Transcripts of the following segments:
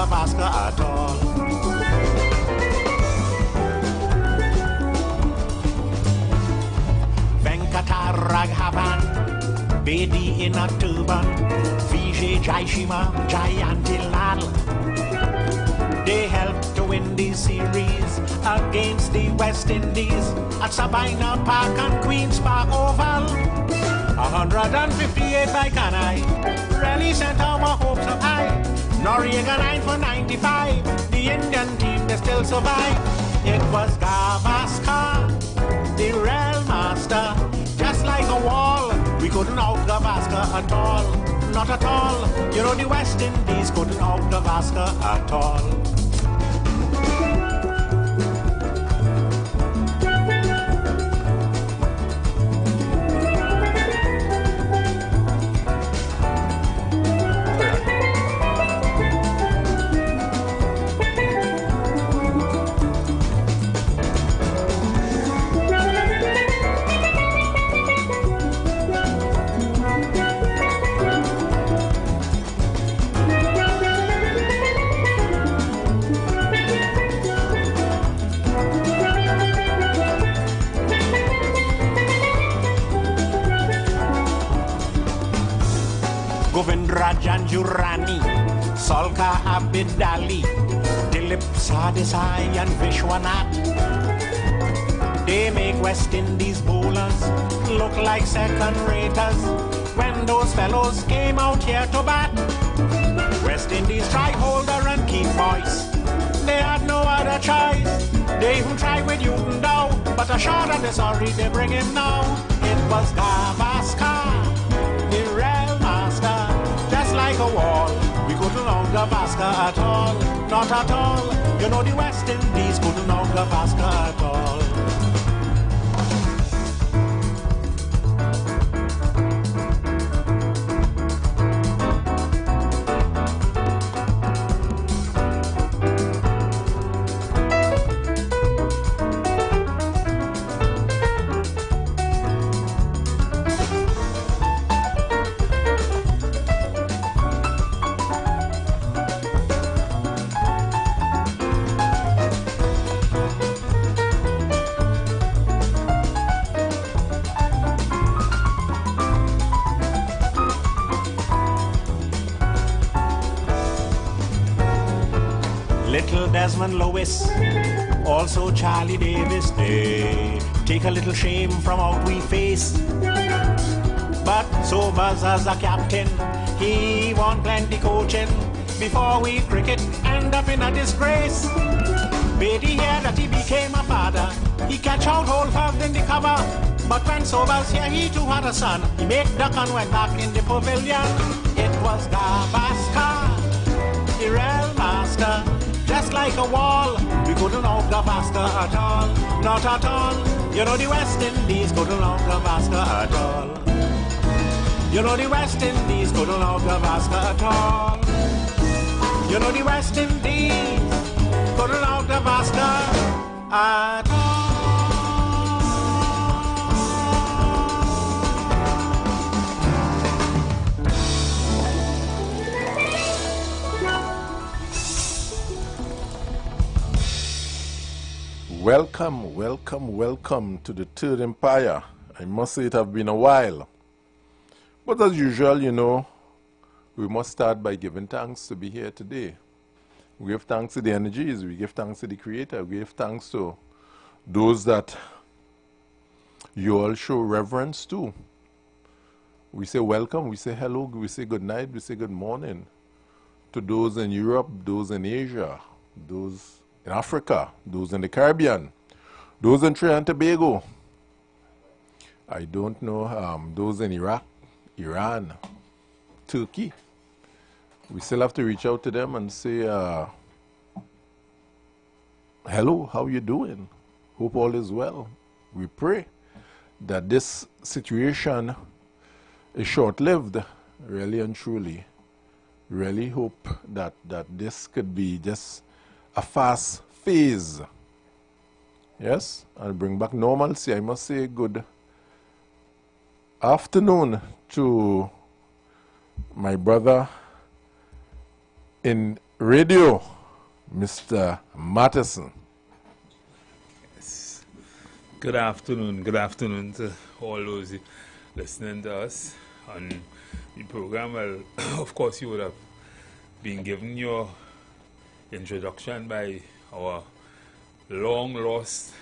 Gavaskar at all. Venkataraghavan, Bedi in a turban, Vijay Jaishima, Jayantilal. They helped to win the series against the West Indies at Sabina Park and Queen's Park Oval. 158 by Kanai really sent our hopes up high. Noriega 9 for 95, the Indian team they still survive. It was Gavaskar, the real master, just like a wall. We couldn't out Gavaskar at all, not at all. You know the West Indies couldn't out Gavaskar at all. Janjurani, Solka Abidali, Dilip Sadesai and Vishwanath. They make West Indies bowlers look like second raters when those fellows came out here to bat. West Indies tried Holder and keep Boyce. They had no other choice. They even tried with Newton Dow, but a shot at the sorry they bring him now. It was Gavaskar, the real master. Just like a wall, we couldn't out Gavaskar at all, not at all. You know the West Indies couldn't out Gavaskar at all. Desmond Lewis, also Charlie Davis, they take a little shame from out we face. But Sobers as a captain, he won plenty coaching before we cricket end up in a disgrace. Beatty here that he became a father, he catch out Holford in the cover. But when Sobers here, he too had a son, he made duck and went back in the pavilion. It was Gavaskar, the real master. Just like a wall, we couldn't out Gavaskar at all, not at all. You know the West Indies couldn't out Gavaskar at all. You know the West Indies couldn't out Gavaskar at all. You know the West Indies couldn't out Gavaskar at all. Welcome, welcome, welcome to the Third Empire. I must say it have been a while. But as usual, you know, we must start by giving thanks to be here today. We give thanks to the energies, we give thanks to the Creator, we give thanks to those that you all show reverence to. We say welcome, we say hello, we say good night, we say good morning to those in Europe, those in Asia, those in Africa, those in the Caribbean, those in Trinidad and Tobago. I don't know, those in Iraq, Iran, Turkey. We still have to reach out to them and say, hello, how you doing? Hope all is well. We pray that this situation is short-lived, really and truly. Really hope that this could be just a fast phase. Yes, I'll bring back normalcy. I must say good afternoon to my brother in Radio, Mr. Matheson. Yes. Good afternoon to all those listening to us on the program. Well, of course, you would have been given your introduction by our long lost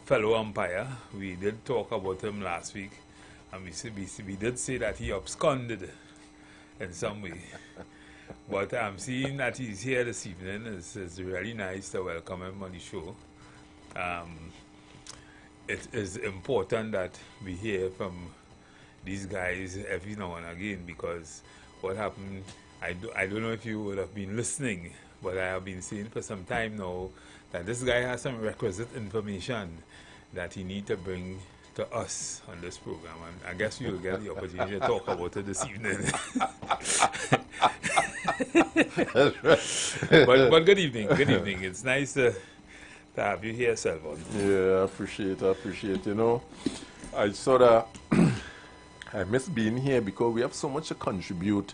fellow umpire. We did talk about him last week, and we did say that he absconded in some way. But I'm seeing that he's here this evening. It's really nice to welcome him on the show. It is important that we hear from these guys every now and again, because what happened, I don't know if you would have been listening, but I have been saying for some time now that this guy has some requisite information that he needs to bring to us on this program, and I guess we will get the opportunity to talk about it this evening. but good evening. It's nice to have you here, Selvon. Yeah, I appreciate. You know, I sort of I miss being here because we have so much to contribute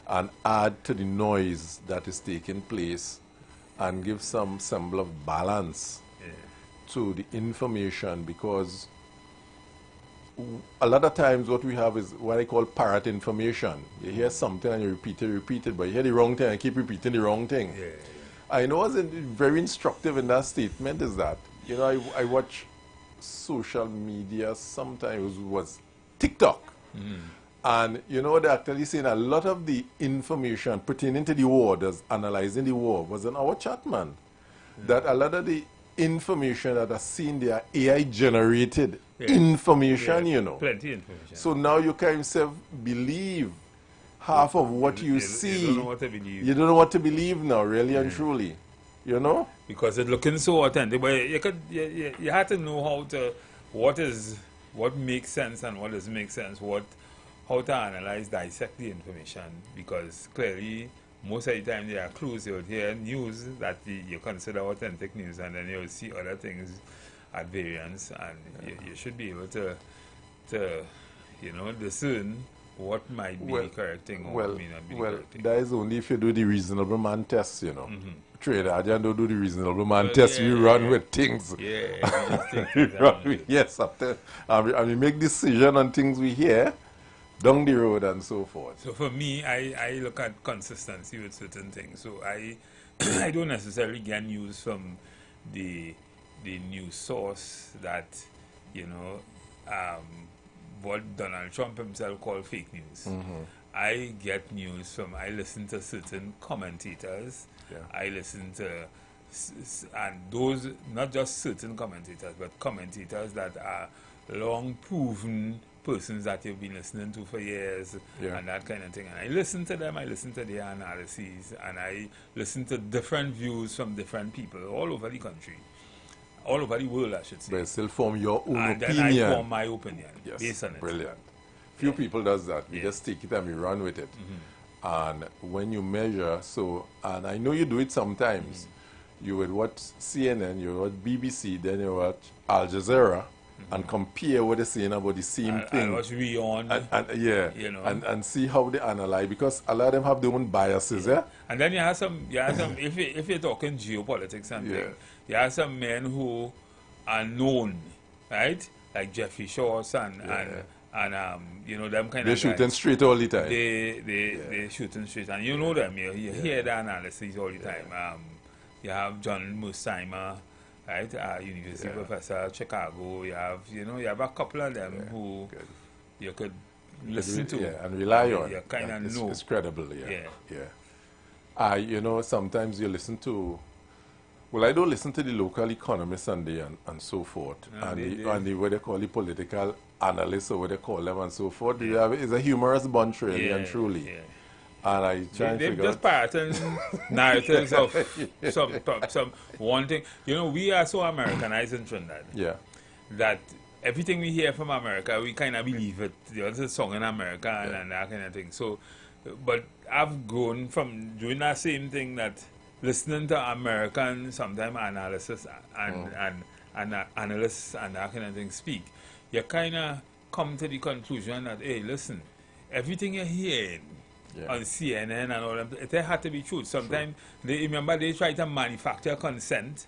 and add to the noise that is taking place and give some semblance of balance to the information, because a lot of times what we have is what I call parrot information. You hear something and you repeat it, but you hear the wrong thing and keep repeating the wrong thing. Yeah. I know what's very instructive in that statement is that, you know, I watch social media sometimes, was TikTok. And, you know, they're actually saying a lot of the information pertaining to the war, that's analyzing the war, was in our chat, man. That a lot of the information that are seen there, AI generated information, you know. Plenty information. So now you can yourself believe half of what you see. You don't know what to believe. You don't know what to believe now, really and truly. You know? Because it's looking so authentic. But you have to know what makes sense and what doesn't make sense, how to analyze, dissect the information, because clearly most of the time there are clues. You'll hear news that you consider authentic news, and then you'll see other things at variance, and you should be able to discern what might be the correct thing or what may not be the correct thing. That is only if you do the reasonable man test, you know. Trader, I don't do the reasonable man test. We run with things. Yes, and we make decision on things we hear down the road and so forth. So for me, I look at consistency with certain things. So I don't necessarily get news from the news source that, you know, what Donald Trump himself called fake news. I get news from, I listen to certain commentators. I listen to, and those, not just certain commentators, but commentators that are long proven persons that you've been listening to for years and that kind of thing. And I listen to them, I listen to their analyses, and I listen to different views from different people all over the country. All over the world, I should say. But still form your own and opinion. And I form my opinion based on it. Brilliant. Few people does that. We just take it and we run with it. And when you measure, and I know you do it sometimes, you would watch CNN, you would watch BBC, then you watch Al Jazeera, and compare what they're saying about the same thing. And watch Rion. You know. And see how they analyze, because a lot of them have their own biases, And then you have some if you're talking geopolitics and things, you have some men who are known, right? Like Jeffrey Shores and you know, them kind they're of shooting straight all the time. They're shooting straight, and you know them. You hear the analysis all the time. You have John Musheimer, right? University professor, Chicago. You have a couple of them who you could listen to and rely on. You kind of know. It's credible, you know, sometimes you listen to. Well, I don't listen to the local economists and so forth, and what they call the political analysts, or what they call them and so forth. It's a humorous bunch, really and truly. And I try and figure just parroting narratives of some one thing. You know, we are so Americanized in Trinidad. That everything we hear from America, we kind of believe it. There's a song in America and that kind of thing. So, but I've grown from doing that same thing, that listening to American sometimes analysis and analysts and that kind of thing speak, you kind of come to the conclusion that, hey, listen, everything you're hearing on CNN and all that. It had to be true. Sometimes, remember, they try to manufacture consent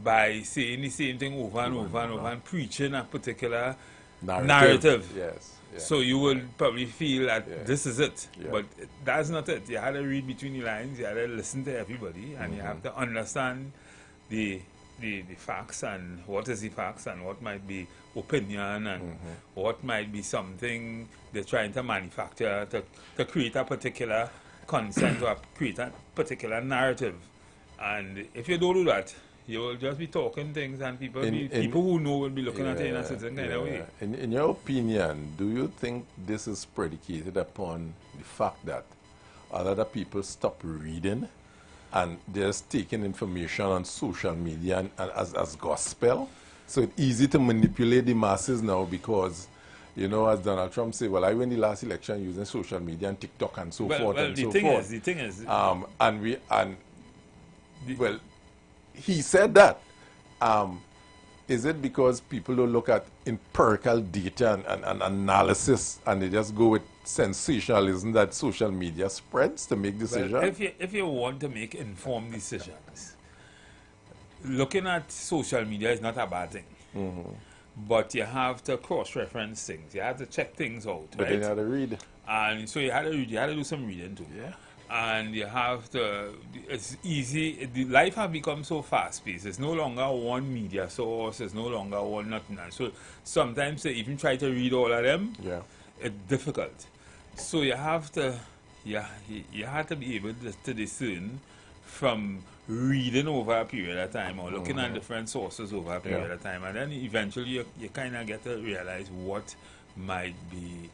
by saying the same thing over and over and over and preaching a particular narrative. Yes. Yeah. So you will probably feel that this is it. Yeah. But that's not it. You had to read between the lines, you had to listen to everybody, and you have to understand the facts and what is the facts and what might be opinion and what might be something they're trying to manufacture to create a particular consent or create a particular narrative. And if you don't do that, you will just be talking things, and people who know will be looking at it in a certain kind of way. In your opinion, do you think this is predicated upon the fact that a lot of people stop reading and they're just taking information on social media and as gospel? So it's easy to manipulate the masses now because, you know, as Donald Trump said, well, I win the last election using social media and TikTok and so forth and so forth. The thing is, well, he said that. Is it because people don't look at empirical data and analysis and they just go with sensationalism that social media spreads to make decisions? Well, if you want to make informed decisions, looking at social media is not a bad thing. But you have to cross-reference things. You have to check things out, but right? then you have to read. And so you had to read. You had to do some reading too. Yeah. And you have to, it's easy, life has become so fast-paced. It's no longer one media source, it's no longer one nothing. And so sometimes to even try to read all of them, it's difficult. So you have to, you have to be able to discern from reading over a period of time or looking at different sources over a period of time. And then eventually you kind of get to realize what might be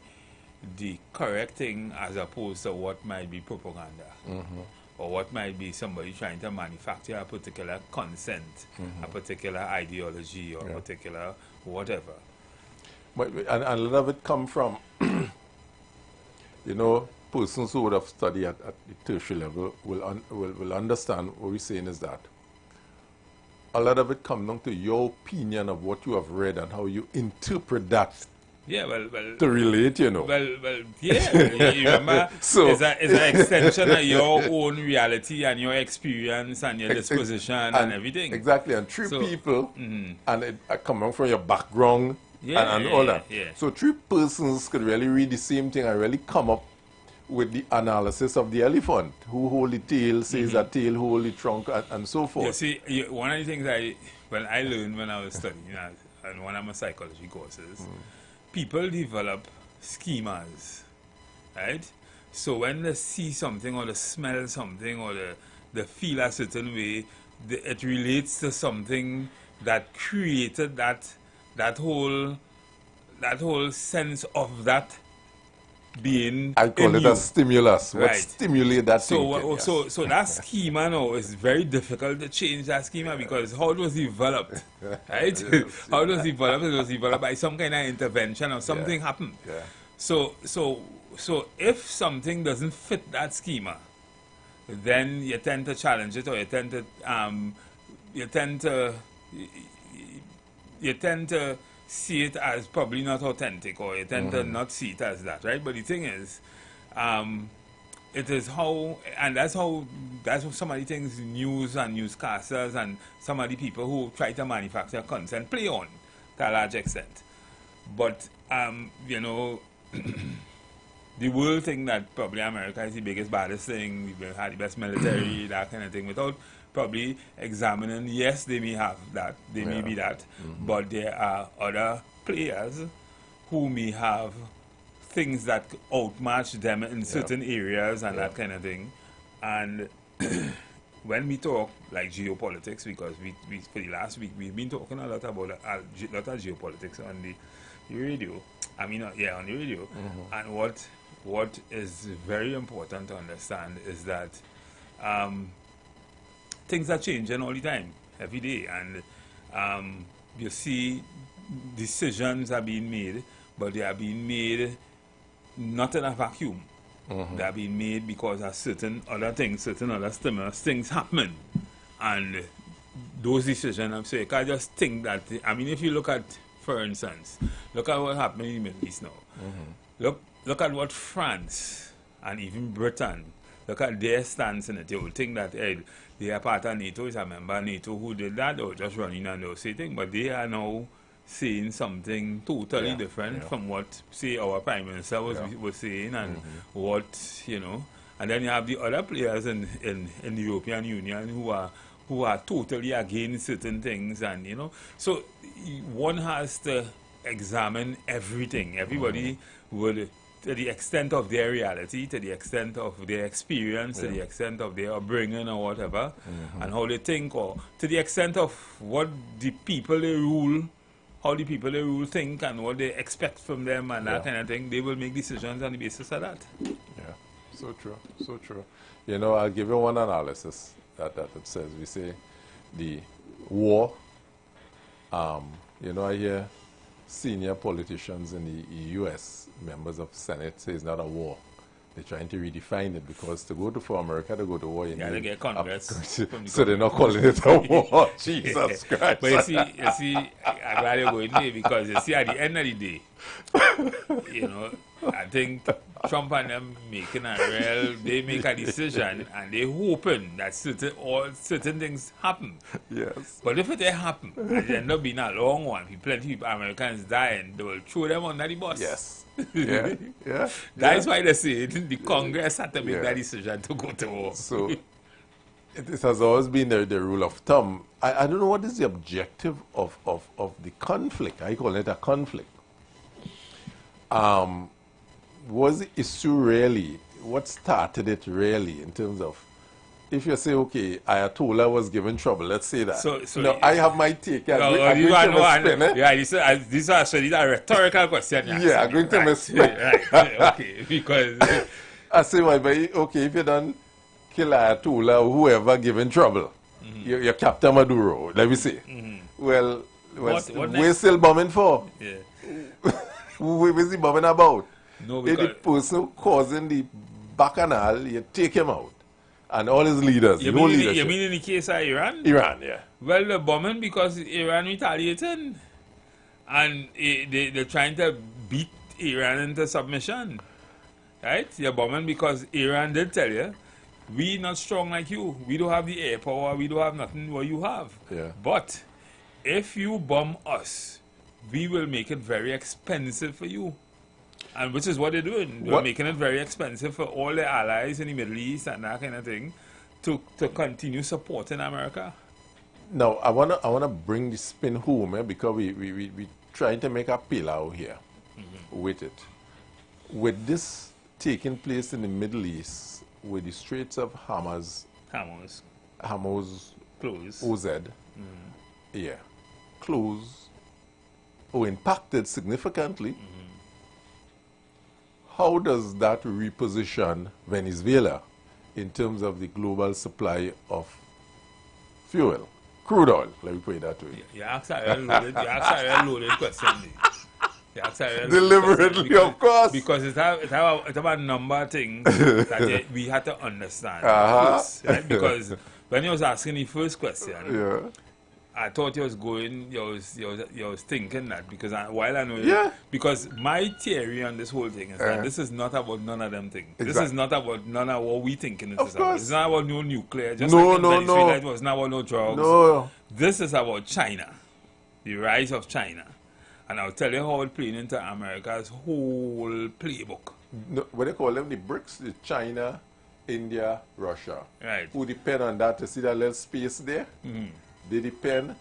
the correct thing as opposed to what might be propaganda or what might be somebody trying to manufacture a particular consent, a particular ideology or a particular whatever. But and a lot of it come from, you know, persons who would have studied at the tertiary level will understand what we're saying is that a lot of it comes down to your opinion of what you have read and how you interpret that. Yeah, well, to relate, you know. Well, yeah. You remember, so it's an extension of your own reality and your experience and your disposition and everything. Exactly, and three people, and it coming from your background and all that. Yeah. So three persons could really read the same thing and really come up with the analysis of the elephant. Who hold the tail, says a tail, who hold the trunk, and so forth. You see, one of the things I learned when I was studying in one of my psychology courses, people develop schemas, right? So when they see something or they smell something or they feel a certain way, it relates to something that created that whole sense of that being. I call it a stimulus. What Right. stimulate that So, thinking, so that schema now is very difficult to change that schema because how it was developed, right? How it was developed? It was developed by some kind of intervention or something happened. Yeah. So if something doesn't fit that schema, then you tend to challenge it, or you tend to see it as probably not authentic, or you tend to not see it as that, right? But the thing is, it is how, and that's what some of the things news and newscasters and some of the people who try to manufacture content play on to a large extent. But you know, the world think that probably America is the biggest, baddest thing, we had the best military, that kind of thing, without probably examining, yes, they may have that, they may be that, but there are other players who may have things that outmatch them in certain areas and that kind of thing. And when we talk like geopolitics, because we for the last week we've been talking a lot about a lot of geopolitics on the radio. I mean, on the radio. And what is very important to understand is that things are changing all the time, every day, and you see decisions are being made, but they are being made not in a vacuum. They are being made because of certain other things, certain other stimulus, things happen, and those decisions, so you can't just think that, I mean, if you look at, for instance, look at what happened in the Middle East now. Look at what France and even Britain, look at their stance in it. You would think that they are part of NATO, is a member of NATO who did that, or just running and those thing, but they are now saying something totally different from what, say, our Prime Minister was saying, and what, you know. And then you have the other players in the European Union who are totally against certain things, and, you know. So one has to examine everything. Everybody will, to the extent of their reality, to the extent of their experience, to the extent of their upbringing or whatever, and how they think, or to the extent of what the people they rule, how the people they rule think, and what they expect from them, and that kind of thing, they will make decisions on the basis of that. Yeah, so true, so true. You know, I'll give you one analysis that it says. We say the war, you know, I hear senior politicians in the U.S., members of Senate, say it's not a war. They're trying to redefine it, because for America to go to war, you need to get Congress. So they're not calling it a war. Jesus Christ. But you see, I'm glad you're going there, because you see, at the end of the day, you know, I think Trump and them they make a decision, and they hoping that certain things happen. Yes. But if it happen, and it end up being a long one, plenty of Americans dying, they will throw them under the bus. Yes. Yeah. Yeah. That's why they say the Congress had to make that decision to go to war. So it has always been the rule of thumb. I don't know what is the objective of the conflict. I call it a conflict. Was the issue really, what started it really, in terms of, if you say, okay, Ayatollah was given trouble, let's say that. So no, I have my take. I'm going this is actually a rhetorical question. Yeah, I'm going to misspin. Right, okay, because I say, well, okay, if you don't kill Ayatollah or whoever given trouble, you're Captain Maduro, let me say. Well, we're still bombing for? Yeah. What is he bombing about? No, if the person causing the bacchanal, you take him out. And all his leaders, you mean in the case of Iran? Iran, yeah. Well, they're bombing because Iran retaliated. And they're trying to beat Iran into submission. Right? You're bombing because Iran did tell you, we not strong like you. We don't have the air power. We don't have nothing what you have. Yeah. But if you bomb us, we will make it very expensive for you. And which is what they're doing. They're making it very expensive for all their allies in the Middle East and that kind of thing to continue supporting America. Now, I wanna bring the spin home, because we trying to make a pillow here with it. With this taking place in the Middle East, with the Straits of Hormuz closed, OZ, closed, or impacted significantly. How does that reposition Venezuela in terms of the global supply of fuel? Crude oil, let me put it that way. You asked a loaded question. Deliberately, of course. Because it's about a number of things that we had to understand first, right? Because when you was asking the first question, I thought you was thinking that, because while I know because my theory on this whole thing is that this is not about none of them things. Exactly. This is not about none of what we thinking it is about. It's not about no nuclear. Just no. It was not about no drugs. No. This is about China, the rise of China, and I'll tell you how it played into America's whole playbook. No, what they call them, the BRICS, the China, India, Russia. Right. Who depend on that to see that little space there. They depend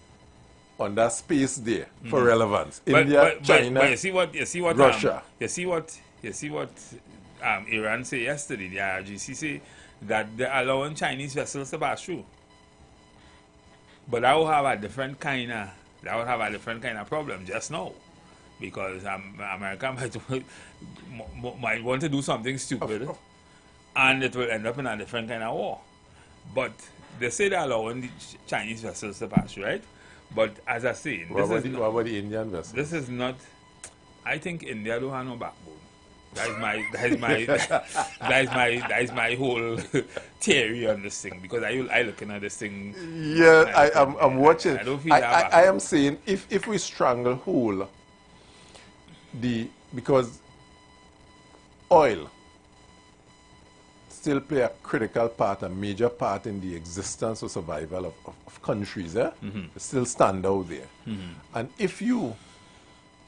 on that space there for relevance. India, China, but you see what Russia. You see what Iran said yesterday. The IRGC say that they're allowing Chinese vessels to pass through. But that would have a different kind of problem just now, because America might want to do something stupid, and it will end up in a different kind of war. But they say they're allowing the Chinese vessels to pass, right? But as I say, what about the Indian vessels? This is not. I think India don't have no backbone. That is my whole theory on this thing, because I looking at this thing. Yeah, I'm watching. I don't feel I am saying if we stranglehold because oil still play a critical part, a major part in the existence or survival of countries. They still stand out there. And if you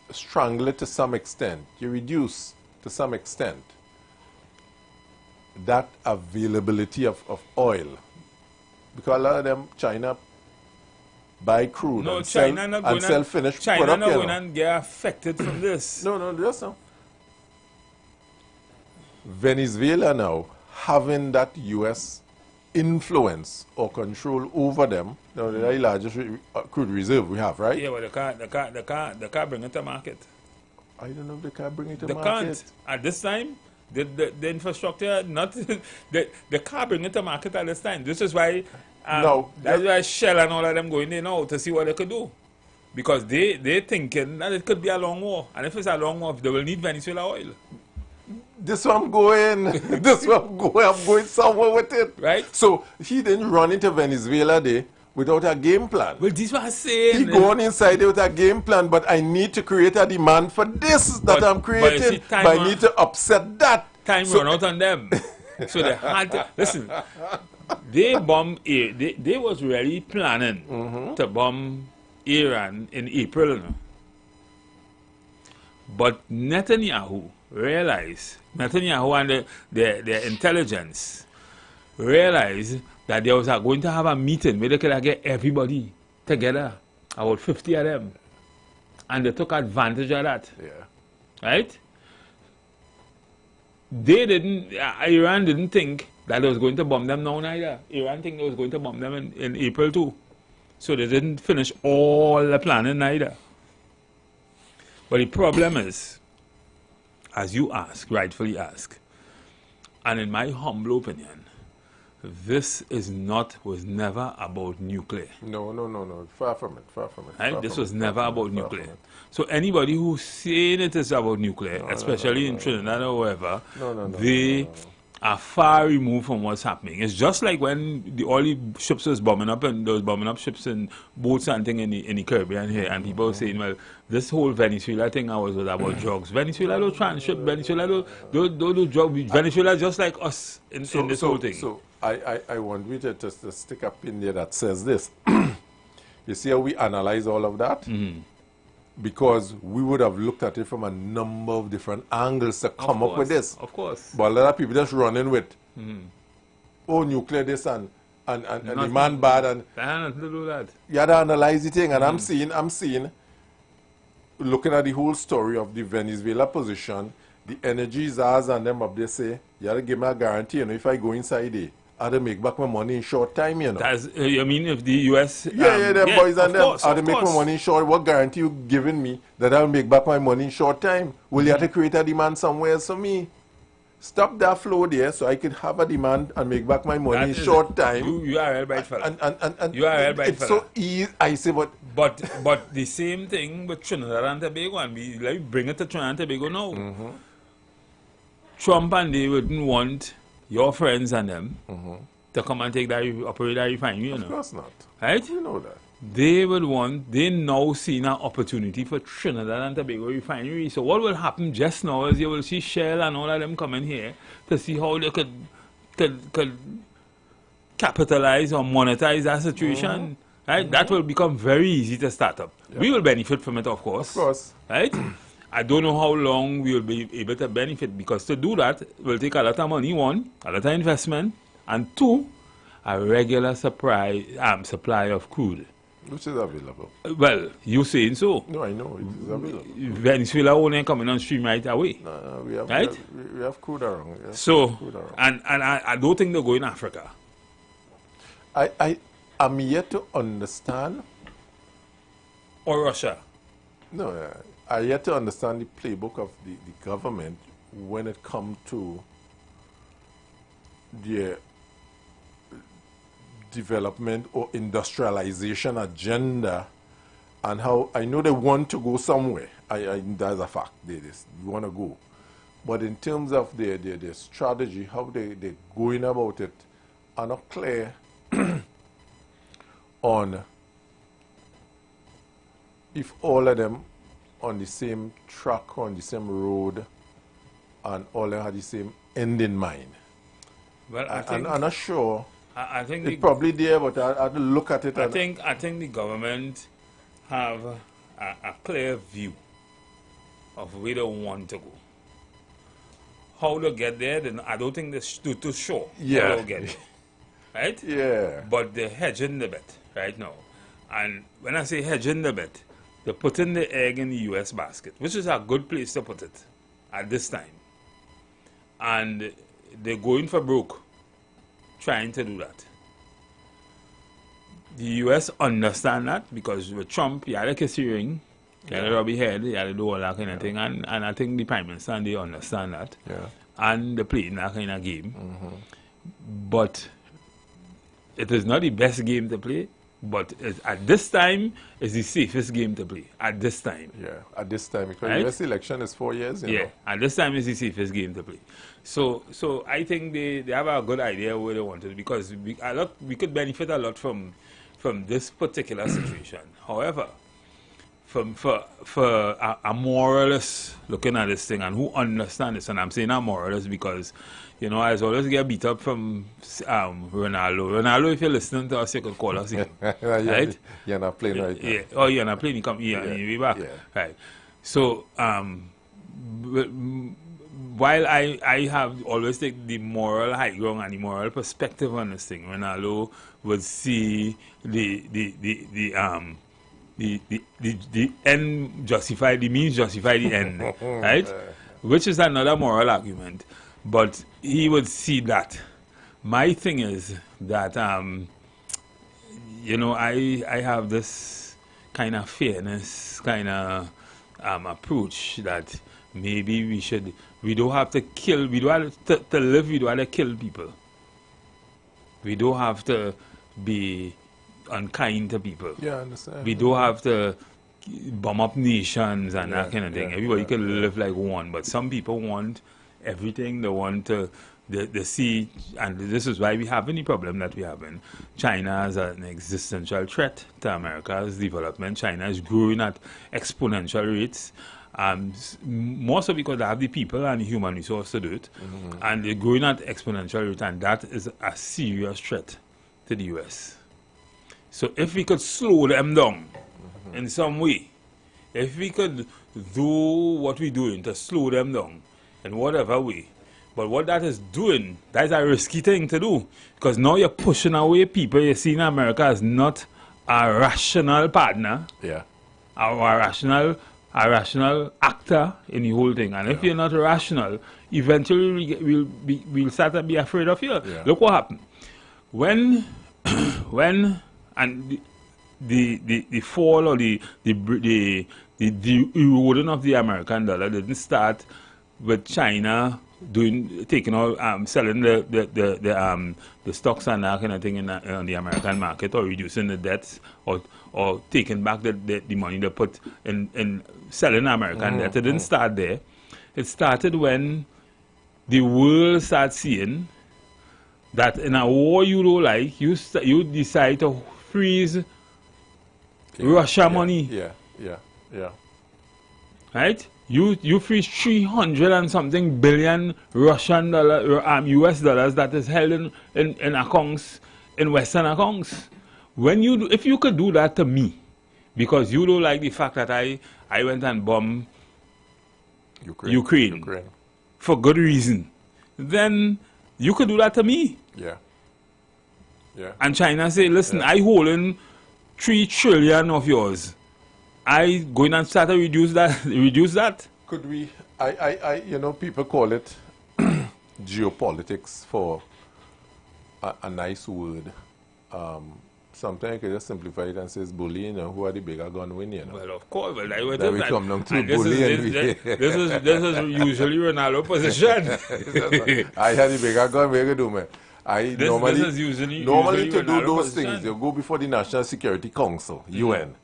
strangle it to some extent, you reduce to some extent that availability of oil, because a lot of them, China buy crude No, and China not going sell finished China product. not going and get affected from this. No, just now. Venezuela now having that U.S. influence or control over them. Now, the very largest crude reserve we have, right? Yeah, but they can't bring it to market. I don't know if they can bring it to They market. can't. At this time, the infrastructure, not they can't bring it to market at this time. This is why No, that's why Shell and all of them going in now to see what they could do. Because they thinking that it could be a long war. And if it's a long war, they will need Venezuela oil. This one I'm going. This one I'm going. I'm going somewhere with it. Right? So he didn't run into Venezuela there without a game plan. Well, this is what I'm saying. He go on inside there with a game plan, but I need to create a demand for this that I'm creating. But I need to upset that. Time run out on them. So they had to, listen, they bombed, they was really planning to bomb Iran in April. But Netanyahu and the intelligence realized that they was going to have a meeting where they could get everybody together, about 50 of them. And they took advantage of that. Yeah. Right? Iran didn't think that they was going to bomb them now neither. Iran think they was going to bomb them in April too. So they didn't finish all the planning neither. But the problem is, as you ask, rightfully ask, and in my humble opinion, this was never about nuclear. No. Far from it. Right? This was never about nuclear. So anybody who's saying it is about nuclear, especially in Trinidad or wherever, they are far removed from what's happening. It's just like when all the ships was bombing up, and those bombing up ships and boats and thing in the Caribbean here, and people were saying, well, this whole Venezuela thing was about drugs. Venezuela don't transship, Venezuela don't do drugs. Venezuela just like us in this whole thing. So I want you to stick up in there that says this. You see how we analyze all of that? Because we would have looked at it from a number of different angles to come up with this. Of course. But a lot of people just running with, oh, nuclear this and the man bad. And they had nothing to do with that. You had to analyze the thing. And I'm seeing, looking at the whole story of the Venezuela position, the energy czars and them up there say, you have to give me a guarantee, if I go inside there, I have to make back my money in short time, That's, you mean if the U.S. them boys and them, I have to make course. my money in short. What guarantee you giving me that I'll make back my money in short time? Will you have to create a demand somewhere else for me? Stop that flow there so I could have a demand and make back my money in short time. You are a right fella. And you are a right it's fella. so easy. I say, But the same thing with Trinidad and Tobago, and we like bring it to Trinidad and Tobago now. Trump and they wouldn't want your friends and them to come and operate that refinery, Of course not. Right? You know that. They now see an opportunity for Trinidad and Tobago refinery. So what will happen just now is you will see Shell and all of them coming here to see how they could capitalize or monetize that situation. Right? That will become very easy to start up. Yeah. We will benefit from it, of course. Of course. Right? I don't know how long we will be able to benefit, because to do that will take a lot of money, one, a lot of investment, and two, a regular supply of crude. Which is available. Well, you're saying so. No, I know. It is available. Venezuela only coming on stream right away. No, right? We have crude around. And I don't think they'll go in Africa. I'm yet to understand. Or Russia. No, I yet to understand the playbook of the government when it comes to their development or industrialization agenda, and how I know they want to go somewhere. That's a fact. They want to go. But in terms of their strategy, how they're going about it, are not clear on if all of them on the same track, on the same road, and all of them had the same end in mind. Well, I think I'm not sure. I think It's probably there, but I have to look at it. I think the government have a clear view of where they want to go. How to get there, then I don't think they're too sure how to get there. Right? Yeah. But they're hedging the bet right now. And when I say hedging the bet, they're putting the egg in the US basket, which is a good place to put it at this time. And they're going for broke trying to do that. The US understand that because with Trump, he had a kiss ring, he had a rubby head, he had to do all that kind of thing. And I think the Prime Minister and they understand that. Yeah. And they're playing that kind of game. But it is not the best game to play, but at this time, it's the safest game to play. At this time. Yeah, at this time, because Right? the US election is 4 years, you know. At this time, it's the safest game to play. So I think they have a good idea where they want it because we could benefit a lot from this particular situation. However, for a moralist looking at this thing and who understand this, and I'm saying a moralist because, you know, I always get beat up from Ronaldo. Ronaldo, if you're listening to us, you could call us in. Right? You're not playing right now. Yeah. Oh, you're not playing. You come here and you'll be back. Yeah. Right. So, while I have always take the moral high ground and the moral perspective on this thing, Ronaldo would see the end justify the means justify the end, right? Which is another moral argument, but he would see that. My thing is that you know, I have this kind of fairness kind of approach that maybe we don't have to kill, we don't have to live, we don't have to kill people. We don't have to be unkind to people. Yeah, I understand. We don't have to bomb up nations and that kind of thing. Everybody can live like one, but some people want everything. They want to they see, and this is why we have any problem that we have in China as an existential threat to America's development. China is growing at exponential rates. More so because they have the people and the human resource to do it, and they're growing at exponential rate, and that is a serious threat to the US. So if we could slow them down in some way, if we could do what we're doing to slow them down in whatever way, but what that is doing, that is a risky thing to do, because now you're pushing away people you see in America as not a rational partner, or a rational actor in the whole thing. And if you're not rational, eventually we'll start to be afraid of you. Look what happened. When and the fall or the eroding of the American dollar didn't start with China taking out selling the stocks and that kind of thing on the American market, or reducing the debts, or taking back the money they put in selling American debt. It didn't start there. It started when the world started seeing that in a war you don't like, you decide to freeze Russia money. Right? You freeze 300 and something billion Russian dollar, US dollars that is held in accounts, in Western accounts. If you could do that to me, because you don't like the fact that I went and bombed Ukraine for good reason, then you could do that to me. And China say, listen, I holding 3 trillion of yours. I going and start to reduce that. Could we? You know, people call it geopolitics for a nice word. Sometimes you can just simplify it and say it's bullying, and who are the bigger gun win, you know? Well, of course. Well, then we come down to bullying. This is usually Ronaldo's position. I had the bigger gun, what you do, man? Normally to do those things, you go before the National Security Council, UN.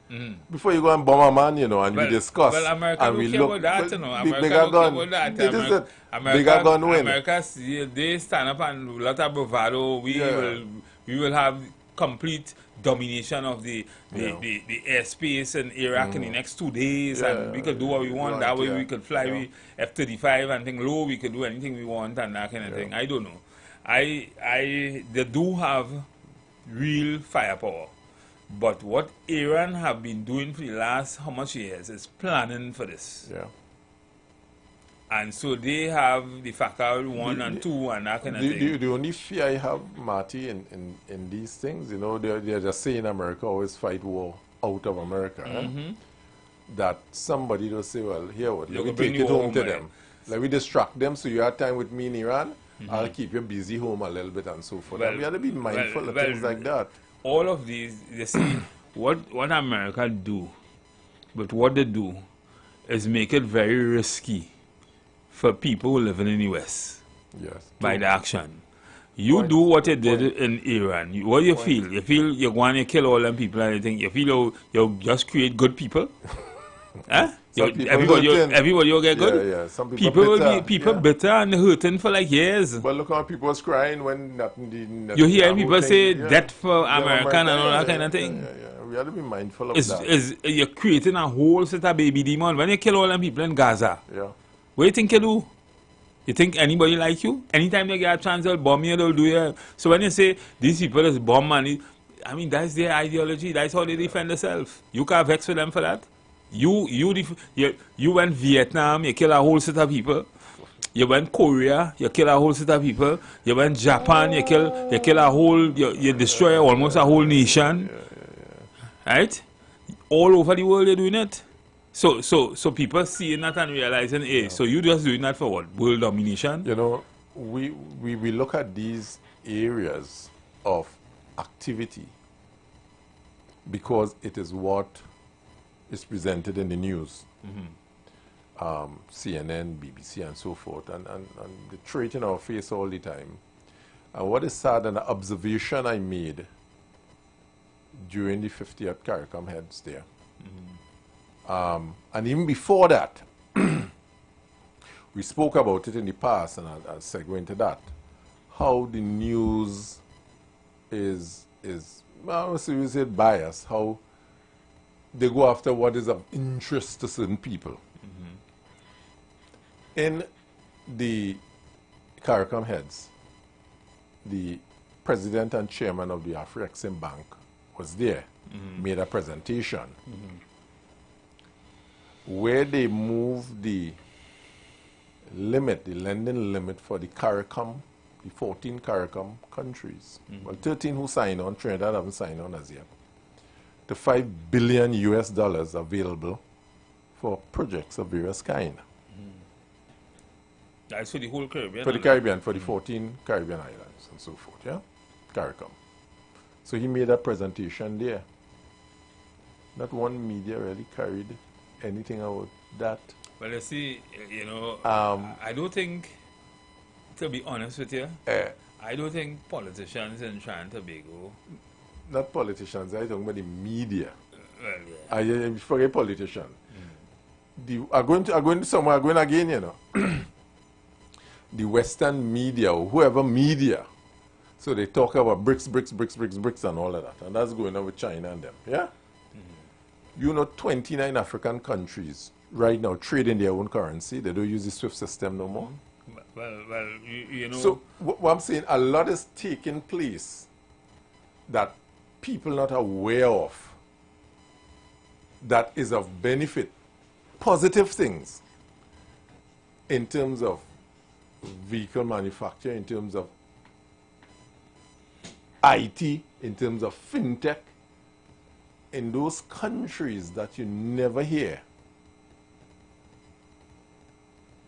Before you go and bomb a man, you know, and we discuss. Well, America and we don't care look. about that, you know. America bigger don't gun. care about that. It is a bigger gun win. America, they stand up and a lot of bravado. We will have complete domination of the airspace in Iraq in the next 2 days, and we could do what we want. That way we could fly F-35 and think low. We could do anything we want and that kind of thing. I don't know. they do have real firepower. But what Iran have been doing for the last how much years is planning for this. Yeah. And so they have the Fakal 1 and 2 and that kind of thing. The only fear I have, Marty, in these things, you know, they're just saying America always fight war out of America. That somebody will say, well, here, what, let me take it home to them. Let me distract them so you have time with me in Iran. I'll keep you busy home a little bit and so forth. And we have to be mindful of things like that. All of these, you see, what America do, but what they do is make it very risky for people living in the West. Yes. By the action. You do what you did in Iran. What do you feel? You feel you're going to kill all them people and everything? You feel you just create good people? Huh? Everybody will get good? Yeah. Some people will be bitter and hurting for like years. But look how people was crying when nothing you hear people say death for American and all that kind of thing. Yeah. We have to be mindful of that. You're creating a whole set of baby demon. When you kill all them people in Gaza, what do you think you do? You think anybody like you? Anytime they get a chance, they'll bomb you, they'll do you. So when you say these people is bomb money, I mean, that's their ideology. That's how they defend themselves. You can't vex with them for that. You went Vietnam, you kill a whole set of people. You went Korea, you kill a whole set of people. You went Japan, you kill a whole, you destroy almost a whole nation. Right? All over the world you're doing it. So people seeing that and realizing, hey, so you just doing that for what? World domination? You know, we look at these areas of activity because it is what is presented in the news. CNN, BBC and so forth, and the trait in our face all the time. And what is sad, an observation I made during the 50th CARICOM heads there. And even before that, we spoke about it in the past, and I'll segue into that. How the news is well, we say biased, how they go after what is of interest to certain people. In the CARICOM heads, the president and chairman of the Afrexim Bank was there, made a presentation where they moved the limit, the lending limit for the CARICOM, the 14 CARICOM countries. Well, 13 who signed on, Trinidad haven't signed on as yet, to $5 billion US available for projects of various kind. That's for the whole Caribbean? For the Caribbean, for the 14 Caribbean islands and so forth, yeah? CARICOM. So he made a presentation there. Not one media really carried anything about that. Well, you see, you know, I don't think, to be honest with you, I don't think politicians in Trinidad and Tobago... Not politicians, I'm talking about the media. Well, yeah. I forget politician. I'm going somewhere, I'm going again, you know. The Western media, or whoever media, so they talk about BRICS and all of that. And that's going on with China and them, yeah? You know, 29 African countries right now trade in their own currency. They don't use the SWIFT system no more. Well, you know... So, what I'm saying, a lot is taking place that people not aware of, that is of benefit, positive things, in terms of vehicle manufacture, in terms of IT, in terms of fintech, in those countries that you never hear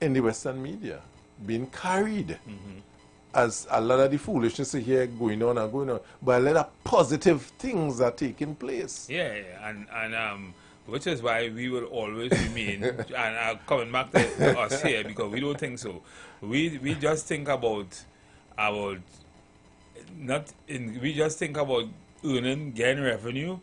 in the Western media, being carried as a lot of the foolishness here going on, but a lot of positive things are taking place. Yeah, and which is why we will always remain, and coming back to us here, because we don't think so. We just think about we just think about getting revenue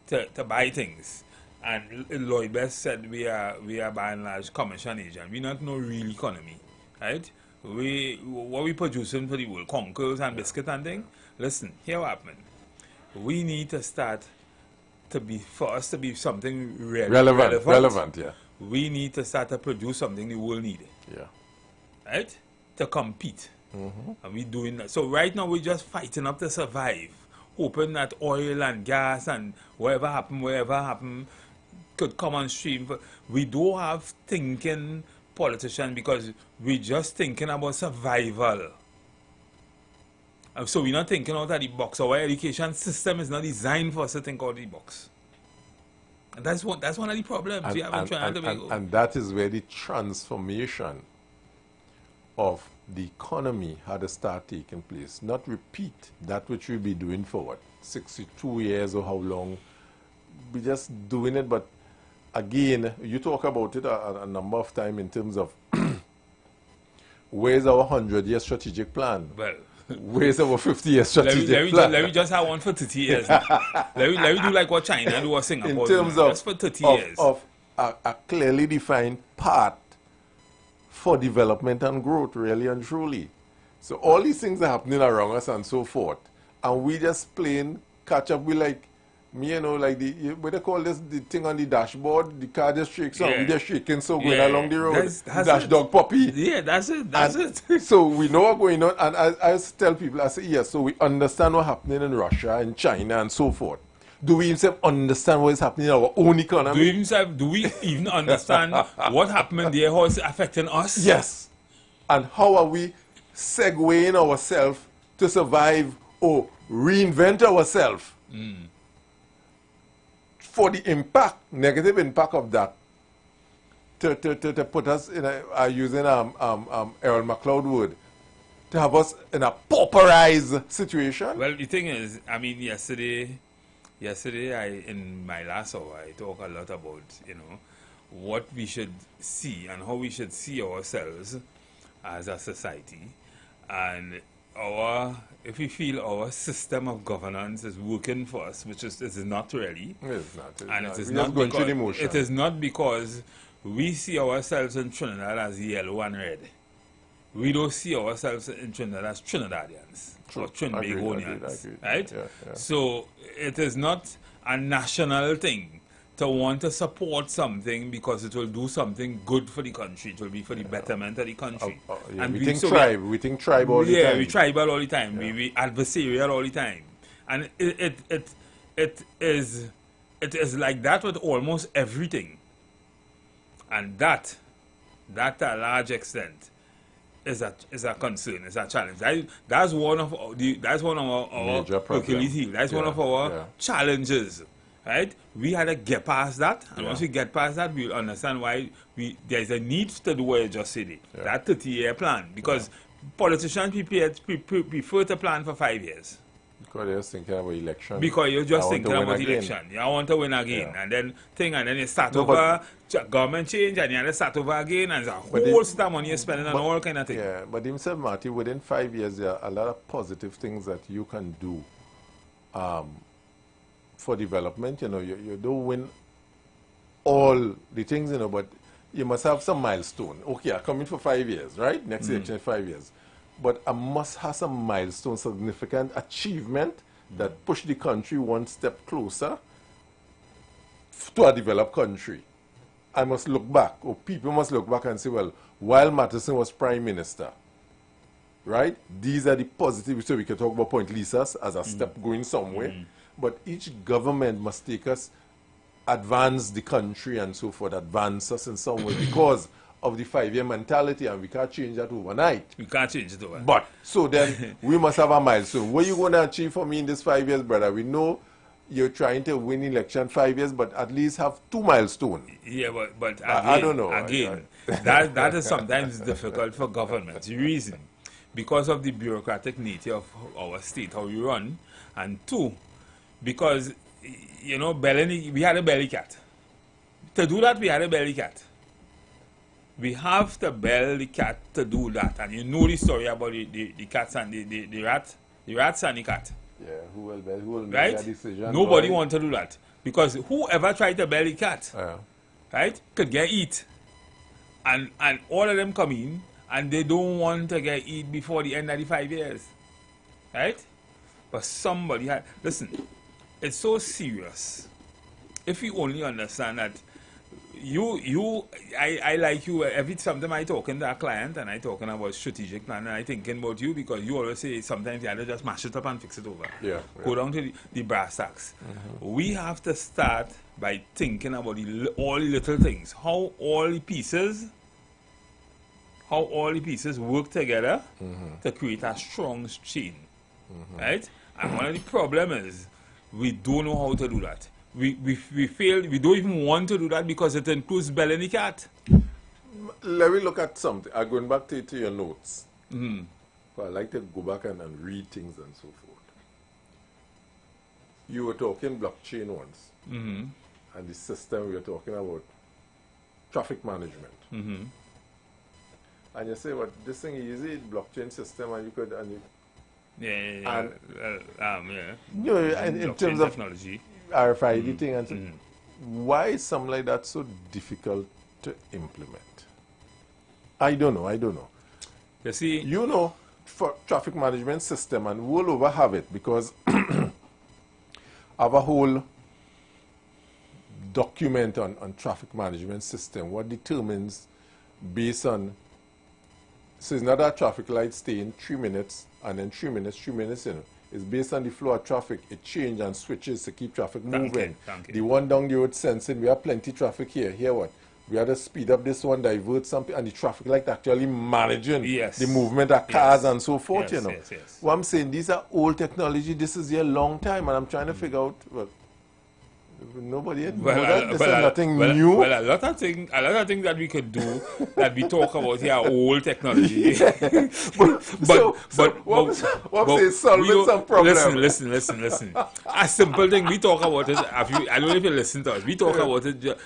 to buy things. And Lloyd Best said we are by and large commission agent. We not know real economy, right? What we producing for the world, conkers and biscuit and thing. Listen, here what happened. We need to start for us to be something relevant. Yeah. We need to start to produce something the world needs. Yeah. Right? To compete. And we doing that. So right now we're just fighting up to survive, hoping that oil and gas and whatever happen could come on stream. But we don't have thinking politicians because we're just thinking about survival. And so we're not thinking out of the box. Our education system is not designed for us to think out of the box. And that's one of the problems we have been trying to make. And that is where the transformation of the economy had to start taking place. Not repeat that which we'll be doing for what, 62 years or how long. We're just doing it, but again, you talk about it a number of times in terms of where's our 100-year strategic plan? Well, where's our 50-year strategic plan? Let me just have one for 30 years. let me do like what China do or Singapore. In terms do, of, just for 30 years. Of a clearly defined path for development and growth, really and truly. So all these things are happening around us and so forth. And we just playing catch up with like, you know, like what they call this, the thing on the dashboard, the car just shakes up, we just shaking so going along the road. That's dash it. dog puppy. Yeah, that's it. So we know what's going on, and I tell people, I say, yes, so we understand what's happening in Russia and China and so forth. Do we even understand what is happening in our own economy? Do we even understand what happened there, how it's affecting us? Yes. And how are we segueing ourselves to survive or reinvent ourselves for the impact, negative impact of that, to put us in using Errol McLeod word, to have us in a pauperized situation? Well, the thing is, I mean, yesterday, in my last hour, I talked a lot about, you know, what we should see and how we should see ourselves as a society, and if we feel our system of governance is working for us, which it is not really. It's not. And it is not because it is not because we see ourselves in Trinidad as yellow and red. We don't see ourselves in Trinidad as Trinidadians or Trinbagonians, right? Yeah. So it is not a national thing to want to support something because it will do something good for the country. It will be for the betterment of the country. And we think tribe. We think tribe all the time. Yeah, we tribal all the time. We adversarial all the time. And it is like that with almost everything. And that to a large extent is a concern, is a challenge. That's one of our Achilles heel. That's one of our challenges. Right? We had to get past that, and once we get past that, we'll understand why there's a need to do what you just said. That 30-year plan, because politicians prefer to plan for 5 years. Because they're just thinking about election. Because you're just thinking about election. You want to win again, and then you start over, government change, and you start over again, and there's a whole lot of money you're spending on all kind of things. Yeah, but himself, Marty, within 5 years, there are a lot of positive things that you can do. For development, you know, you don't win all the things, you know, but you must have some milestone. Okay, I come in for 5 years, right? Next election is 5 years. But I must have some milestone, significant achievement that push the country one step closer to a developed country. I must look back, or people must look back and say, well, while Matheson was Prime Minister, right? These are the positives, so we can talk about Point Lisas as a step going somewhere. But each government must take us, advance the country and so forth, advance us in some way because of the 5-year mentality, and we can't change that overnight. We can't change it overnight. But, so then, we must have a milestone. What are you going to achieve for me in this 5 years, brother? We know you're trying to win election 5 years, but at least have 2 milestones. Yeah, but again, I don't know. Again, that is sometimes difficult for governments. The reason, because of the bureaucratic nature of our state, how we run, and 2, because, you know, we had a belly cat. To do that, we had a belly cat. We have to bell the cat to do that. And you know the story about the cats and the rats and the cat. Yeah, who will make right? that decision? Nobody wants to do that. Because whoever tried to bell the cat, right, could get eat. And all of them come in, and they don't want to get eat before the end of the 5 years. Right? But somebody had... Listen. It's so serious. If you only understand that I like you. Every sometimes I talking to a client and I talking about strategic plan and I thinking about you because you always say sometimes you have to just mash it up and fix it over. Yeah. Go down to the brass tacks. We have to start by thinking about all the little things. How all the pieces work together to create a strong chain. Right? And one of the problems is we don't know how to do that. We fail. We don't even want to do that because it includes belling the cat. Let me look at something. I'm going back to your notes. I like to go back and read things and so forth. You were talking blockchain once. And the system we were talking about traffic management. And you say, well, this thing is easy, blockchain system, and you could, and you... Yeah. You know, in terms of technology. RFID thing, and so, why is something like that so difficult to implement? I don't know. You see, You know, for traffic management system, and we'll over have it because I have a whole document on traffic management system. What determines based on, so it's not that traffic light stay in 3 minutes and then 3 minutes, you know. It's based on the flow of traffic. It changes and switches to keep traffic moving. Thank you. The one down the road sensing, we have plenty traffic here. Here what? We have to speed up this one, divert something, and the traffic light actually managing the movement of cars and so forth, you know. What I'm saying, these are old technology. This is here a long time, and I'm trying to figure out, well, nobody had this is nothing new. Well, a lot of things that we could do that we talk about here are old technology. But what I'm solving some problem. Listen. A simple thing we talk about is, I don't know if you listen to us, we talk about it,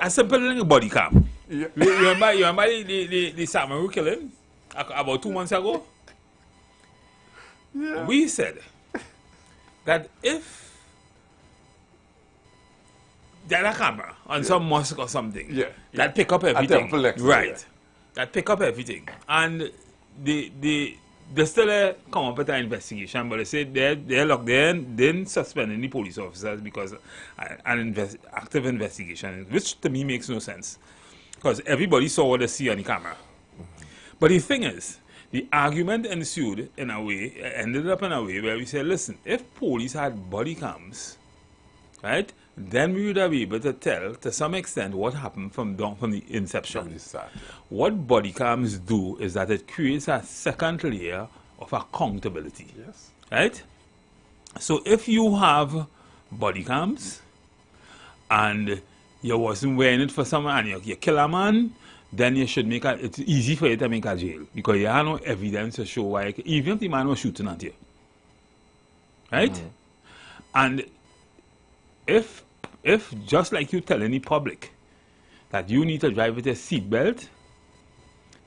a simple thing, a body cam. Yeah. You remember the Samaru killing about 2 months ago? Yeah. We said that if there a camera on some mosque or something that pick up everything, that pick up everything, and they still come up with an investigation, but they say they're locked in, then suspending the police officers because active investigation, which to me makes no sense because everybody saw what they see on the camera. But the thing is, the argument ensued in a way, ended up in a way where we said, listen, if police had body cams, right, then we would have been able to tell to some extent what happened from the inception. What body cams do is that it creates a second layer of accountability. Yes. Right? So if you have body cams and you wasn't wearing it for someone and you kill a man, then you should make it's easy for you to make a jail because you have no evidence to show why, even if the man was shooting at you. Right? And if just like you telling the public that you need to drive with a seatbelt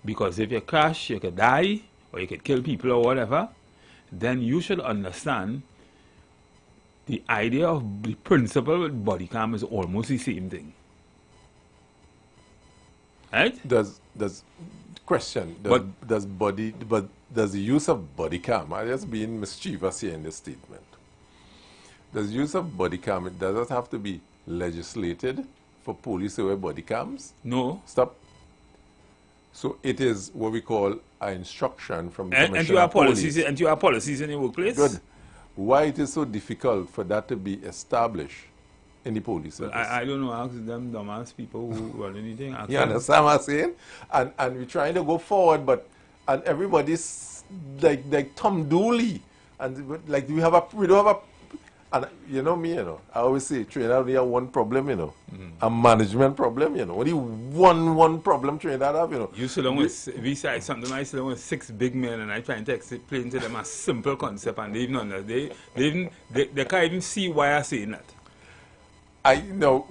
because if you crash you could die or you could kill people or whatever, then you should understand the idea of the principle with body cam is almost the same thing. Right? Does the use of body cam, I just being mischievous here in this statement. Does use of body cam, it doesn't have to be legislated for police to wear body cams? No. Stop. So it is what we call an instruction from the and you have policies and you have policies in your workplace? Good. Why it is so difficult for that to be established in the police service? Well, I don't know, ask them dumbass people who run anything. You understand what I'm saying? And we're trying to go forward, but and everybody's like Tom Dooley. And like we don't have a. And you know me, I always say, Trinidad only have one problem, a management problem, only one problem Trinidad have, You sit down with, we say something, I sit down with 6 big men and I try to explain to them a simple concept and they even understand. They can't even see why I'm saying that. I know,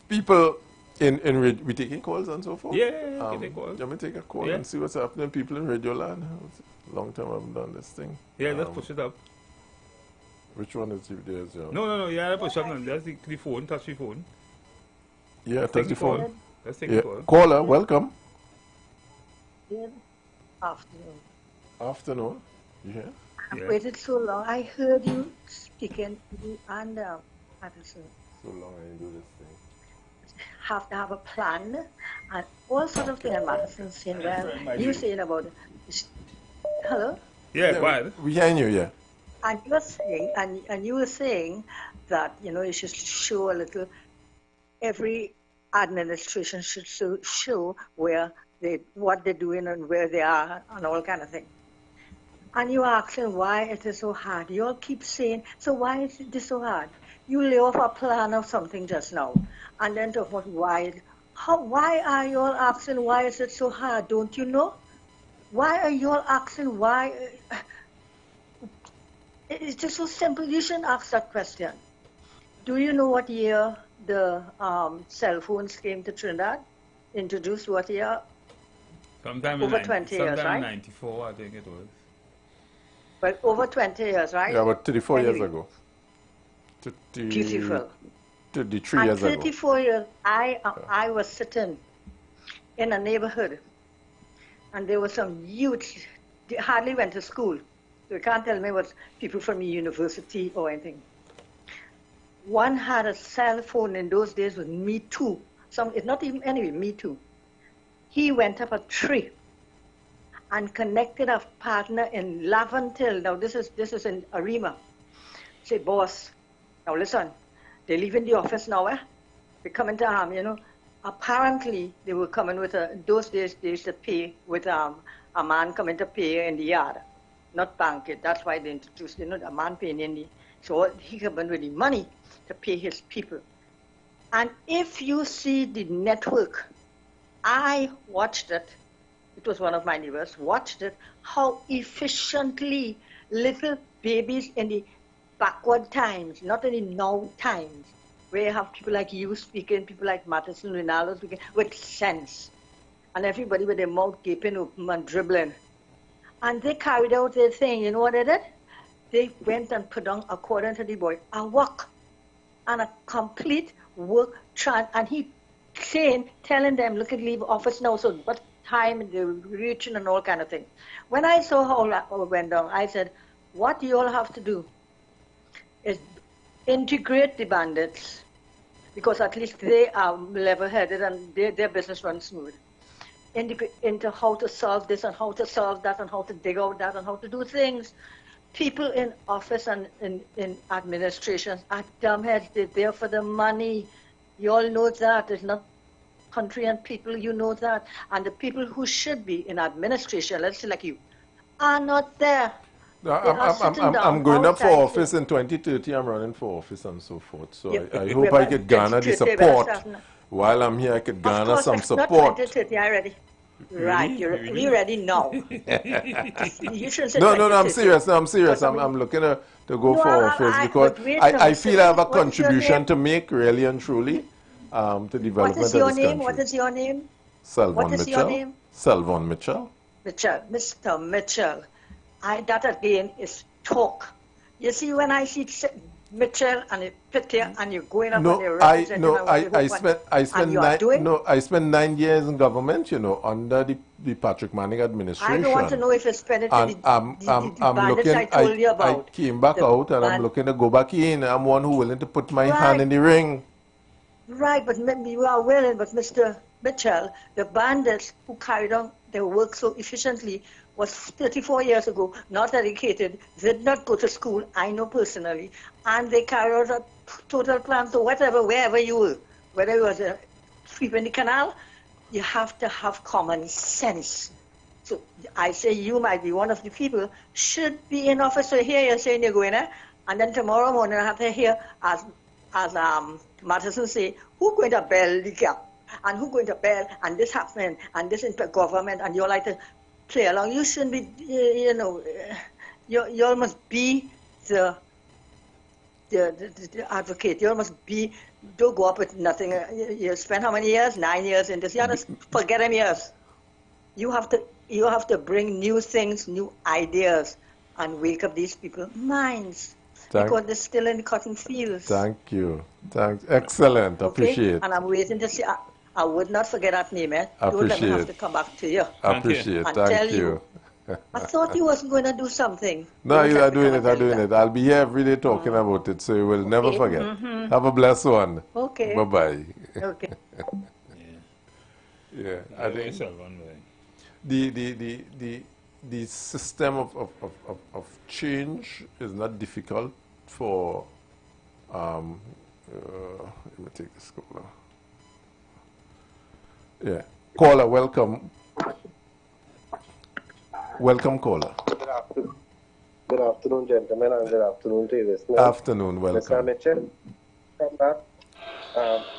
people in we taking calls and so forth? Yeah, take calls. Let me take a call and see what's happening. People in Radio Land, long time I haven't done this thing. Yeah, let's push it up. Which one is there? No. Yeah, push up. That's the phone. Touch the phone. Yeah, touch the phone. Let's take the call. Caller, welcome. Good afternoon. Afternoon. Yeah. I've waited so long. I heard you speaking to me and Patterson. So long I didn't do this thing. have to have a plan and all sorts of things. And Madison saying, well, you saying about hello? Yeah, go ahead. We hearing you, yeah. And you were saying, and you were saying that, you know, you should show a little, every administration should show where what they're doing and where they are and all kind of thing. And you're asking why it is so hard. You all keep saying, so why is it so hard? You lay off a plan of something just now, and then talk about why. Why are you all asking why is it so hard? Don't you know? Why are you all asking why? It's just so simple. You shouldn't ask that question. Do you know what year the cell phones came to Trinidad? Introduced what year? Sometime over 20 years, right? in 94, I think it was. Well, over 20 years, right? Yeah, about 34 years ago. Beautiful. 33 years ago. 34 years, I was sitting in a neighborhood, and there were some youths, they hardly went to school. So you can't tell me what people from the university or anything. One had a cell phone in those days with Me Too. It's not even, anyway, Me Too. He went up a tree and connected a partner in Lavantil. Now this is in Arima. Say, boss, now listen, they're leaving the office now, eh? They're coming to you know. Apparently they were coming with those days they used to pay with a man coming to pay in the yard, not bank it. That's why they introduced, you know, a man paying in the, so he coming with the money to pay his people. And if you see the network, I watched it. It was one of my neighbors, watched it, how efficiently little babies in the backward times, not in the now times, where you have people like you speaking, people like Matheson, Ronaldo speaking, with sense. And everybody with their mouth gaping open and dribbling. And they carried out their thing. You know what they did? They went and put on, according to the boy, a work and a complete work, and he saying, telling them, look at leave office now, so what time they're reaching and all kind of thing. When I saw how that went down, I said, what you all have to do is integrate the bandits, because at least they are level-headed and their business runs smooth. Into how to solve this and how to solve that and how to dig out that and how to do things. People in office and in administration are dumbheads. They're there for the money. You all know that. It's not country and people, you know that. And the people who should be in administration, let's say like you, are not there. No, I'm going up for office in 2030. I'm running for office and so forth. So yeah, I hope I could garner the support. While I'm here, I could garner some support. Not 2030, I ready. Right, you're ready now. You shouldn't say no, I'm serious. No, I'm serious. I'm looking to go for office because I feel I have a contribution to make, really and truly, to development of this country. What is your name? Selvon Mitchell. Your name? Selvon Mitchell. Mitchell, Mr. Mitchell. That again is talk. You see, when I see Mitchell and you pit here and you're going up and you're I spent 9 years in government, you know, under the Patrick Manning administration. I don't want to know if it's spent it in the bandits I told you about. I came back out and I'm looking to go back in. I'm one who willing to put my hand in the ring. Right, but you are willing, but Mr. Mitchell, the bandits who carried on their work so efficiently was 34 years ago, not educated, did not go to school, I know personally, and they carried out a total plan to whatever, wherever you were, whether it was a sweep in the canal, you have to have common sense. So I say you might be one of the people, should be in office. So here you're saying you're going there, and then tomorrow morning I have to hear, as Matheson say, who's going to bail the gap, and who's going to bail, and this happening, and this is the government, and you're like to play along. You shouldn't be, you know, you all must be the advocate. You all must be, don't go up with nothing. You spend how many years? 9 years in this. You have to forget them years. You have to bring new things, new ideas, and wake up these people's minds. Because they're still in the cotton fields. Thank you. Thanks. Excellent. Okay? Appreciate it. And I'm waiting to see. I would not forget that name, eh? Don't let me have to come back to you. Appreciate it. Thank you. I thought you wasn't going to do something. No, you are doing it. I'm doing it. I'll be here every day talking about it, so you will never forget. Have a blessed one. Okay. Bye-bye. Okay. Yeah, I think the system of change is not difficult for let me take this caller. Yeah, caller, welcome. Welcome, caller. Good afternoon, gentlemen, and good afternoon to you listeners. Afternoon, welcome. Mr. Mitchell, come back.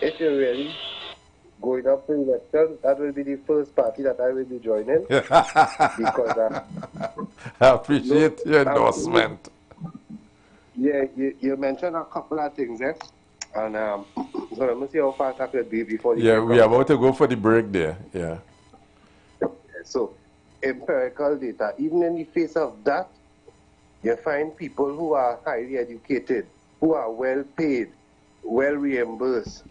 If you're really going up for election, that will be the first party that I will be joining. Because I appreciate your endorsement. Yeah, you mentioned a couple of things there. And so let me see how fast I could be before the Yeah, we're about to go for the break there. Yeah. So, empirical data, even in the face of that, you find people who are highly educated, who are well paid, well reimbursed,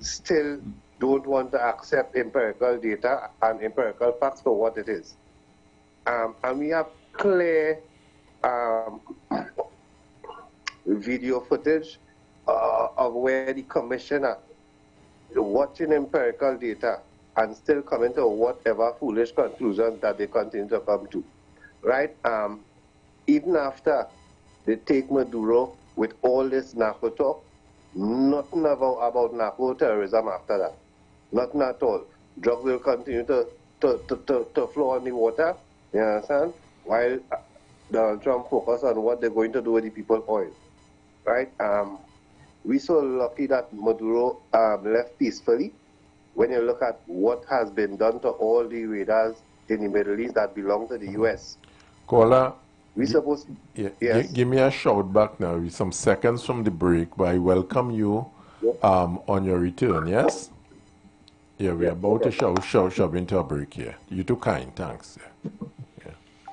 still don't want to accept empirical data and empirical facts for what it is. And we have clear video footage of where the commissioner watching empirical data and still coming to whatever foolish conclusions that they continue to come to, right? Even after they take Maduro with all this narco talk, nothing about narco terrorism after that. Nothing at all. Drugs will continue to flow on the water, you understand? While Donald Trump focus on what they're going to do with the people's oil, right? We're so lucky that Maduro left peacefully. When you look at what has been done to all the radars in the Middle East that belong to the U.S. Caller, we supposed yeah, yes. Give me a shout back now with some seconds from the break, but I welcome you on your return, yes? Yeah, we're about to shove into a break here. You're too kind, thanks.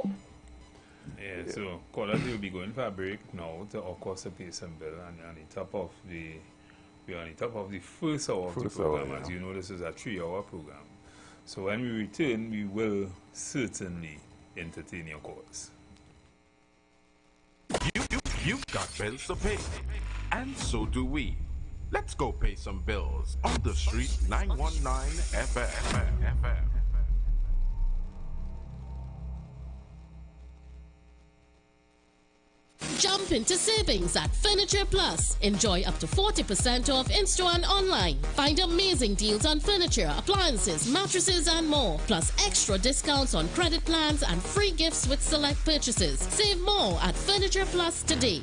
Yeah, so callers will be going for a break now to of course pay some bill, and we're on the top of the first hour of the program. As you know, this is a 3-hour program. So when we return, we will certainly entertain your calls. You've got bills to pay, and so do we. Let's go pay some bills on the street 919 FM. Jump into savings at Furniture Plus. Enjoy up to 40% off in-store and online. Find amazing deals on furniture, appliances, mattresses, and more. Plus extra discounts on credit plans and free gifts with select purchases. Save more at Furniture Plus today.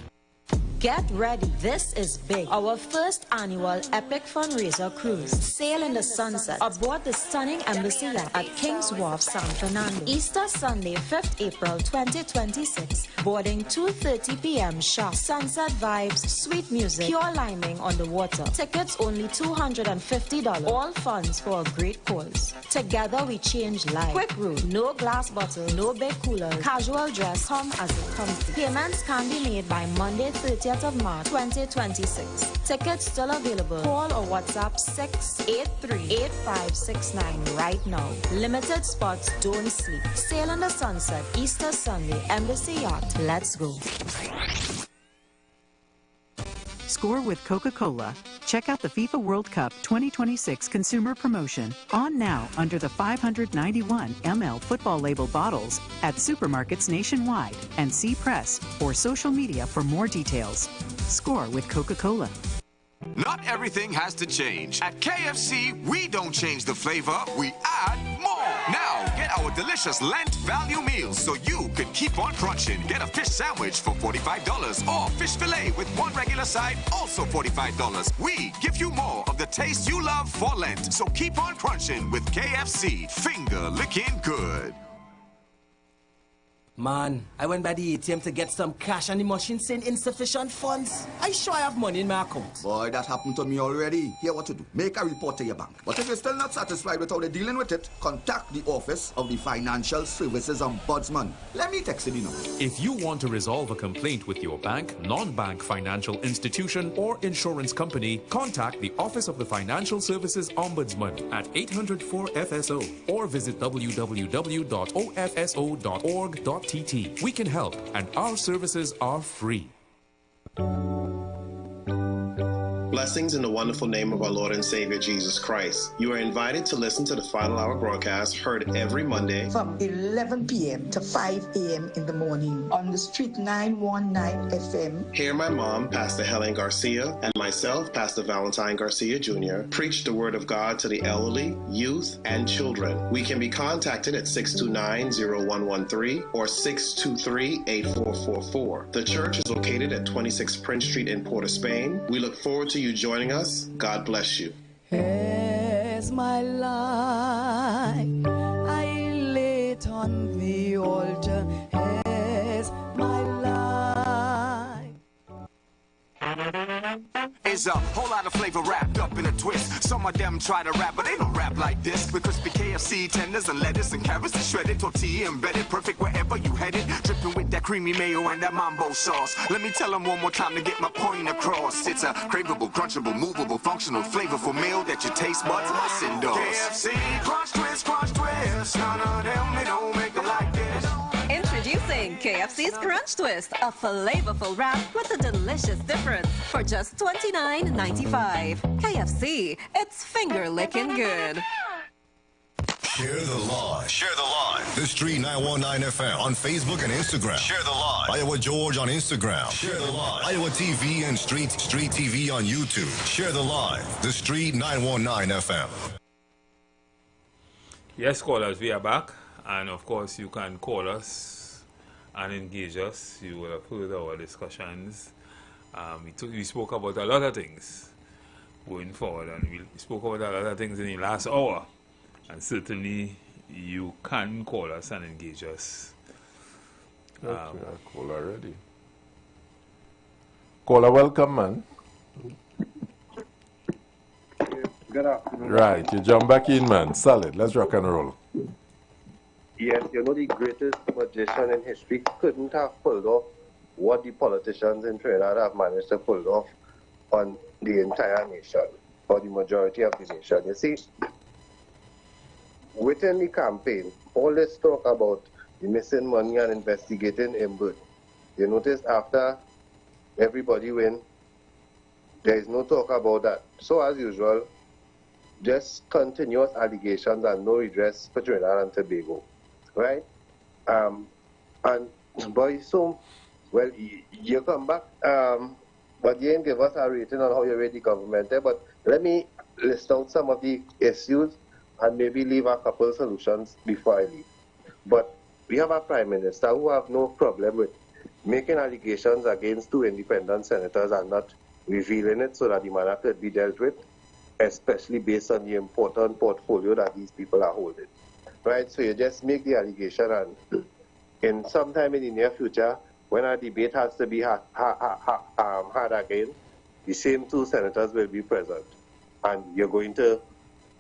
Get ready. This is big. Our first annual Epic Fundraiser Cruise. Sail in the sunset aboard the stunning Embassy yacht at King's Wharf, San Fernando. Easter Sunday, 5th April 2026. Boarding 2:30 p.m. sharp. Sunset vibes, sweet music, pure liming on the water. Tickets only $250. All funds for a great cause. Together we change lives. Quick room, no glass bottle, no big cooler. Casual dress, come as it comes. Payments can be made by Monday, 30th of March 2026. Tickets still available. Call or WhatsApp 683-8569 right now. Limited spots, don't sleep. Sail in the sunset, Easter Sunday, Embassy Yacht. Let's go. Score with Coca-Cola. Check out the FIFA World Cup 2026 consumer promotion on now under the 591 ml football label bottles at supermarkets nationwide and see press or social media for more details. Score with Coca-Cola. Not everything has to change. At KFC, we don't change the flavor, we add more. Now, get our delicious Lent value meals so you can keep on crunching. Get a fish sandwich for $45 or fish fillet with one regular side, also $45. We give you more of the taste you love for Lent. So keep on crunching with KFC. Finger licking good. Man, I went by the ATM to get some cash and the machine saying insufficient funds. I sure I have money in my account. Boy, that happened to me already. Here what to do. Make a report to your bank. But if you're still not satisfied with how they're dealing with it, contact the Office of the Financial Services Ombudsman. Let me text you the number. If you want to resolve a complaint with your bank, non-bank financial institution, or insurance company, contact the Office of the Financial Services Ombudsman at 800-4FSO or visit www.ofso.org.tt. We can help, and our services are free. Blessings in the wonderful name of our Lord and Savior Jesus Christ. You are invited to listen to the Final Hour broadcast heard every Monday from 11 p.m. to 5 a.m. in the morning on the Street 919 FM. Hear my mom, Pastor Helen Garcia, and myself, Pastor Valentine Garcia Jr., preach the Word of God to the elderly, youth, and children. We can be contacted at 629-0113 or 623-8444. The church is located at 26 Prince Street in Port of Spain. We look forward to you joining us. God bless you. As my life I lay it on the altar, as my life. Is a whole lot of flavor wrapped up in a twist. Some of them try to rap, but they don't rap like this. With crispy KFC tenders and lettuce and carrots and shredded tortilla embedded, perfect wherever you headed. Dripping with that creamy mayo and that mambo sauce. Let me tell them one more time to get my point across. It's a craveable, crunchable, movable, functional, flavorful meal that your taste buds must endorse. KFC, crunch twist, crunch twist. None of them, they don't make them like this. Introducing KFC's Crunch Twist, a flavorful wrap with a delicious difference for just $29.95. KFC, it's finger-licking good. Share the live. Share the live. The Street 919 FM on Facebook and Instagram. Share the live. Iowa George on Instagram. Share the live. Iowa TV and Street TV on YouTube. Share the live. The Street 919 FM. Yes, callers, we are back. And of course, you can call us and engage us. You will have heard our discussions. We spoke about a lot of things going forward, and we spoke about a lot of things in the last hour. And certainly, you can call us and engage us. I call already. Caller, welcome, man. Good afternoon. Right, you jump back in, man. Solid. Let's rock and roll. Yes, you know, the greatest magician in history couldn't have pulled off what the politicians in Trinidad have managed to pull off on the entire nation, or the majority of the nation. You see, within the campaign, all this talk about the missing money and investigating Imbud, you notice after everybody win, there is no talk about that. So as usual, just continuous allegations and no redress for Trinidad and Tobago. Right? And boy, so, well, you come back, but you didn't give us a rating on how you rate the government there, but let me list out some of the issues and maybe leave a couple of solutions before I leave. But we have a Prime Minister who have no problem with making allegations against two independent senators and not revealing it so that the matter could be dealt with, especially based on the important portfolio that these people are holding. Right, so you just make the allegation, and in sometime in the near future, when our debate has to be had again, the same two senators will be present, and you're going to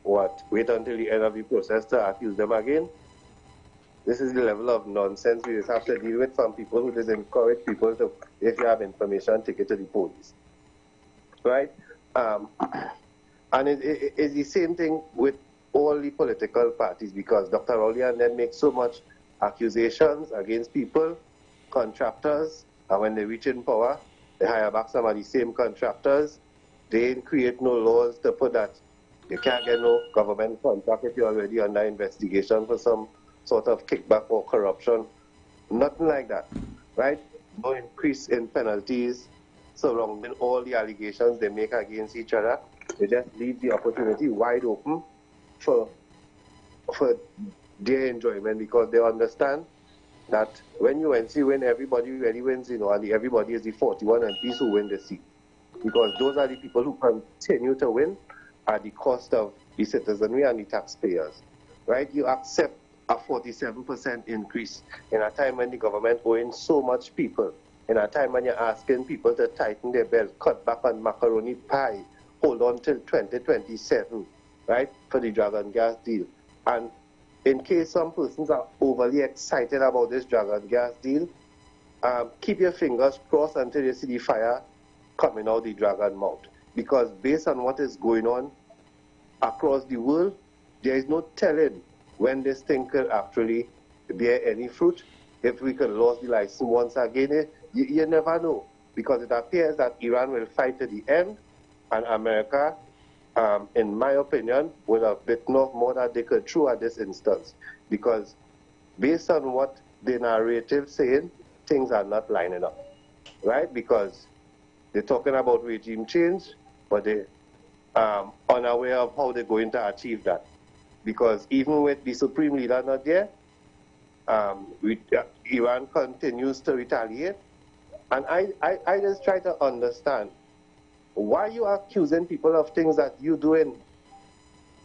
wait until the end of the process to accuse them again? This is the level of nonsense we just have to deal with from people who just encourage people to, if you have information, take it to the police. Right, and it's the same thing with all the political parties, because Dr. Rowley and them make so much accusations against people, contractors, and when they reach in power, they hire back some of the same contractors. They create no laws to put that you can't get no government contract if you're already under investigation for some sort of kickback or corruption. Nothing like that, right? No increase in penalties surrounding all the allegations they make against each other. They just leave the opportunity wide open for their enjoyment, because they understand that when UNC win, everybody really wins, you know, and everybody is the 41 MPs who win the seat, because those are the people who continue to win at the cost of the citizenry and the taxpayers, right? You accept a 47% increase in a time when the government owing so much people, in a time when you're asking people to tighten their belt, cut back on macaroni pie, hold on till 2027, right, for the Dragon Gas deal. And in case some persons are overly excited about this Dragon Gas deal, keep your fingers crossed until you see the fire coming out the dragon mouth. Because based on what is going on across the world, there is no telling when this thing could actually bear any fruit. If we could lose the license once again, you never know. Because it appears that Iran will fight to the end, And America, in my opinion, would have bitten off more than they could chew at this instance. Because based on what the narrative saying, things are not lining up, right? Because they're talking about regime change, but they're unaware of how they're going to achieve that. Because even with the Supreme Leader not there, Iran continues to retaliate. And I just try to understand, why you accusing people of things that you're doing,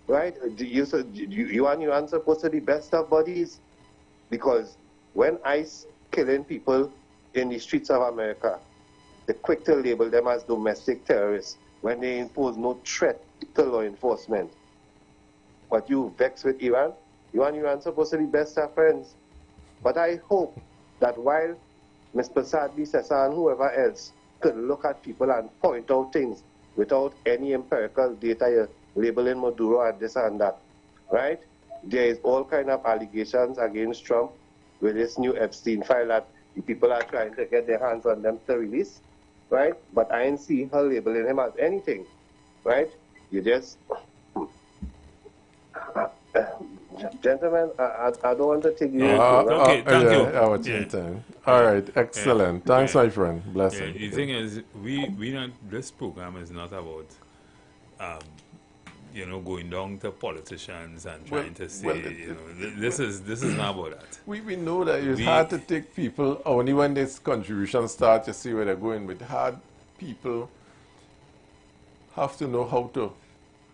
right? You and Iran supposed to be best of buddies? Because when ICE killing people in the streets of America, they're quick to label them as domestic terrorists when they impose no threat to law enforcement. But you vex with Iran? You and Iran supposed to be best of friends. But I hope that while Mr. Sadly, Cesar, and whoever else could look at people and point out things without any empirical data, you're labeling Maduro and this and that, right? There is all kind of allegations against Trump with this new Epstein file that the people are trying to get their hands on them to release, right? But I ain't see her labeling him as anything, right? You just... Gentlemen, I don't want to take you into okay, thank you. All right, excellent. Thanks, my friend. Blessing. The thing is, this program is not about, going down to politicians and trying to say, this is not about that. We know that it's hard to take people, only when this contribution starts, you see where they're going with. Hard people have to know how to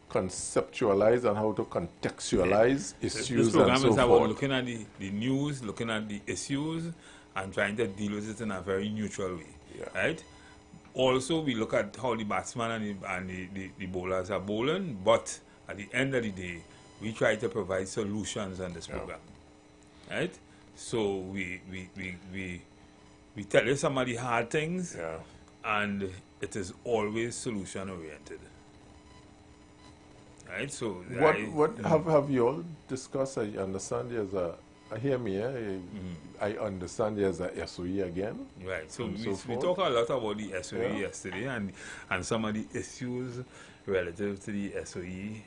conceptualize and how to contextualize issues this program and so is about forth. looking at the news, looking at the issues, and trying to deal with it in a very neutral way, right? Also, we look at how the batsmen and the bowlers are bowling, but at the end of the day, we try to provide solutions on this program, right? So we tell you some of the hard things, and it is always solution oriented. Right, so what have you all discussed? I understand there's I understand there's a SOE again. Right, so we talked a lot about the SOE yesterday and some of the issues relative to the SOE.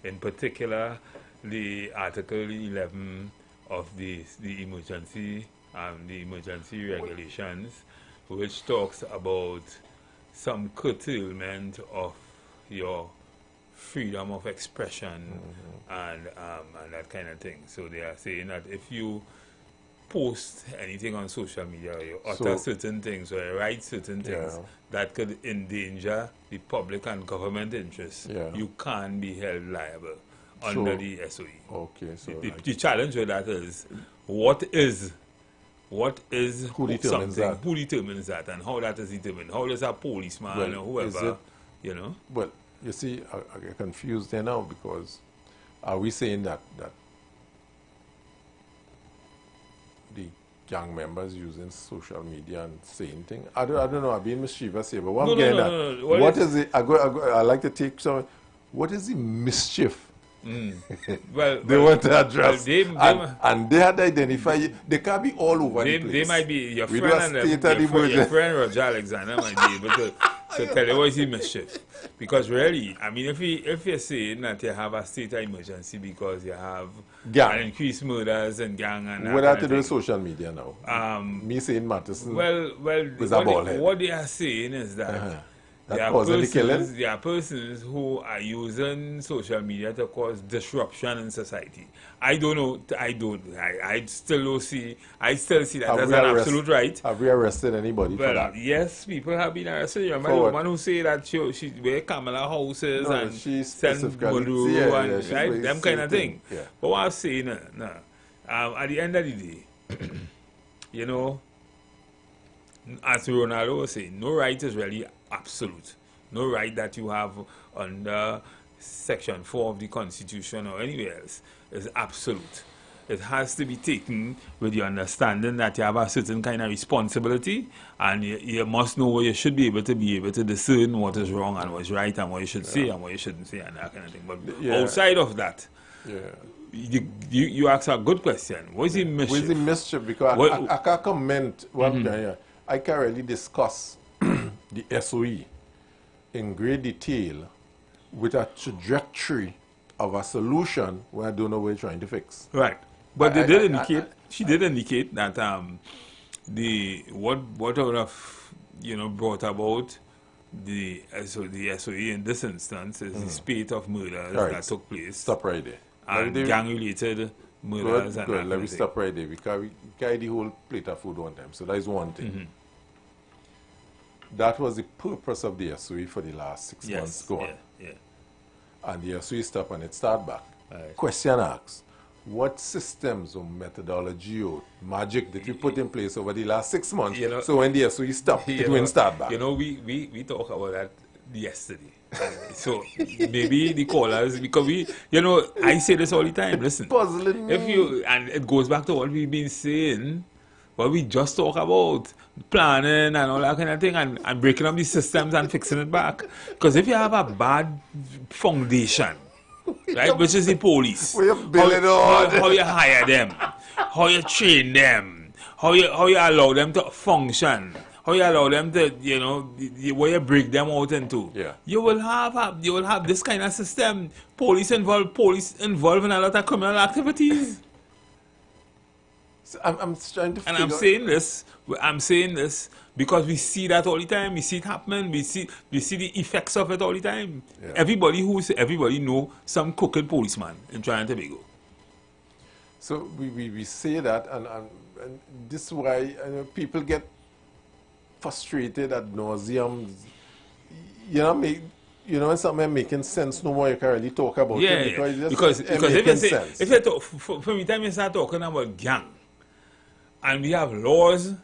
In particular, the Article 11 of the emergency regulations, which talks about some curtailment of your freedom of expression and that kind of thing. So they are saying that if you post anything on social media, or you utter certain things, or you write certain things that could endanger the public and government interests, you can be held liable under the SOE. Okay, so the challenge with that is who determines that? Who determines that, and how that is determined? How does a policeman or whoever, Well, you see, I get confused there now, because are we saying that the gang members using social media and saying things? I don't know, I'm being mischievous here, but what I'm getting at, what is it? I like to take some, what is the mischief? Well, they want to address, and they had to identify. They can't be all over the place. They might be your friend, your friend Roger Alexander might be able to tell you what is the mischief. Because really, I mean, if you're saying that you have a state of emergency because you have an increased murders and gang and what have to do with social media now? Me saying Matheson what they are saying is that there are persons who are using social media to cause disruption in society. I don't know. I still see that as an absolute right. Have we arrested anybody for that? Yes, people have been arrested. You remember the woman who say that she wear Kamala houses and she send Buru and right, them kind of thing. Yeah. But what I'm saying, at the end of the day, as Ronaldo was saying, no right is really absolute. No right that you have under Section 4 of the Constitution or anywhere else is absolute. It has to be taken with the understanding that you have a certain kind of responsibility, and you must know what you should be able to discern what is wrong and what is right, and what you should say and what you shouldn't say, and that kind of thing. But outside of that, you ask a good question. What is the mischief? What is the mischief? Because I can't comment. I can't really discuss the SOE in great detail with a trajectory of a solution where I don't know what you're trying to fix. Right. But they did indicate, she did indicate that what would have, you know, brought about the SOE in this instance is the spate of murders that took place. Stop right there. And gang-related murders. Good. Let me stop right there because we carry the whole plate of food one time. So that is one thing. That was the purpose of the SOE for the last 6 months gone. And the SOE stopped and it started back. Question asked, what systems or methodology or magic did you put in place over the last 6 months, you know, so when the SOE stopped, it wouldn't start back? You know, we talked about that yesterday. So maybe the callers, because we, you know, I say this all the time, listen, puzzling if you, and it goes back to what we've been saying, what we just talk about, planning and all that kind of thing, and breaking up the systems and fixing it back. Because if you have a bad foundation, right, which is the police, how you hire them, how you train them, how you allow them to function, how you allow them to, you know, where you break them out into. You will have this kind of system. Police involved in a lot of criminal activities. So I'm trying to figure. And I'm saying this because we see that all the time. We see it happening. We see the effects of it all the time. Everybody know some crooked policeman in Trinidad and Tobago. So we say that, and this is why people get frustrated ad nauseum. You know, when something making sense, no more you can really talk about it because if you talk, from the time you start talking about gang, and we have laws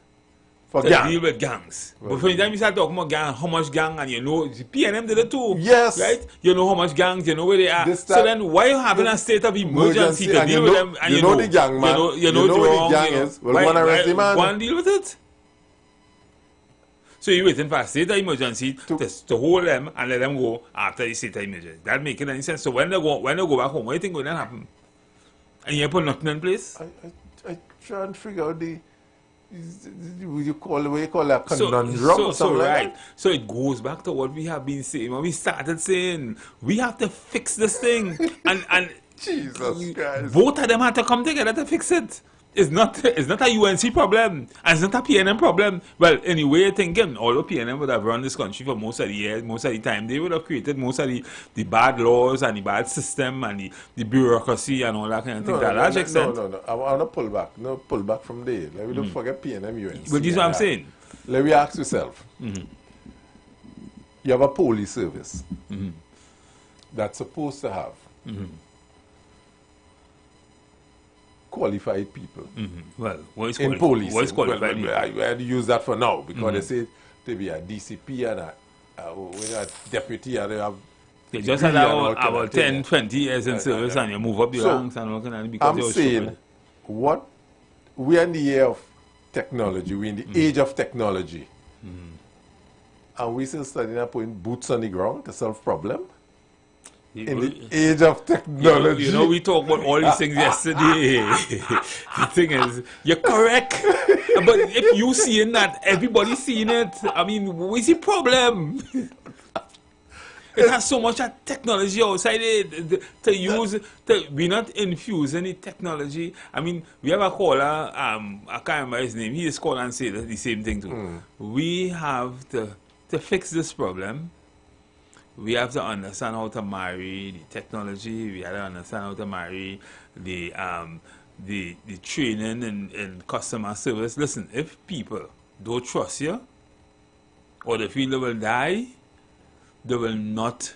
to deal with gangs. But from the time you start talking about gang, how much gang, and you know, the PNM did it too. Yes. Right? You know how much gangs, you know where they are. So then why you having a state of emergency to deal with them? And you know the gang, man. You know where the gang is. Well, one arrest the man. One deal with it. So you're waiting for a state of emergency to hold them and let them go after the state of emergency. That making any sense? So when they go back home, what do you think will then happen? And you put nothing in place? I try and figure out what you call that conundrum or something like that. So it goes back to what we have been saying when we started saying we have to fix this thing, and Jesus Christ, both of them have to come together to fix it. It's not a UNC problem, and it's not a PNM problem. Well, anyway, thinking although PNM would have run this country for most of the years, most of the time, they would have created most of the bad laws and the bad system and the bureaucracy and all that kind of thing. To a large extent. No. I want to pull back. No, pull back from there. Let me don't forget PNM, UNC. But this is what I'm saying. Let me ask yourself. You have a police service that's supposed to have qualified people. Well, what is in police? What is qualified? I had to use that for now because they say to be a DCP and a deputy and they have. They just had about 10, 20 years in service and you move up the ranks and all kind of because I'm saying what we're in the year of technology, we're in the age of technology. And we still studying up putting boots on the ground to solve problems. In the age of technology. You know, we talked about all these things yesterday. The thing is, you're correct. But if you seeing that, everybody's seeing it. I mean, what's the problem? It has so much technology outside it to use. We're not infusing the technology. I mean, we have a caller, I can't remember his name. He just called and said the same thing too. We have to fix this problem. We have to understand how to marry the technology. We have to understand how to marry the training in customer service. Listen, if people don't trust you or they feel they will die, they will not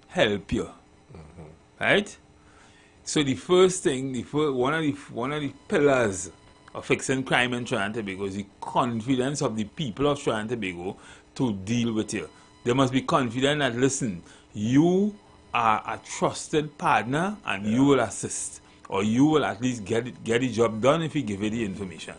help you. Right? So the first thing, one of the pillars of fixing crime in Trinidad and Tobago is the confidence of the people of Trinidad and Tobago to deal with you. They must be confident that, listen, you are a trusted partner and you will assist. Or you will at least get the job done if you give it the information.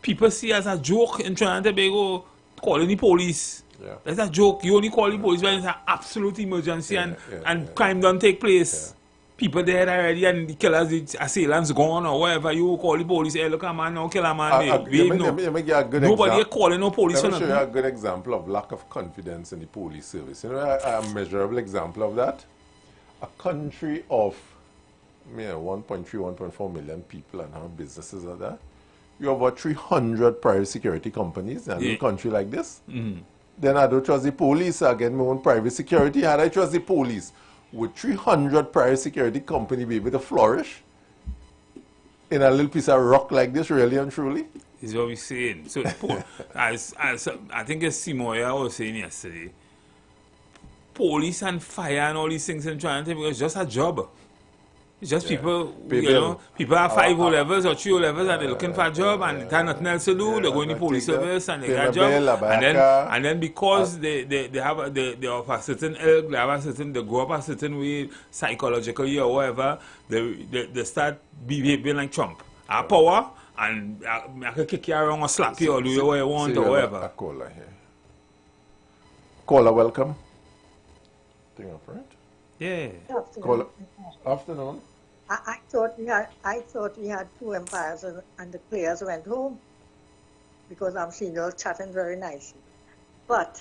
People see as a joke in Trinidad and Tobago calling the police. That's a joke. You only call the police when it's an absolute emergency and crime don't take place. people dead already and the killers, the assailants gone or whatever. You call the police, hey, look at man, now kill a man. Let me give you a good Nobody example. calling no police. Let me show you a good example of lack of confidence in the police service. You know, a measurable example of that. A country of 1.3, 1.4 million people and how businesses are there. You have about 300 private security companies in a country like this. Then I don't trust the police. I get my own private security. Had I trust the police, would 300 private security companies be able to flourish in a little piece of rock like this, really and truly? Is what we're saying. So, as I think as Simoya was saying yesterday, police and fire and all these things and trying to it's just a job. It's just people, you know, people have 5 O levels or 3 O levels and they're looking for a job and they have nothing else to do. They're going to police service and they get a job. And then because they have a certain ilk, they grow up a certain way psychologically or whatever, they start behaving like Trump. I have power and I can kick you around or slap you or do what you want or whatever. A caller here. Caller, welcome. Thing up, right? Yeah. Caller. Afternoon. I thought we had 2 umpires and the players went home because I'm seeing you all chatting very nicely. But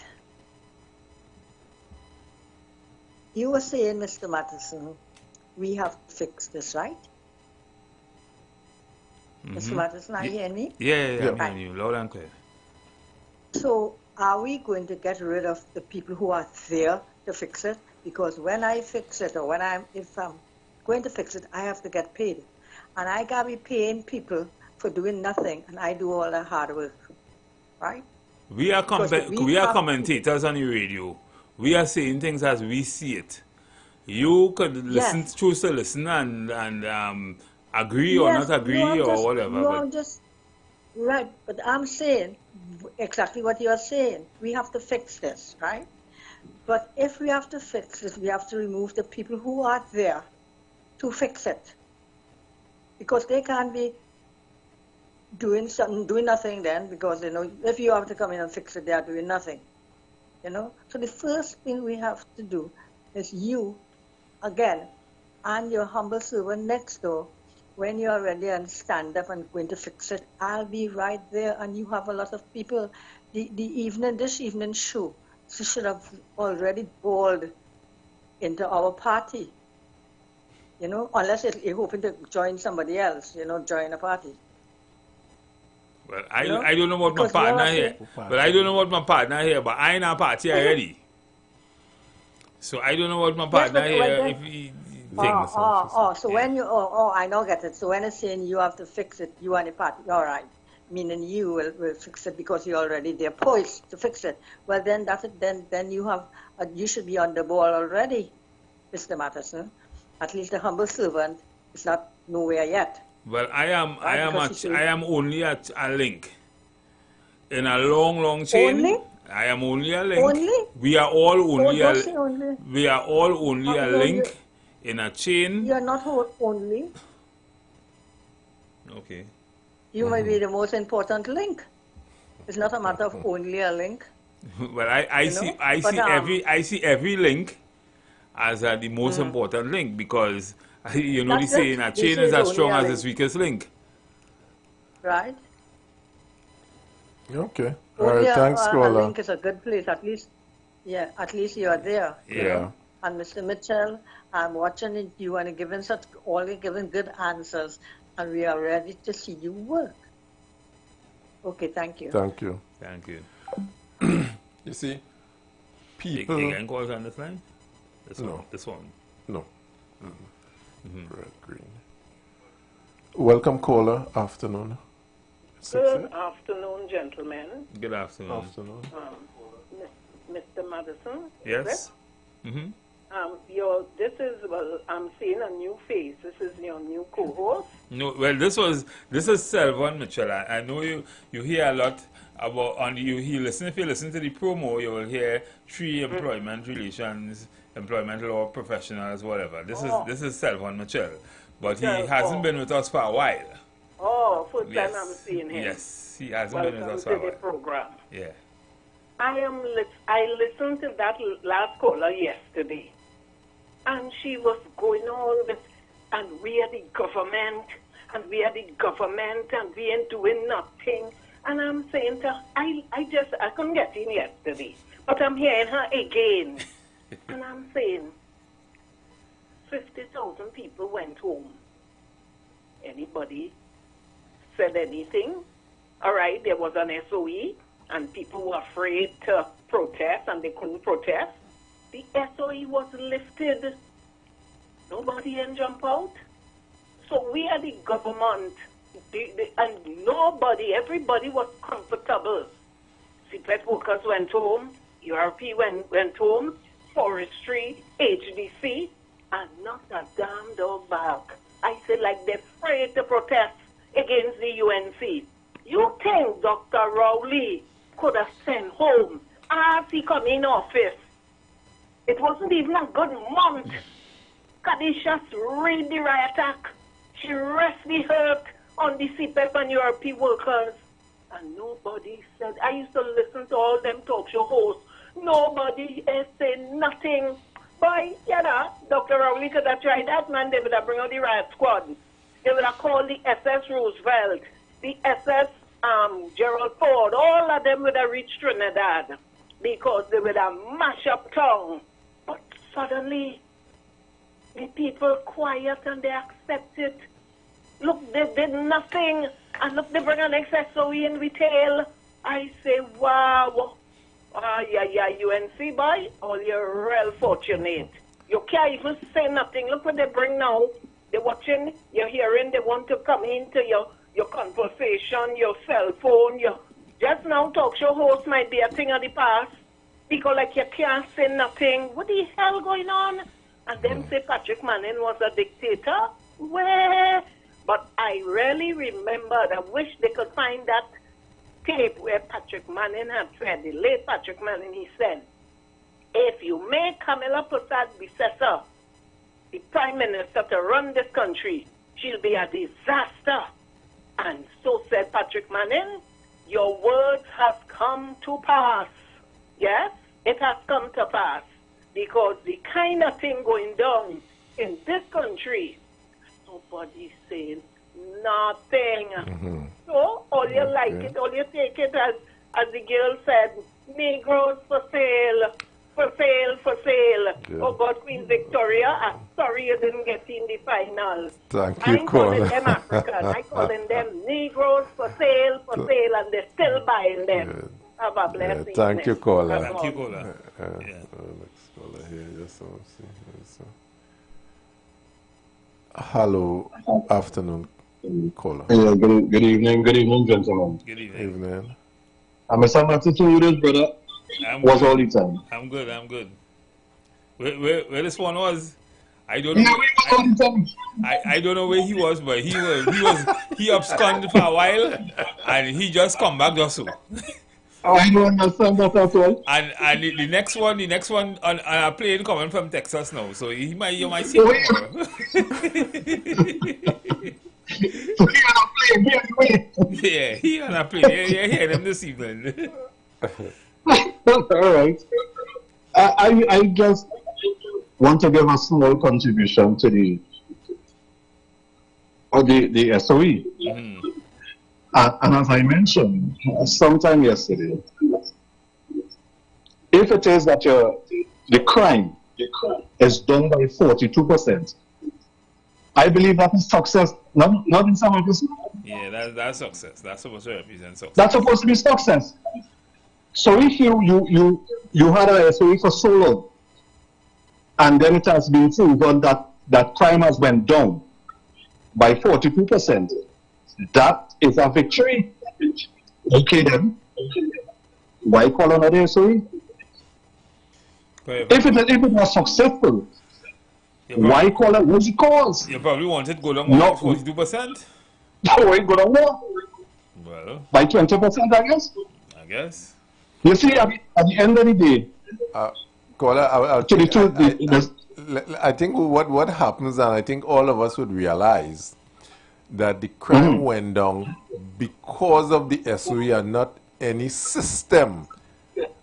you were saying, Mr. Matheson, we have to fix this, right? Mr. Matheson, are you hearing me? Yeah, I'm hearing you loud and clear. So are we going to get rid of the people who are there to fix it? Because when I fix it, or if I'm going to fix it, I have to get paid. And I can't be paying people for doing nothing, and I do all the hard work, right? We are commentators on the radio. We are saying things as we see it. You could listen, choose to listen and agree or not agree or whatever. Right, but I'm saying exactly what you're saying. We have to fix this, right? But if we have to fix it, we have to remove the people who are there to fix it. Because they can't be doing nothing then, because, you know, if you have to come in and fix it, they are doing nothing, you know. So the first thing we have to do is you, again, and your humble servant next door, when you are ready and stand up and going to fix it, I'll be right there, and you have a lot of people. This evening show, she should have already balled into our party, you know, unless you're hoping to join somebody else, you know, join a party. Well, I don't know about my partner here. But I don't know about my partner here, but I in a party already. So I don't know what my partner here if he thinks. So when you I know get it. So when it's saying you have to fix it, you and the party, all right. Meaning you will fix it because you're already there poised to fix it. Well, then then you should be on the ball already, Mr. Matheson. At least the humble servant is not nowhere yet. Well, I am only at a link in a long chain. Only? I am only a link. Only? We are all only only. We are all only a link in a chain. You are not only. Okay. You may be the most important link. It's not a matter of only a link. Well, I see every link as the most important link, because you know the saying, a chain is as strong as its weakest link. Right. Okay. All right. Thanks, A link is a good place. At least you are there. Yeah. You know? And Mr. Mitchell, I'm watching you and giving good answers. And we are ready to see you work. Okay, thank you. Thank you. Thank you. You see, people... You can call on this line? This one? No. Red, green. Welcome, caller. Afternoon. Good afternoon, gentlemen. Good afternoon. Mr. Madison? Yes. I'm seeing a new face. This is your new co-host. No, well, this is Selvon Mitchell. I know you hear a lot about if you listen to the promo, you will hear 3 employment relations, employment law professionals, whatever. This is Selvon Mitchell, but he hasn't been with us for a while. Oh, first time I'm seeing him. Yes, he hasn't been with us for a while. Welcome to the program. Yeah. I listened to that last caller yesterday. And she was going all this, and we are the government, and we are the government, and we ain't doing nothing. And I'm saying to her, I couldn't get in yesterday, but I'm hearing her again. And I'm saying, 50,000 people went home. Anybody said anything? All right, there was an SOE, and people were afraid to protest, and they couldn't protest. The SOE was lifted. Nobody can jump out. So we are the government, and nobody, everybody was comfortable. CPET workers went home, URP went home, forestry, HDC, and not a damn dog back. I say like they're afraid to protest against the UNC. You think Dr. Rowley could have sent home as he come in office? It wasn't even a good month. Kadisha read the riot act. She rest the hurt on the CPEP and URP workers. And nobody said, I used to listen to all them talk show hosts. Nobody said nothing. Boy, you know, Dr. Rowley could have tried that, man. They would have bring out the riot squad. They would have called the SS Roosevelt, the SS Gerald Ford. All of them would have reached Trinidad because they would have mashed up town. But suddenly, the people quiet and they accept it. Look, they did nothing. And look, they bring an SOE in retail. I say, wow. Yeah, UNC boy, oh, you're real fortunate. You can't even say nothing. Look what they bring now. They're watching, you're hearing, they want to come into your conversation, your cell phone. Just now, talk show host might be a thing of the past. Because like you can't say nothing. What the hell going on? And then say Patrick Manning was a dictator? Where? But I really remembered, I wish they could find that tape where Patrick Manning had said, the late Patrick Manning, he said, if you make Kamala Prasad Bissessa the Prime Minister to run this country, she'll be a disaster. And so said Patrick Manning, your words have come to pass. Yes, it has come to pass. Because the kind of thing going down in this country, nobody's saying nothing. So, all you like it, all you take it as the girl said, Negroes for sale, for sale, for sale. Yeah. Oh God, Queen Victoria, I'm sorry you didn't get in the final. Thank I you, ain't calling caller. them African, I calling them Negroes for sale, and they're still buying them. Have a blessing. Thank you, caller. Thank you, caller. Next caller here, just so see. Hello, afternoon, caller. Yeah, good evening, gentlemen. Good evening. I'm a son to you, this brother. Was all the time. I'm good. Where this one was? I don't know. I don't know where he was, but he absconded for a while, and he just come back just so. I don't understand that at all. And the next one on a plane coming from Texas now, so you might see him. So he on a plane, yeah, he on a plane. Yeah, hear him this evening. all right. I just want to give a small contribution to the SOE. And as I mentioned sometime yesterday, if it is that the crime is done by 42%, I believe that is success, not in some of this. Yeah, that's success. That's supposed to represent success. That's supposed to be success. So if you had a SOE for so long, and then it has been proven that crime has went down by 42%, that is a victory. Okay then. Why call another SOE? If it was successful, why call it? What's the cause? You probably wanted to go down No. 42%? No, it go down more. Well, by 20%, I guess. I guess. You see, at the end of the day, caller, I think what happens, and I think all of us would realize that the crime went down because of the SOE and not any system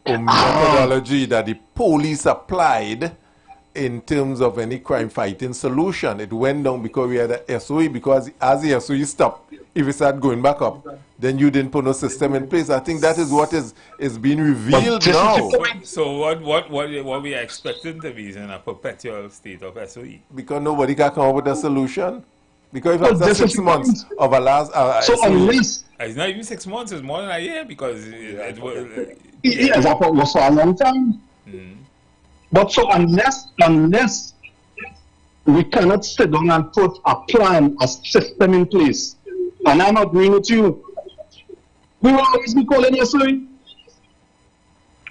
or methodology that the police applied in terms of any crime fighting solution. It went down because we had a SOE, because as the SOE stopped, if it started going back up, then you didn't put no system in place. I think that is what is being revealed now. So what we are expecting to be is in a perpetual state of SOE? Because nobody can come up with a solution. Because if after 6 months of a last it's not even 6 months, it's more than a year, because it was for a long time. But so unless we cannot sit down and put a plan, a system in place, and I'm agreeing with you, we will always be calling SOE.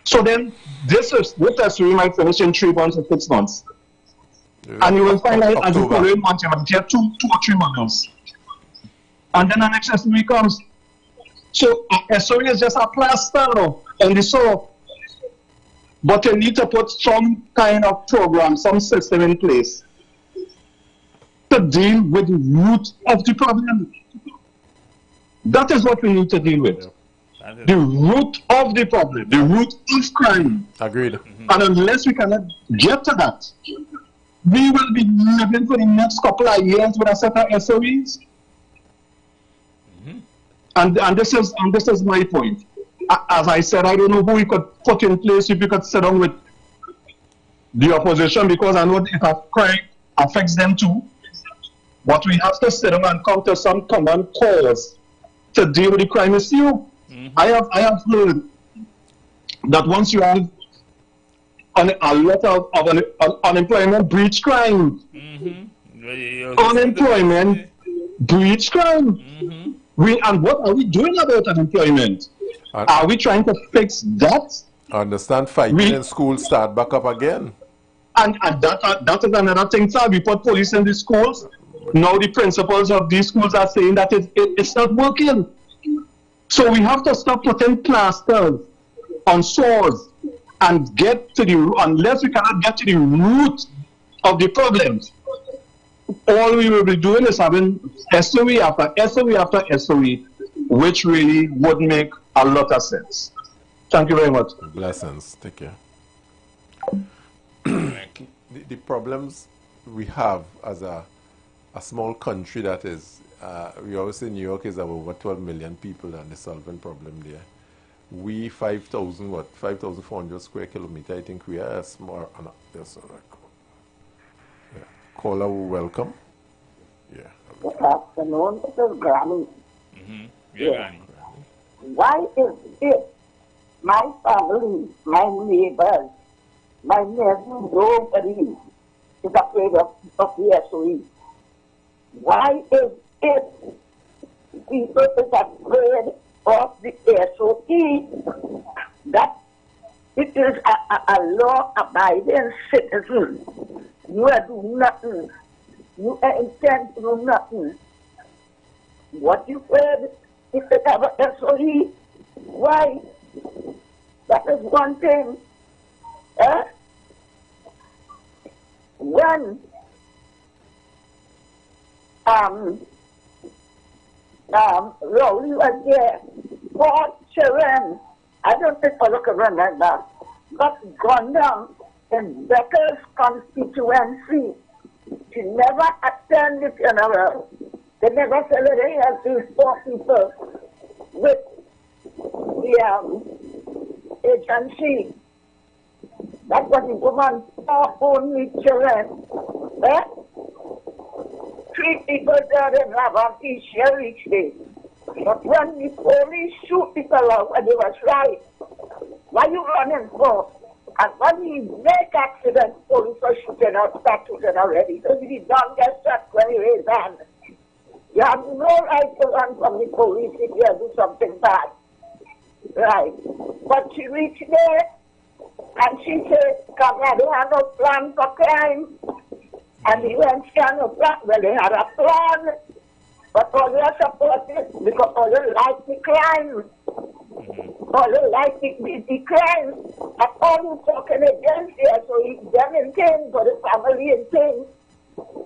So then this SOE might finish in 3 months or 6 months. And you will find out as you following month, you will get 2 or 3 months. And then the next SOE comes. So SOE is just a plaster on the sore. But you need to put some kind of program, some system in place to deal with the root of the problem. That is what we need to deal with. The root of the problem, the root of crime. Agreed. And unless we cannot get to that, we will be living for the next couple of years with a set of SOEs. And this is my point. As I said, I don't know who we could put in place if we could sit down with the opposition, because I know if a crime affects them too. But we have to sit down and come to some common cause to deal with the crime issue. I have heard that once you have a lot of unemployment breach crime, unemployment breach crime. And what are we doing about unemployment? Are we trying to fix that? Understand fighting in school start back up again. And that is another thing, sir. We put police in the schools. Now the principals of these schools are saying that it's not working. So we have to stop putting plasters on sores and get to unless we cannot get to the root of the problems, all we will be doing is having SOE after SOE after SOE, which really would make a lot of sense. Thank you very much. Blessings. Take care. The problems we have as a small country that is, we always say New York is over 12 million people and the solving problem there. We 5,400 square kilometers, I think we are small. Caller, welcome. Yeah. Good afternoon, this is Granny. Granny. Why is it my family, my neighbors, my nephew, nobody is afraid of the SOE? Why is it people is afraid of the SOE? That it is a law-abiding citizen. You are doing nothing. You are intent to do nothing. What you said, if they have a SOE, why? That is one thing. When Rowley was there, 4 children, I don't think I look around like that, got gone down in Becker's constituency. She never attended the funeral. They never celebrated these 4 people with the agency. That was the woman's 4 only children. 3 people there in Ravanti share each day. But when the police shoot people out when they were right, what are you running for? And when you make accidents, police are shooting out, start shooting already. So if you don't get shot when you raise hand, you have no right to run from the police if you do something bad. Right. But she reached there and she said, "Governor, they have no plan for crime." And he went, "She had no plan." Well, they had a plan, but all they supported because all they like the crime. All they like the crime. And all you talking against here, so it's them in things, for the family in things.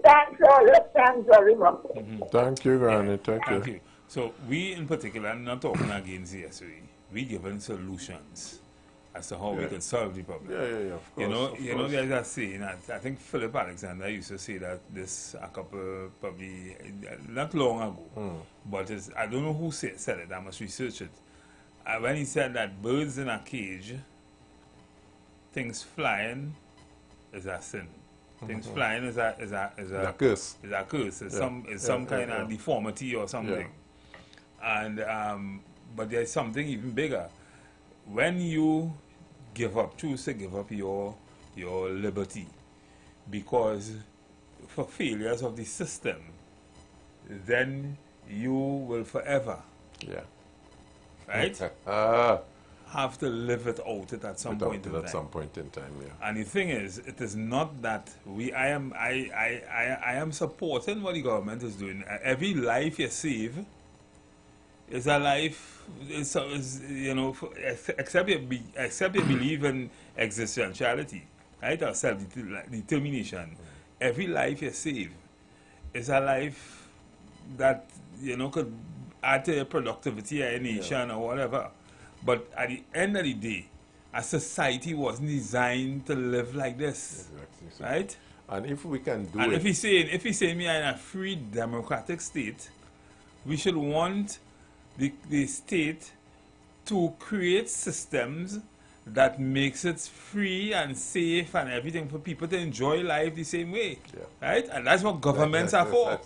Thanks all, thanks very much. Thank you, Granny. Thank you. So we in particular, I'm not talking against the SOE. We giving solutions. as to how we could solve the problem. Of course, You know, there's a saying, I think Philip Alexander used to say that this a couple, probably not long ago, but I don't know who said it, I must research it. When he said that birds in a cage, things flying is a sin. Things flying is a curse. Is a curse. It's some kind of deformity or something. And but there's something even bigger. When you choose to give up your liberty because for failures of the system, then you will forever right? Have to live it out at some point in time. At some point in time, And the thing is, it is not that I am supporting what the government is doing. Every life you save is a life, you know, except you believe in existentiality, right, or self-determination. Every life you save is a life that, you know, could add to your productivity or a nation or whatever. But at the end of the day, a society wasn't designed to live like this, right? And if we can do and it, if we say we are in a free democratic state, we should want the state to create systems that makes it free and safe and everything for people to enjoy life the same way, right? And that's what governments are for.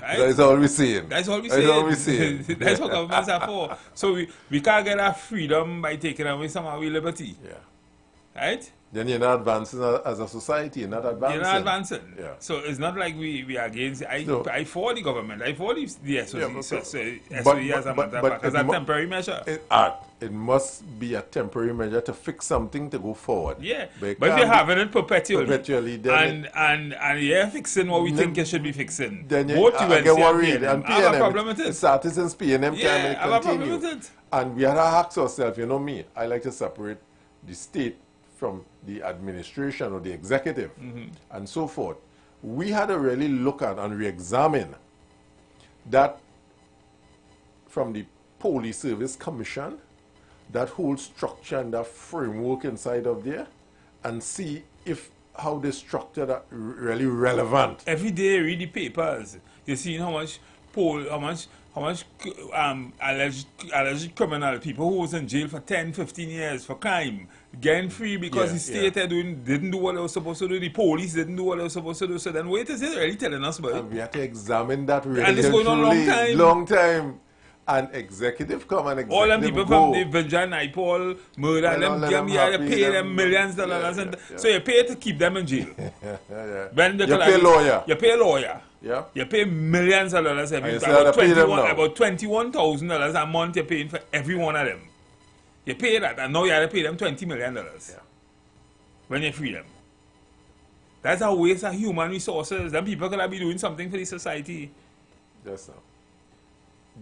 Right? That's all we're saying. That's all we're saying. That's what governments are for. So we can't get our freedom by taking away some of our liberty. Right? Then you're not advancing as a society. You're not advancing. You're not advancing. So it's not like we are against. I for the government. I for the SOE, SOE as a matter of fact, as a temporary measure. It must be a temporary measure to fix something to go forward. Yeah, but if you're having it perpetually then and you're fixing what we think you should be fixing, then both you get worried. And I have a problem with it. It's artisans PNM I have a problem with it. And we had to ask ourselves, you know me, I like to separate the state from the administration or the executive and so forth. We had to really look at and re-examine that from the Police Service Commission, that whole structure and that framework inside of there, and see if how they structure that really relevant. Every day I read the papers, you see how much alleged criminal people who was in jail for 10, 15 years for crime getting free because the state didn't do what they were supposed to do, the police didn't do what they were supposed to do. So then what is it really telling us about? And we have to examine that really. And it's going on a long time. And executive come and executive all them people go. from the Virgin Paul murder and them you pay them millions of dollars. So you pay to keep them in jail. When you pay lawyer. You pay a lawyer. Yeah. You pay millions of dollars every about $21,000 a month you're paying for every one of them. You pay that and now you have to pay them $20 million when you free them. That's a waste of human resources. Then people could be doing something for the society. Yes, sir.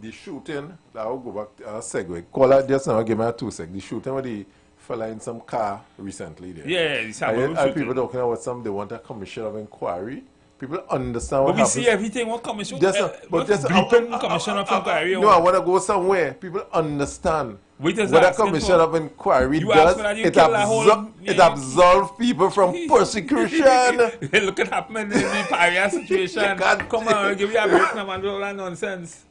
The shooting, I'll go back to segue. Call out just now, give me a 2 sec. The shooting with the fella in some car recently there. Yeah, I people talking about they want a commission of inquiry. People understand what but happens. We see everything. What commission? Commission of inquiry. No, I want to go somewhere. People understand what a commission of inquiry does. It absolves people from persecution. Look at happening in the pariah situation. Come on, give me a break now and all that nonsense.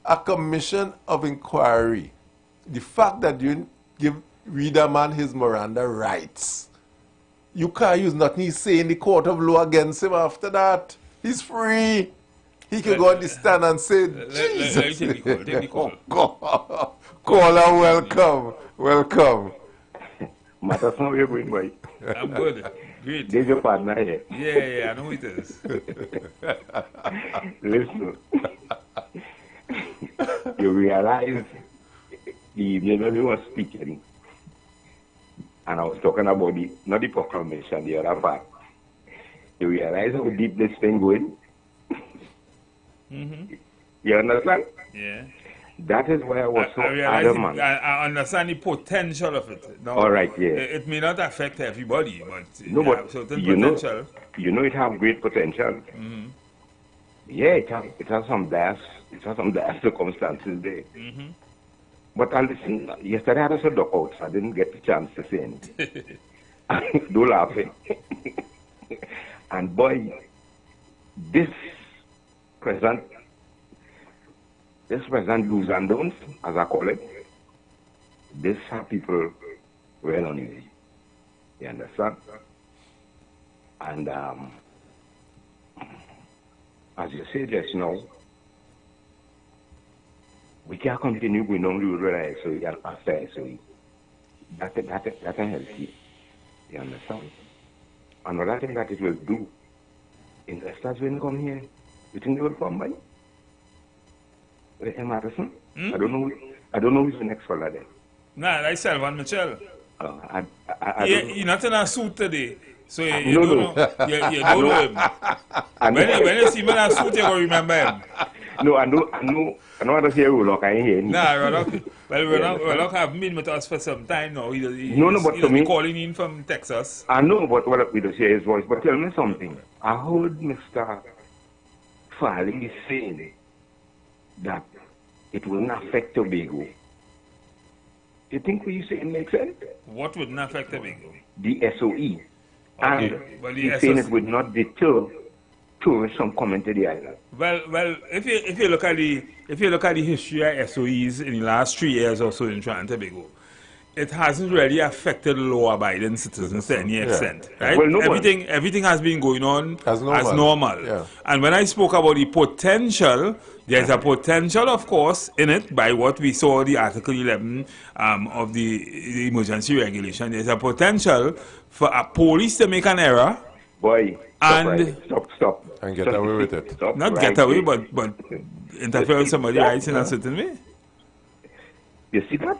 A commission of inquiry. The fact that you give Reader Man his Miranda rights. You can't use nothing he say in the court of law against him after that. He's free. He can go on the stand and say, Jesus. Take the call. Caller, welcome. Welcome. Matters now you're going, boy. I'm good. Great. There's your partner here. Yeah, I know it is. Listen. You realize the evening when we were speaking, and I was talking about not the proclamation, the other part. You realize how deep this thing going? You understand? Yeah. That is why I was so adamant. I understand the potential of it. Now, all right, yeah. It may not affect everybody, but no, but certain you potential. Know it have great potential. Yeah, it has some dire circumstances there. But I listen, yesterday I had a duck out, so I didn't get the chance to say anything. Don't laugh. And boy, this present do's and don'ts, as I call it, this have people well uneasy. You understand? And as you say just now, we can't continue going on with the SOE and after SOE. That's healthy. You understand? Another thing that it will do, investors will come here. You think they will come by? Madison? I don't know who's the next fella there. Nah, that's Selvan Mitchell. You're not in a suit today, so you don't know. You don't know him. When you see him in a suit, you will remember him. No, I know how to hear Rollock. I ain't hear him. Nah, Rollock have been with us for some time now. He's calling in from Texas. I know, but what we don't hear his voice. But tell me something. I heard Mr. Farley saying that it will not affect Tobago. Do you think what you saying makes sense? What would not affect Tobago? The SOE. Okay. And he's saying it would not deter tourists from coming to the island. Well, if you look at the history of SOEs in the last 3 years or so in Trinidad and Tobago, it hasn't really affected law-abiding citizens to any extent, right? Well, everything has been going on as normal. Yeah. And when I spoke about the potential, there's a potential, of course, in it by what we saw the Article 11 of the emergency regulation. There's a potential for a police to make an error. Boy, stop. And get away with it. Get away, but interfere with somebody's rights in a certain way. You see that?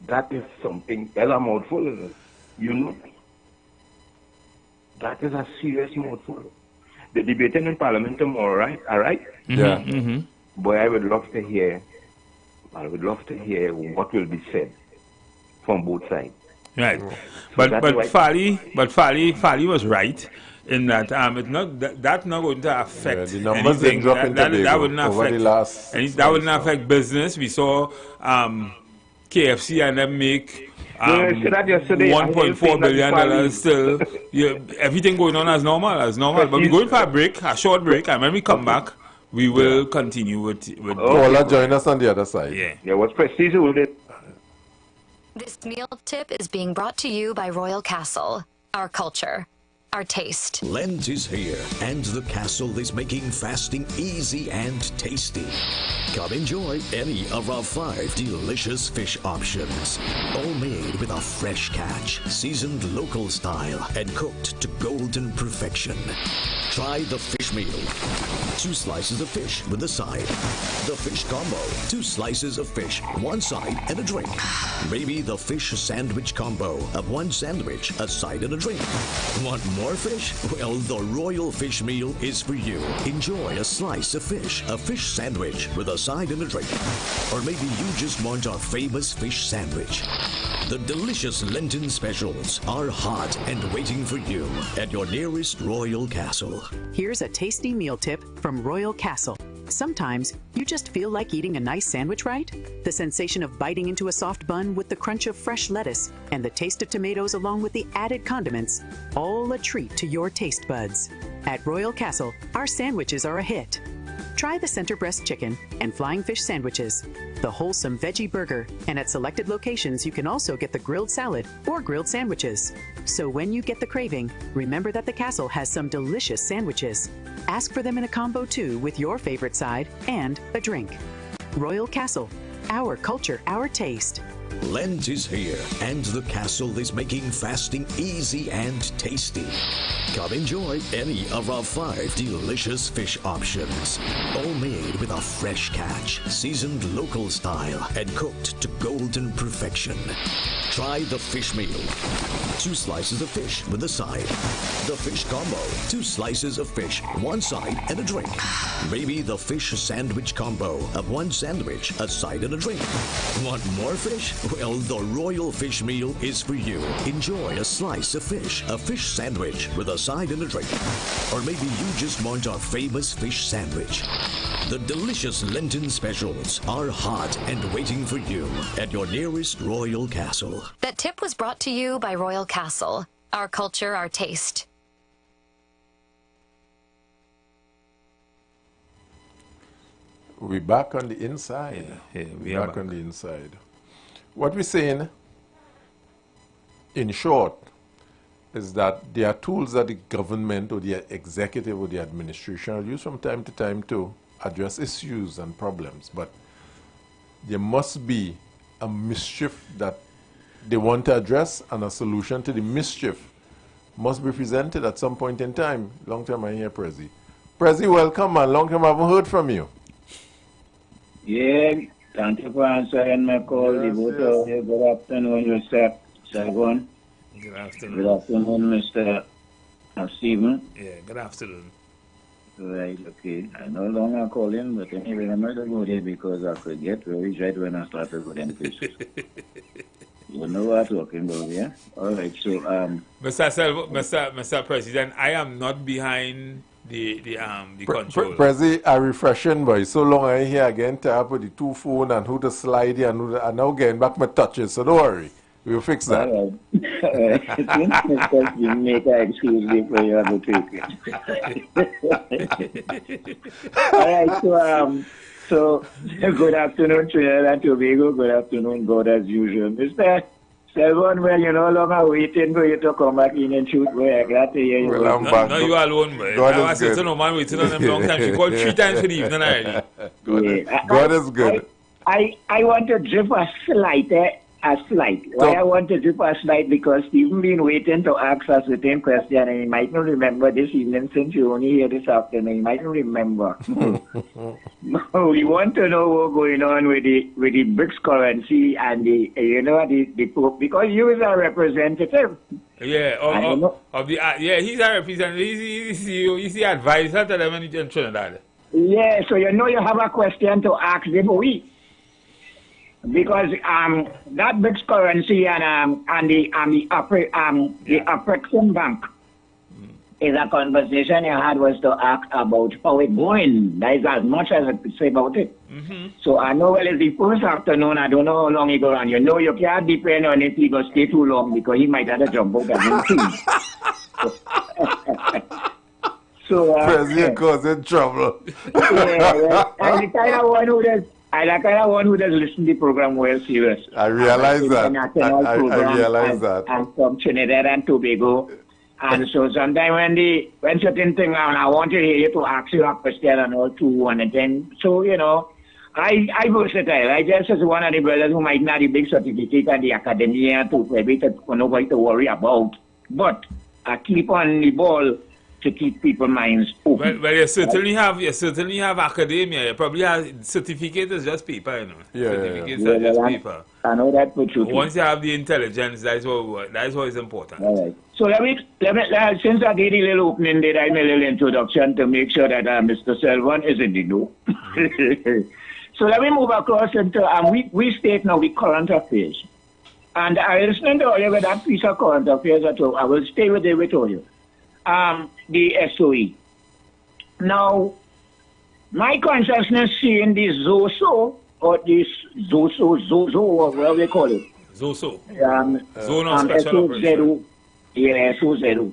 That is something, that's a mouthful, isn't it? You know? That is a serious mouthful. The debating in Parliament tomorrow, right? All right? Yeah. Boy, I would love to hear what will be said from both sides. Right. But Farley was right in that that's not going to affect the numbers anything. Drop in That wouldn't affect that wouldn't affect business. We saw KFC and them make $1.4 billion still. Everything going on as normal. But we're going for a short break, and when we come back, we will continue with Paula, join us on the other side. Yeah, what's prestigious with it? This meal tip is being brought to you by Royal Castle. Our culture, our taste. Lent is here, and the castle is making fasting easy and tasty. Come enjoy any of our 5 delicious fish options, all made with a fresh catch, seasoned local style, and cooked to golden perfection. Try the fish meal. 2 slices of fish with a side. The fish combo. 2 slices of fish, 1 side, and a drink. Maybe the fish sandwich combo of 1 sandwich, a side, and a drink. Want more fish? Well, the Royal Fish Meal is for you. Enjoy a slice of fish, a fish sandwich with a side and a drink. Or maybe you just want our famous fish sandwich. The delicious Lenten specials are hot and waiting for you at your nearest Royal Castle. Here's a tasty meal tip from Royal Castle. Sometimes you just feel like eating a nice sandwich, right? The sensation of biting into a soft bun with the crunch of fresh lettuce and the taste of tomatoes along with the added condiments, all a treat to your taste buds. At Royal Castle, our sandwiches are a hit. Try the center breast chicken and flying fish sandwiches, the wholesome veggie burger, and at selected locations you can also get the grilled salad or grilled sandwiches. So when you get the craving, remember that the Castle has some delicious sandwiches. Ask for them in a combo too with your favorite side and a drink. Royal Castle, our culture, our taste. Lent is here, and the castle is making fasting easy and tasty. Come enjoy any of our 5 delicious fish options, all made with a fresh catch, seasoned local style, and cooked to golden perfection. Try the fish meal. 2 slices of fish with a side. The fish combo. 2 slices of fish, 1 side, and a drink. Maybe the fish sandwich combo of 1 sandwich, a side, and a drink. Want more fish? Well, the Royal Fish Meal is for you. Enjoy a slice of fish, a fish sandwich with a side and a drink. Or maybe you just want our famous fish sandwich. The delicious Lenten specials are hot and waiting for you at your nearest Royal Castle. That tip was brought to you by Royal Castle. Our culture, our taste. We're back on the inside. We're back on the inside. What we're saying, in short, is that there are tools that the government or the executive or the administration will use from time to time to address issues and problems, but there must be a mischief that they want to address, and a solution to the mischief must be presented at some point in time. Long time I hear Prezi. Prezi, welcome, man. Long time I haven't heard from you. Yeah, thank you for answering my call. Yes. Good afternoon, Mr. Sargon. Good afternoon. Good afternoon, Mr. Stephen. Yeah, good afternoon. Right, okay. I no longer call him, but anyway, I'm not going there because I could get very right when I started with them places. You know what I'm talking about, yeah? All right, so, Mr. President, I am not behind the control. Prezi, a refreshing boy. So long I hear again, tap with the two phone and who to slide and who to, and now getting back my touches, so don't worry. We'll fix that. All right. You make an excuse before you have to take it. All right, so good afternoon, Trinidad and Tobago. Good afternoon, God, as usual. Mr. Selvon, well, you're no longer waiting for you to come back in and shoot. Well, I'm glad to hear you. Well, I'm back. No, you alone, boy. God I is good. was no man waiting on them long time. She called 3 times for the evening already. God is good. I want to drip a slight. Why I want to drip a slight? Because Stephen been waiting to ask us the same question, and he might not remember this evening since you only here this afternoon. He might not remember. We want to know what's going on with the BRICS currency and the because you is a representative. Yeah, he's a representative. He's the advisor to them in Trinidad. Yeah, so you have a question to ask them. Because that BRICS currency and the African Bank is a conversation you had was to ask about how it's going. That is as much as I could say about it. So I know it's the first afternoon. I don't know how long he go on. You can't depend on if he go stay too long because he might have to jump out and So President causing trouble. I'm the kind of one who does listen to the program well serious. I realize that. I realize that. I'm from Trinidad and Tobago. And so sometimes when certain things happen, I want to hear you to ask you a question and all too. And then, so, I versatile. I just as one of the brothers who might not have a big certificate at the academia to nobody to worry about. But I keep on the ball to keep people's minds open. Well, you certainly have academia. You probably have certificate is just paper, Certificates are just paper. I know that for true. Once you have the intelligence, that's what is important. All right. So let me since I did a little opening, I made a little introduction to make sure that Mr. Selvon is in the know. So let me move across into we state now the current affairs. And I listened to you with that piece of current affairs at all. I will stay with it with all you. The SOE. Now, my consciousness seeing this ZOSO, or this ZOSO, or whatever they call it. ZOSO. Zone of Special Operation. Yeah, SOZO.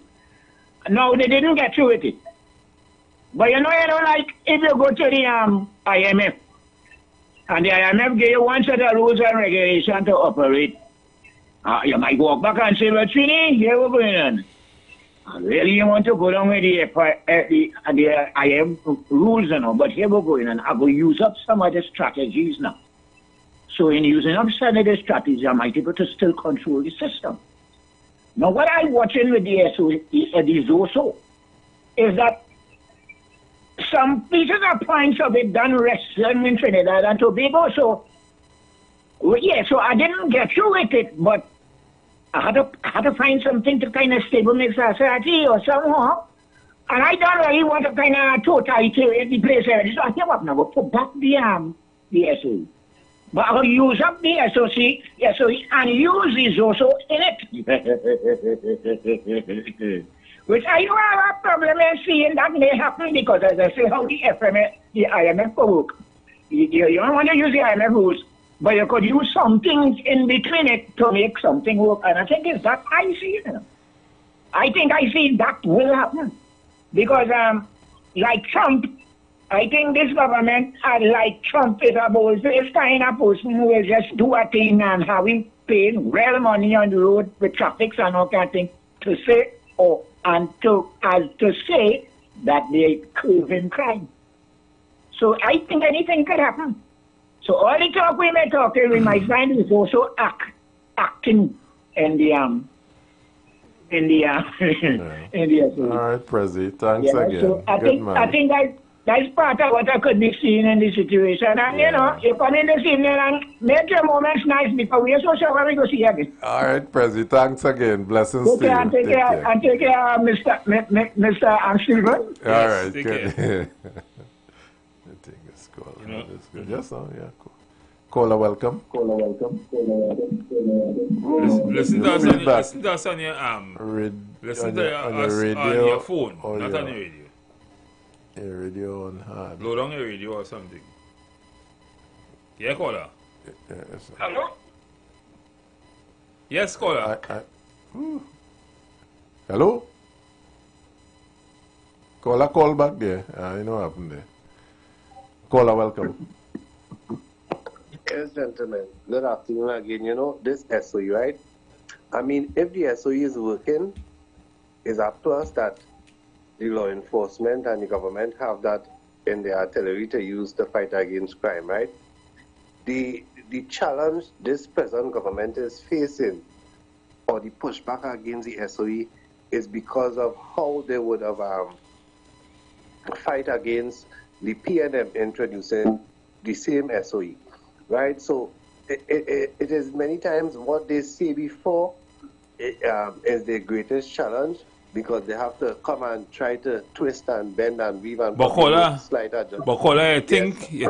No, they didn't get through with it. But like, if you go to the IMF, and the IMF give you one set of rules and regulations to operate, you might walk back and say, well, Trini, here we're going on. Really, you want to go down with the IM rules, but here we're going, and I will use up some of the strategies now. So in using up some of the strategies, I might be able to still control the system. Now, what I'm watching with the ZOSO is that some pieces of points of it done wrestling in Trinidad and Tobago. So I didn't get through with it, but I had to find something to kind of stabilize society or somehow. And I don't really want to kind of totally the place. So I think I'm going to put back the SOE. But I'll use up the SOE and use this also in it. which I don't have a problem in seeing that may happen because, as I say, how the IMF work. You don't want to use the IMF rules, but you could use some things in between it to make something work. And I think it's that I see it. I think I see that will happen. Because, like Trump, I think this government, like Trump, is a bold-faced kind of person who will just do a thing and have him paying real money on the road with traffic and all kind of thing to say, to say that they're curbing crime. So I think anything could happen. So all the talk we may talk, we might find is also acting in the All right, Prezi. Thanks again. So I think that's part of what I could be seeing in the situation. And you know, you come in this evening and make your moments nice because we are so sure when we go see you again. All right, Prezi. Thanks again. Blessings to you. And take care, Mr. Stephen. All right, good. I think it's cool. It's good. Yes, yeah, cool. Caller, welcome. Listen to us on your listen to us on your phone, not on your radio. Your radio on hard. Blow down your radio or something. Yeah, caller. Yes. Hello? Yes, caller. Hello? Caller, call back there. You know what happened there. Caller, welcome. Yes, gentlemen. Good afternoon again. You know, this SOE, right? I mean, if the SOE is working, it's up to us that the law enforcement and the government have that in their artillery to use to fight against crime, right? The challenge this present government is facing, or the pushback against the SOE, is because of how they would have fight against the PNM introducing the same SOE, right? So it is many times what they say before is their greatest challenge, because they have to come and try to twist and bend and weave and slide adjustment. Bakola, you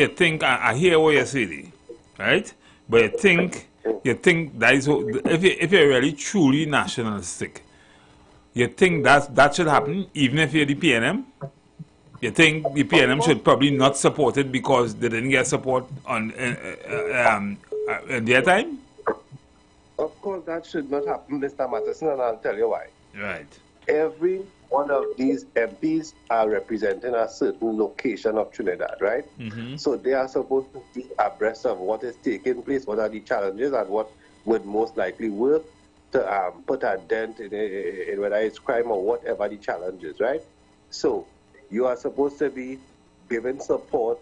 think I hear what you're saying, right? But you think that is if you're really truly nationalistic, you think that should happen even if you're the PNM? You think the PNM should probably not support it because they didn't get support on in their time? Of course, that should not happen, Mr. Matheson, and I'll tell you why. Right. Every one of these MPs are representing a certain location of Trinidad, right? Mm-hmm. So they are supposed to be abreast of what is taking place, what are the challenges, and what would most likely work to put a dent in whether it's crime or whatever the challenge is, right? So you are supposed to be giving support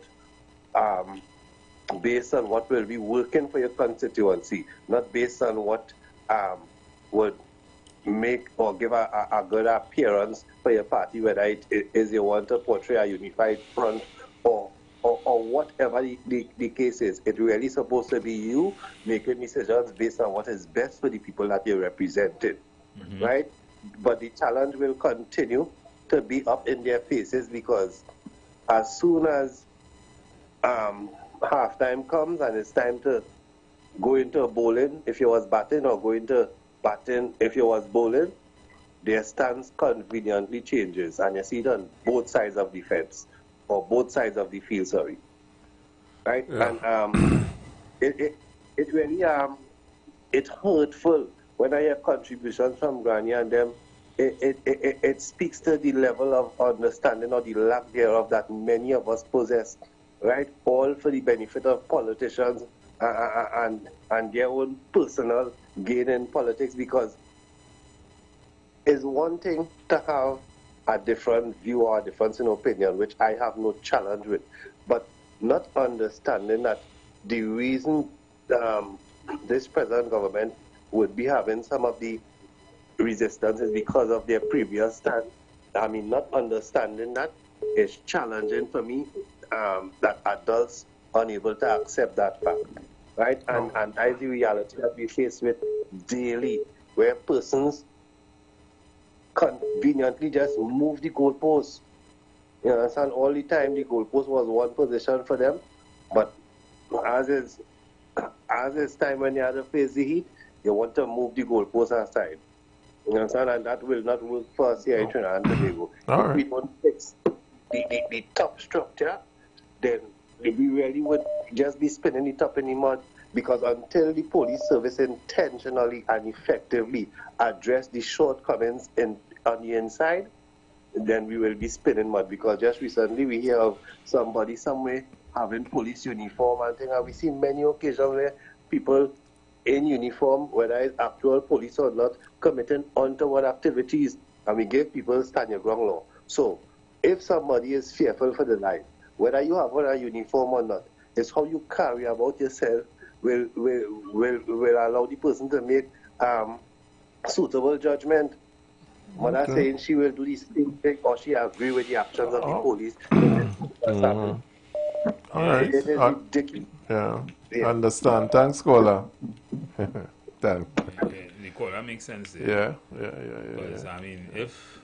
based on what will be working for your constituency, not based on what would make or give a good appearance for your party, whether it is you want to portray a unified front or whatever the case is. It's really supposed to be you making decisions based on what is best for the people that you're representing, right? But the challenge will continue to be up in their faces, because as soon as halftime comes and it's time to go into bowling if you was batting, or go into batting if you was bowling, their stance conveniently changes, and you see it on both sides of the fence, or both sides of the field, sorry. Right? Yeah. And it really it's hurtful when I hear contributions from Granny and them. It speaks to the level of understanding, or the lack thereof, that many of us possess, right? All for the benefit of politicians and their own personal gain in politics, because it's one thing to have a different view or a difference in opinion, which I have no challenge with, but not understanding that the reason this present government would be having some of the resistance is because of their previous stand. I mean, not understanding that is challenging for me, that adults unable to accept that fact, right? And that is the reality that we face with daily, where persons conveniently just move the goalposts. You understand? All the time the goalpost was one position for them, but as is time when you have to face the heat, you want to move the goalpost aside. You understand? And that will not work for us here in Trinidad and Tobago. All if we don't fix the top structure, then we really would just be spinning it up in the mud, because until the police service intentionally and effectively address the shortcomings on the inside, then we will be spinning mud. Because just recently we hear of somebody somewhere having police uniform and things, and we see many occasions where people in uniform, whether it's actual police or not, committing untoward activities, and we give people stand your ground law. So if somebody is fearful for their life, whether you have on a uniform or not, it's how you carry about yourself will allow the person to make suitable judgment. Mother saying she will do this thing, or she agree with the actions of the police. All right. Yeah. Understand. Thanks, caller. Thanks. The caller makes sense there. Yeah. Because I mean, if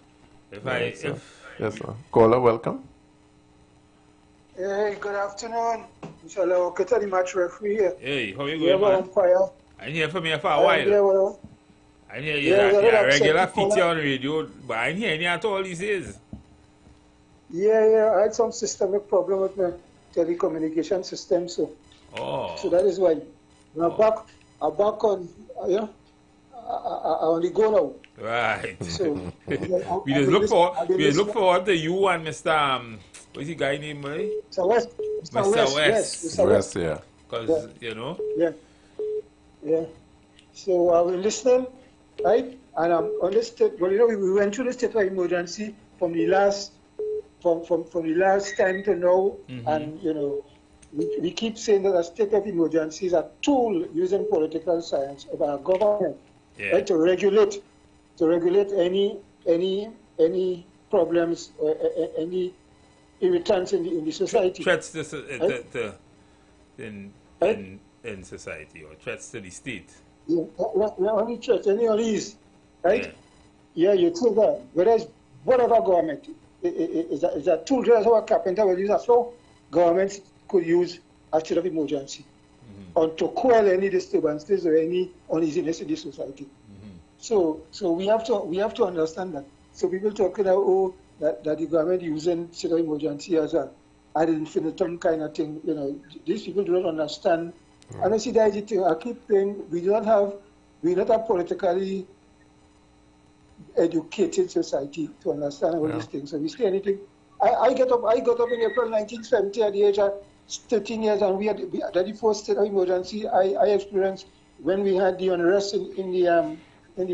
yes, sir. Caller, welcome. Hey, good afternoon. Inshallah, okay, the match referee here. Hey, how you going, man? Umpire. I didn't hear from you for a while. I hear you're a regular feature on radio, but I didn't hear any at all these days. Yeah, I had some systemic problem with my telecommunication system, so that is why. I'm back on, I only go now. Right. So we just look forward to you and Mr. What's the guy name, right? Mr. West. Mr. West. West, yeah. Because, you know. Yeah. So I was listening, right? And I'm on this state. Well, we went through the state of emergency from the last time to now, and we keep saying that a state of emergency is a tool using political science of our government, right, to regulate any problems or any irritants in the society. Threats in society, or threats to the state. Yeah, only threats, any unease, right? Yeah, you say that. Whereas whatever government is a tool, just how a carpenter will use a floor, governments could use a state of emergency on to quell any disturbances or any uneasiness in the society. So we have to understand that. So people talking about that the government using state of emergency as an ad infinitum kind of thing. These people do not understand. And I see that I keep saying we're not a politically educated society to understand all these things. So we say anything. I got up in April 1970 at the age of 13 years, and we had the first state of emergency I experienced when we had the unrest in the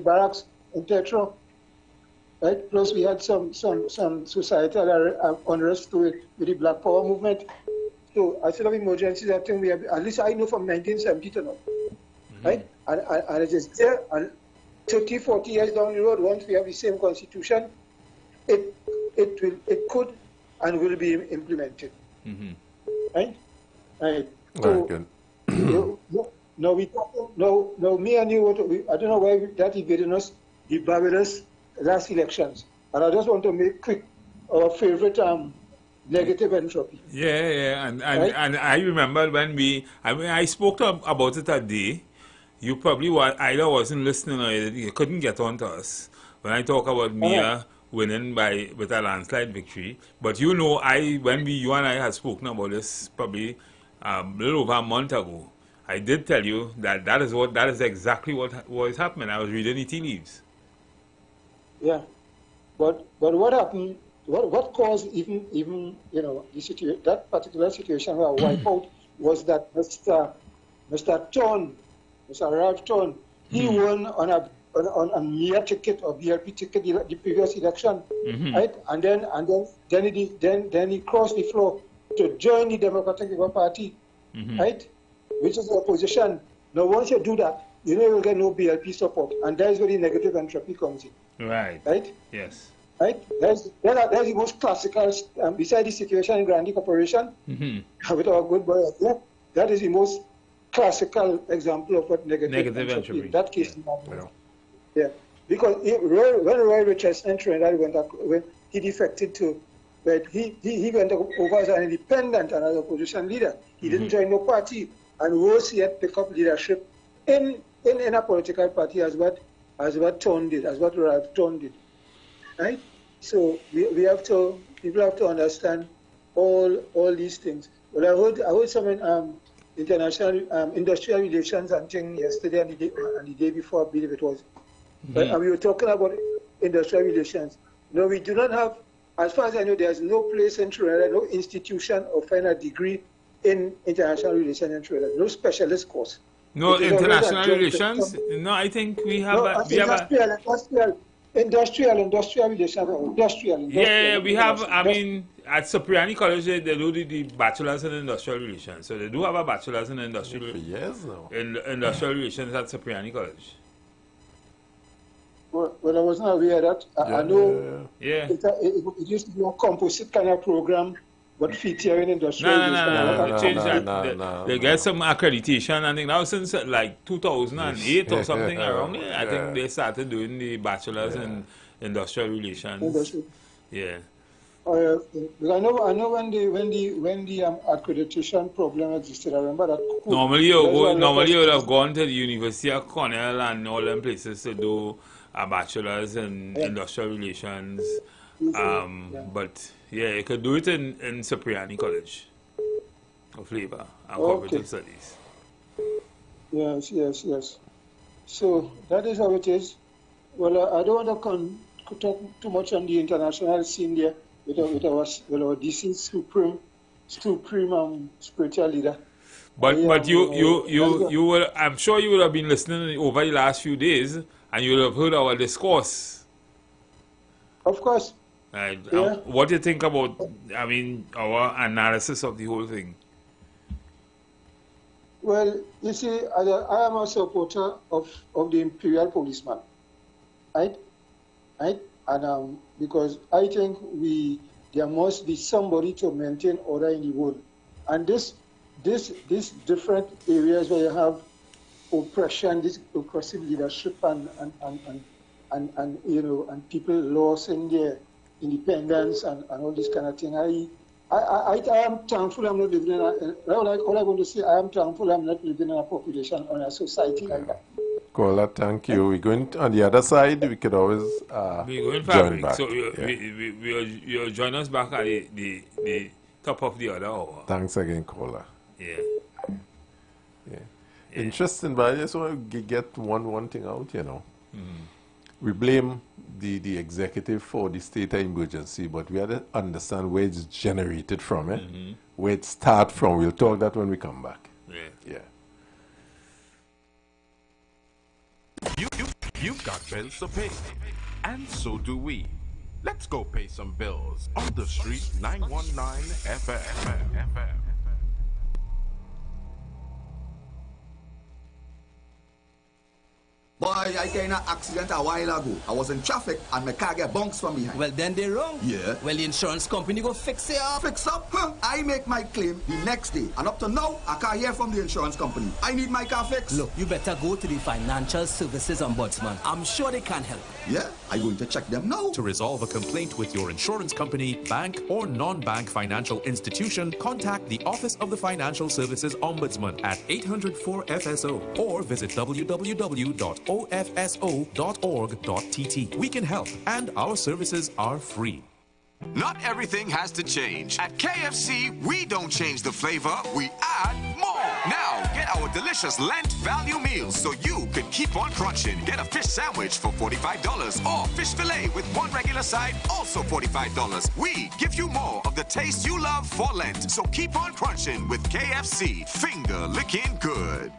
barracks in Tetro. Right? Plus we had some societal unrest with the Black Power movement. So a state of emergency, I think we have, at least I know from 1970 to now. Right? And it is there, and 30, 40 years down the road, once we have the same constitution, it could and will be implemented. Right? So now me and you, I don't know why that evaded us, the Barbados last elections. And I just want to make quick our favorite negative entropy. Yeah, and I remember when I spoke about it that day. You probably either wasn't listening or you couldn't get on to us when I talk about Mia winning with a landslide victory. But you and I had spoken about this probably a little over a month ago, I did tell you that is exactly what was happening. I was reading the tea leaves. Yeah, but what happened? What caused even that particular situation where I wiped out was that Mr. Ralph Ton, he won on a mere ticket or BLP ticket the previous election, right? And then he crossed the floor to join the Democratic Labour Party, right? Which is the opposition. Now once you do that, you will get no BLP support, and that is where the negative entropy comes in. Right. Right. Yes. Right. That's the most classical. Beside the situation in Grande Corporation, with our good boy up there, that is the most classical example of what negative entropy. In that case, yeah. Because when Roy Richardson in Trinidad when he defected to, but he went over as an independent and as a opposition leader. He didn't join no party, and worse yet, pick up leadership in a political party as what as what Ton did, as what Ralph Ton did, right? So we have to, people have to understand all these things. Well, I heard some international industrial relations and thing yesterday and the day before, I believe it was. But we were talking about industrial relations. No, we do not have, as far as I know, there's no place in Trinidad, no institution offering a degree in international relations in Trinidad, no specialist course. No international relations? No, I think we have industrial relations. Yeah, we have, I mean, at Cipriani College, they do the bachelor's in industrial relations. So they do have a bachelor's in industrial relations at Cipriani College. Well, I wasn't aware of that. I know it used to be a composite kind of program, but featuring industrial No. They changed that. They get some accreditation, I think now since like 2008 or something around there. I think they started doing the bachelor's in industrial relations. Yeah. Because I know when the accreditation problem existed, I remember that. Normally you would have gone to the University of Cornell and all them places to do a bachelor's in industrial relations. But yeah, you could do it in Cipriani College of Labor and Cooperative Studies. Yes. So that is how it is. Well, I don't want to talk too much on the international scene there with our DC supreme spiritual leader. But you will, I'm sure you would have been listening over the last few days, and you would have heard our discourse. Of course. Right. What do you think about, I mean, our analysis of the whole thing? Well, you see, I am a supporter of the imperial policeman, right? And because I think there must be somebody to maintain order in the world, and this different areas where you have oppression, this oppressive leadership, and people losing their independence and all this kind of thing. I am thankful I'm not living in all I want to say, I am thankful I'm not living in a population or a society like that. Kola, thank you. We're going on the other side. We could always join back. So you'll join us back at the top of the other hour. Thanks again, Kola. Yeah. Interesting, but I just want to get one thing out, you know. We blame the executive for the state of emergency, but we have to understand where it's generated from, where it starts from. We'll talk that when we come back. Yeah. You've got bills to pay, and so do we. Let's go pay some bills on the street 919 FM. Boy, I got in an accident a while ago. I was in traffic and my car get bunks from behind. Well, then they're wrong. Yeah. Well, the insurance company go fix it up. Fix up? Huh. I make my claim the next day. And up to now, I can't hear from the insurance company. I need my car fixed. Look, you better go to the Financial Services Ombudsman. I'm sure they can help. Yeah, I'm going to check them now. To resolve a complaint with your insurance company, bank, or non-bank financial institution, contact the Office of the Financial Services Ombudsman at 800-4FSO or visit www.ofso.org.tt. We can help, and our services are free. Not everything has to change. At KFC, we don't change the flavor, we add more. Now, get our delicious Lent value meals so you can keep on crunching. Get a fish sandwich for $45 or fish fillet with one regular side, also $45. We give you more of the taste you love for Lent. So keep on crunching with KFC. Finger licking good.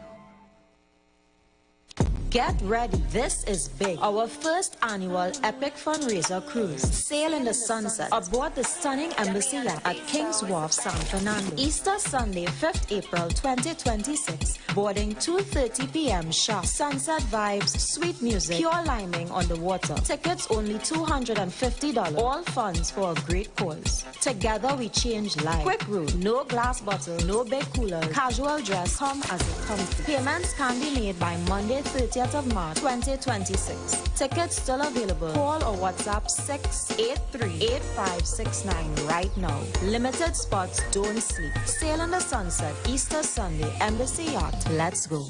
Get ready, this is big. Our first annual Epic Fundraiser Cruise. Sail in the sunset aboard the stunning Embassy yacht at King's Wharf, San Fernando. Easter Sunday, 5th April 2026. Boarding 2:30 p.m. sharp. Sunset vibes, sweet music, pure liming on the water. Tickets only $250. All funds for a great cause. Together we change lives. Quick rule, no glass bottle, no big cooler. Casual dress, come as it comes. Payments can be made by Monday, 30th of March 2026. Tickets still available. Call or WhatsApp 683-8569 right now. Limited spots, don't sleep. Sail in the sunset, Easter Sunday, Embassy Yacht. Let's go.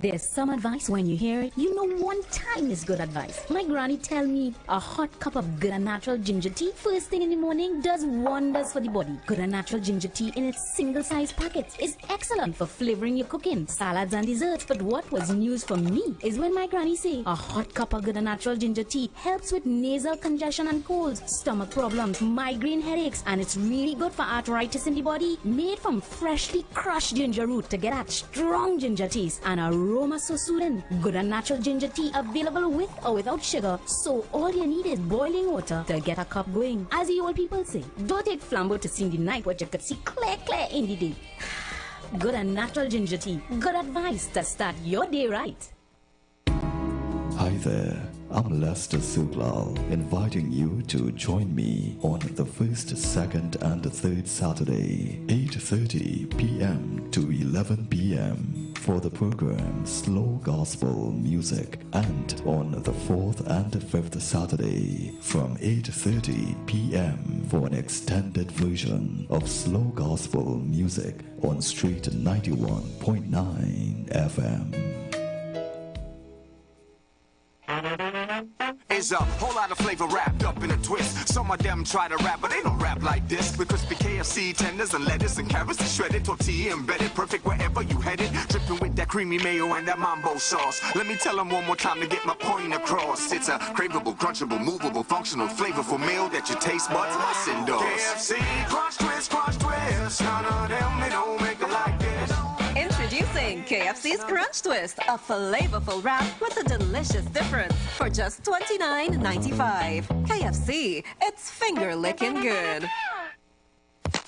There's some advice when you hear it, you know one time is good advice. My granny tell me a hot cup of good and natural ginger tea first thing in the morning does wonders for the body. Good and natural ginger tea in its single-size packets is excellent for flavoring your cooking, salads and desserts. But what was news for me is when my granny say a hot cup of good and natural ginger tea helps with nasal congestion and colds, stomach problems, migraine headaches, and it's really good for arthritis in the body. Made from freshly crushed ginger root to get that strong ginger taste and aroma so soothing. Good and natural ginger tea available with or without sugar, so all you need is boiling water to get a cup going. As the old people say, don't take flambeau to see in the night what you could see clear in the day. Good and natural ginger tea. Good advice to start your day right. Hi there, I'm Lester Suklal, inviting you to join me on the first, second, and third Saturday, 8:30 p.m. to 11 p.m. for the program Slow Gospel Music, and on the fourth and fifth Saturday from 8:30 p.m. for an extended version of Slow Gospel Music on Street 91.9 FM. Is a whole lot of flavor wrapped up in a twist. Some of them try to rap, but they don't rap like this. With crispy KFC tenders and lettuce and carrots and shredded tortilla embedded, perfect wherever you headed. Dripping with that creamy mayo and that mambo sauce. Let me tell them one more time to get my point across. It's a craveable, crunchable, movable, functional, flavorful meal that your taste buds must endorse. KFC, crunch twist, crunch twist. None of them, they don't make it like this. Introducing KFC's Crunch Twist, a flavorful wrap with a delicious difference for just $29.95. KFC, it's finger-licking good.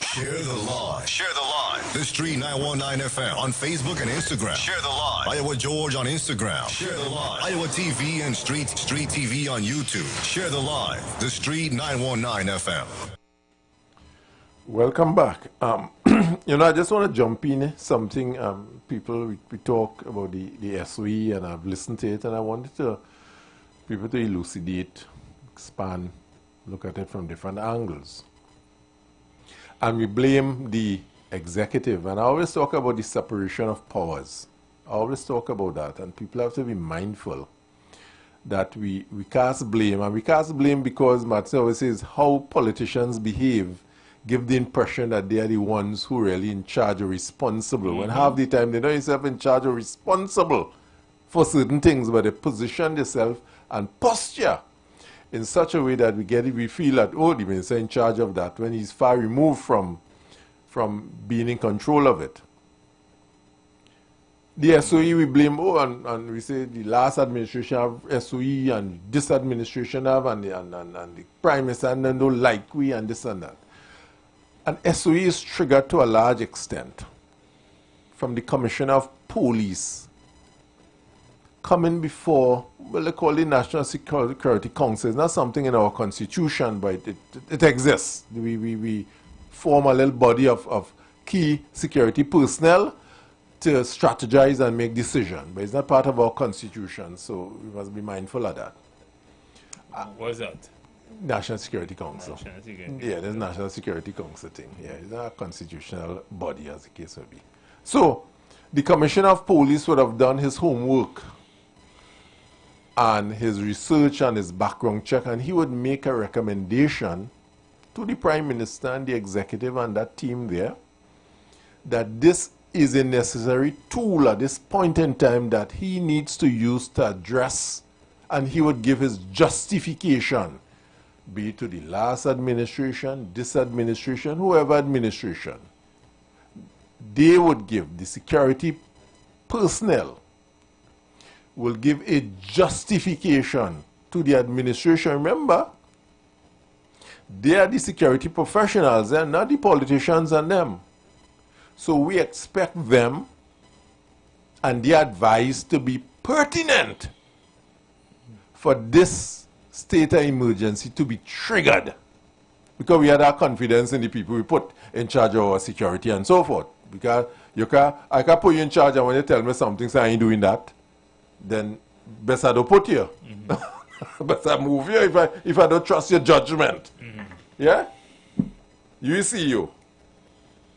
Share the live. Share the live. The Street 919 FM on Facebook and Instagram. Share the live. Iowa George on Instagram. Share the live. Iowa TV and Street TV on YouTube. Share the live. The Street 919 FM. Welcome back. You know, I just want to jump in something. People, we talk about the SOE, and I've listened to it, and I wanted people to elucidate, expand, look at it from different angles. And we blame the executive, and I always talk about the separation of powers. I always talk about that, and people have to be mindful that we cast blame, and we cast blame because Martin always says how politicians behave give the impression that they are the ones who are really in charge or responsible. When half the time they know themselves in charge or responsible for certain things, but they position themselves and posture in such a way that we feel that, oh, the minister in charge of that, when he's far removed from being in control of it. The SOE we blame, and we say the last administration have SOE and this administration have, and the Prime Minister and then don't like we and this and that. And SOE is triggered to a large extent from the Commissioner of Police coming before, well, they call it National Security Council. It's not something in our constitution, but it exists. We form a little body of key security personnel to strategize and make decisions, but it's not part of our constitution, so we must be mindful of that. What is that? National Security Council. National Security. Yeah, there's National Security Council thing. Yeah, it's not a constitutional body, as the case may be. So, the Commissioner of Police would have done his homework and his research and his background check, and he would make a recommendation to the Prime Minister and the executive and that team there that this is a necessary tool at this point in time that he needs to use to address, and he would give his justification, be it to the last administration, this administration, whoever administration. They would give, the security personnel will give a justification to the administration. Remember, they are the security professionals, they're not the politicians and them. So we expect them and their advice to be pertinent for this state of emergency to be triggered, because we had our confidence in the people we put in charge of our security and so forth. Because I can put you in charge, and when you tell me something, say I ain't doing that, then best I don't put you. Best I move you if I don't trust your judgment. Yeah? You see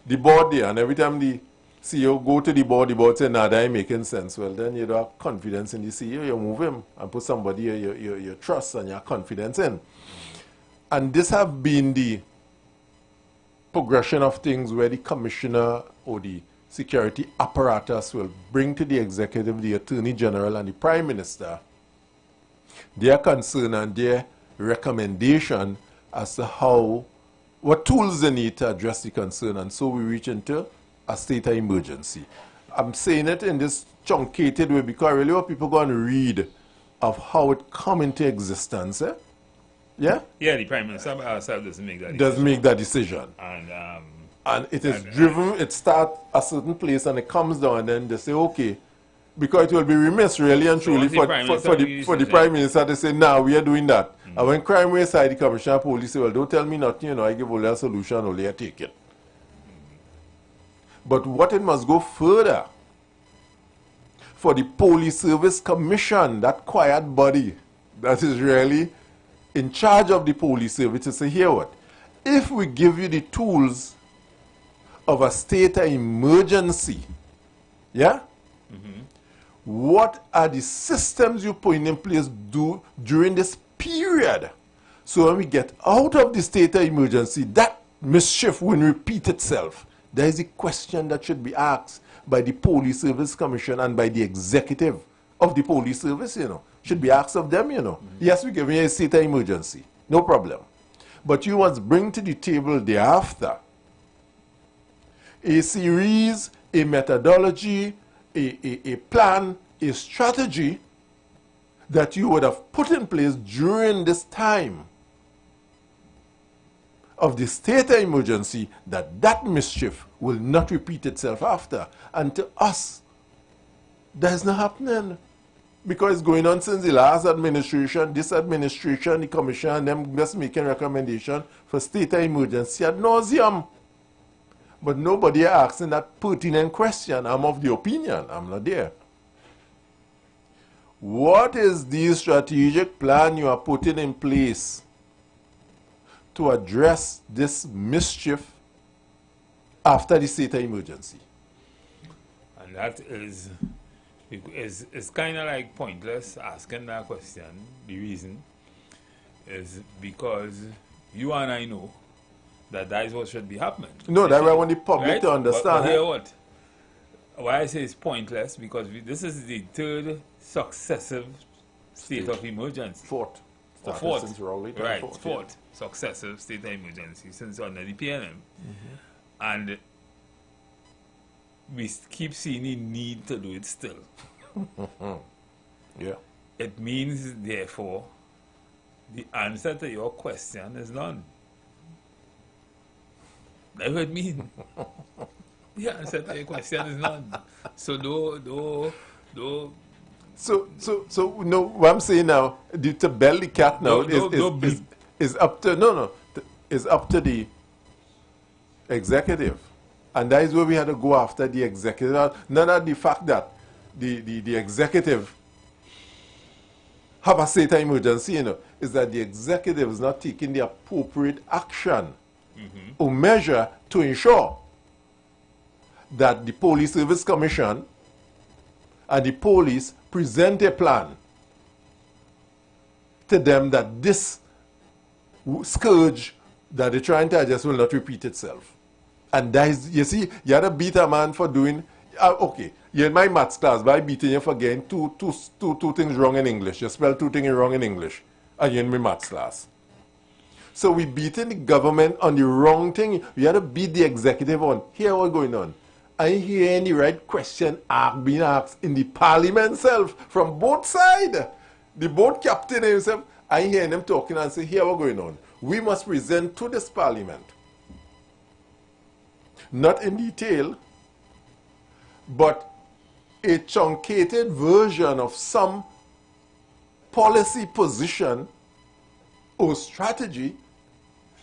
the board there, and every time the CEO go to the board say, nah, that ain't making sense. Well, then you don't have confidence in the CEO, you move him and put somebody you trust and your confidence in. And this have been the progression of things where the commissioner or the security apparatus will bring to the executive, the attorney general and the prime minister their concern and their recommendation as to how, what tools they need to address the concern, and so we reach into a state of emergency. I'm saying it in this truncated way because really what people go and read of how it come into existence, eh? Yeah? Yeah, the Prime Minister herself doesn't make that decision. Doesn't make that decision. And it is driven, it starts a certain place and it comes down and then they say, okay, because it will be remiss really and truly for the Prime Minister to say, nah, we are doing that. And when crime rate side, the Commissioner of Police say, well, don't tell me nothing, you know, I give only a solution, only I take it. But what it must go further, for the Police Service Commission, that quiet body that is really in charge of the police service, to say, here what, if we give you the tools of a state of emergency, yeah? What are the systems you put in place during this period? So when we get out of the state of emergency, that mischief will repeat itself. There is a question that should be asked by the Police Service Commission and by the executive of the police service, you know. Should be asked of them, you know. Yes, we give you a state of emergency. No problem. But you must bring to the table thereafter a series, a methodology, a plan, a strategy that you would have put in place during this time of the state of emergency, that mischief will not repeat itself after. And to us, that's not happening. Because it's going on since the last administration, this administration, the commission, and them just making recommendation for state of emergency ad nauseum. But nobody asking that pertinent question. I'm of the opinion, I'm not there. What is the strategic plan you are putting in place to address this mischief after the state of emergency? And that is kind of like pointless asking that question. The reason is because you and I know that is what should be happening. No, that's why I want the public to understand. But hear what? Why I say it's pointless, because this is the third successive state of emergency. Fourth successive state of emergency since under the PNM. And we keep seeing the need to do it still. Yeah. It means, therefore, the answer to your question is none. That's what it means. The answer to your question is none. So no, what I'm saying now, to bell the cat now is up to is up to the executive. And that is where we had to go after the executive. None of the fact that the executive have a state of emergency, you know, is that the executive is not taking the appropriate action or measure to ensure that the Police Service Commission and the police present a plan to them that this scourge that they're trying to address will not repeat itself. And that is, you see, you had to beat a man for doing, okay, you're in my maths class, but I beating you for getting two things wrong in English. You spell two things wrong in English, and you're in my maths class. So we beating the government on the wrong thing. You had to beat the executive on, here what's going on. I hear any right question being asked in the parliament itself from both sides. The board captain himself, I hear them talking and say, here what's going on. We must present to this parliament, not in detail, but a truncated version of some policy position or strategy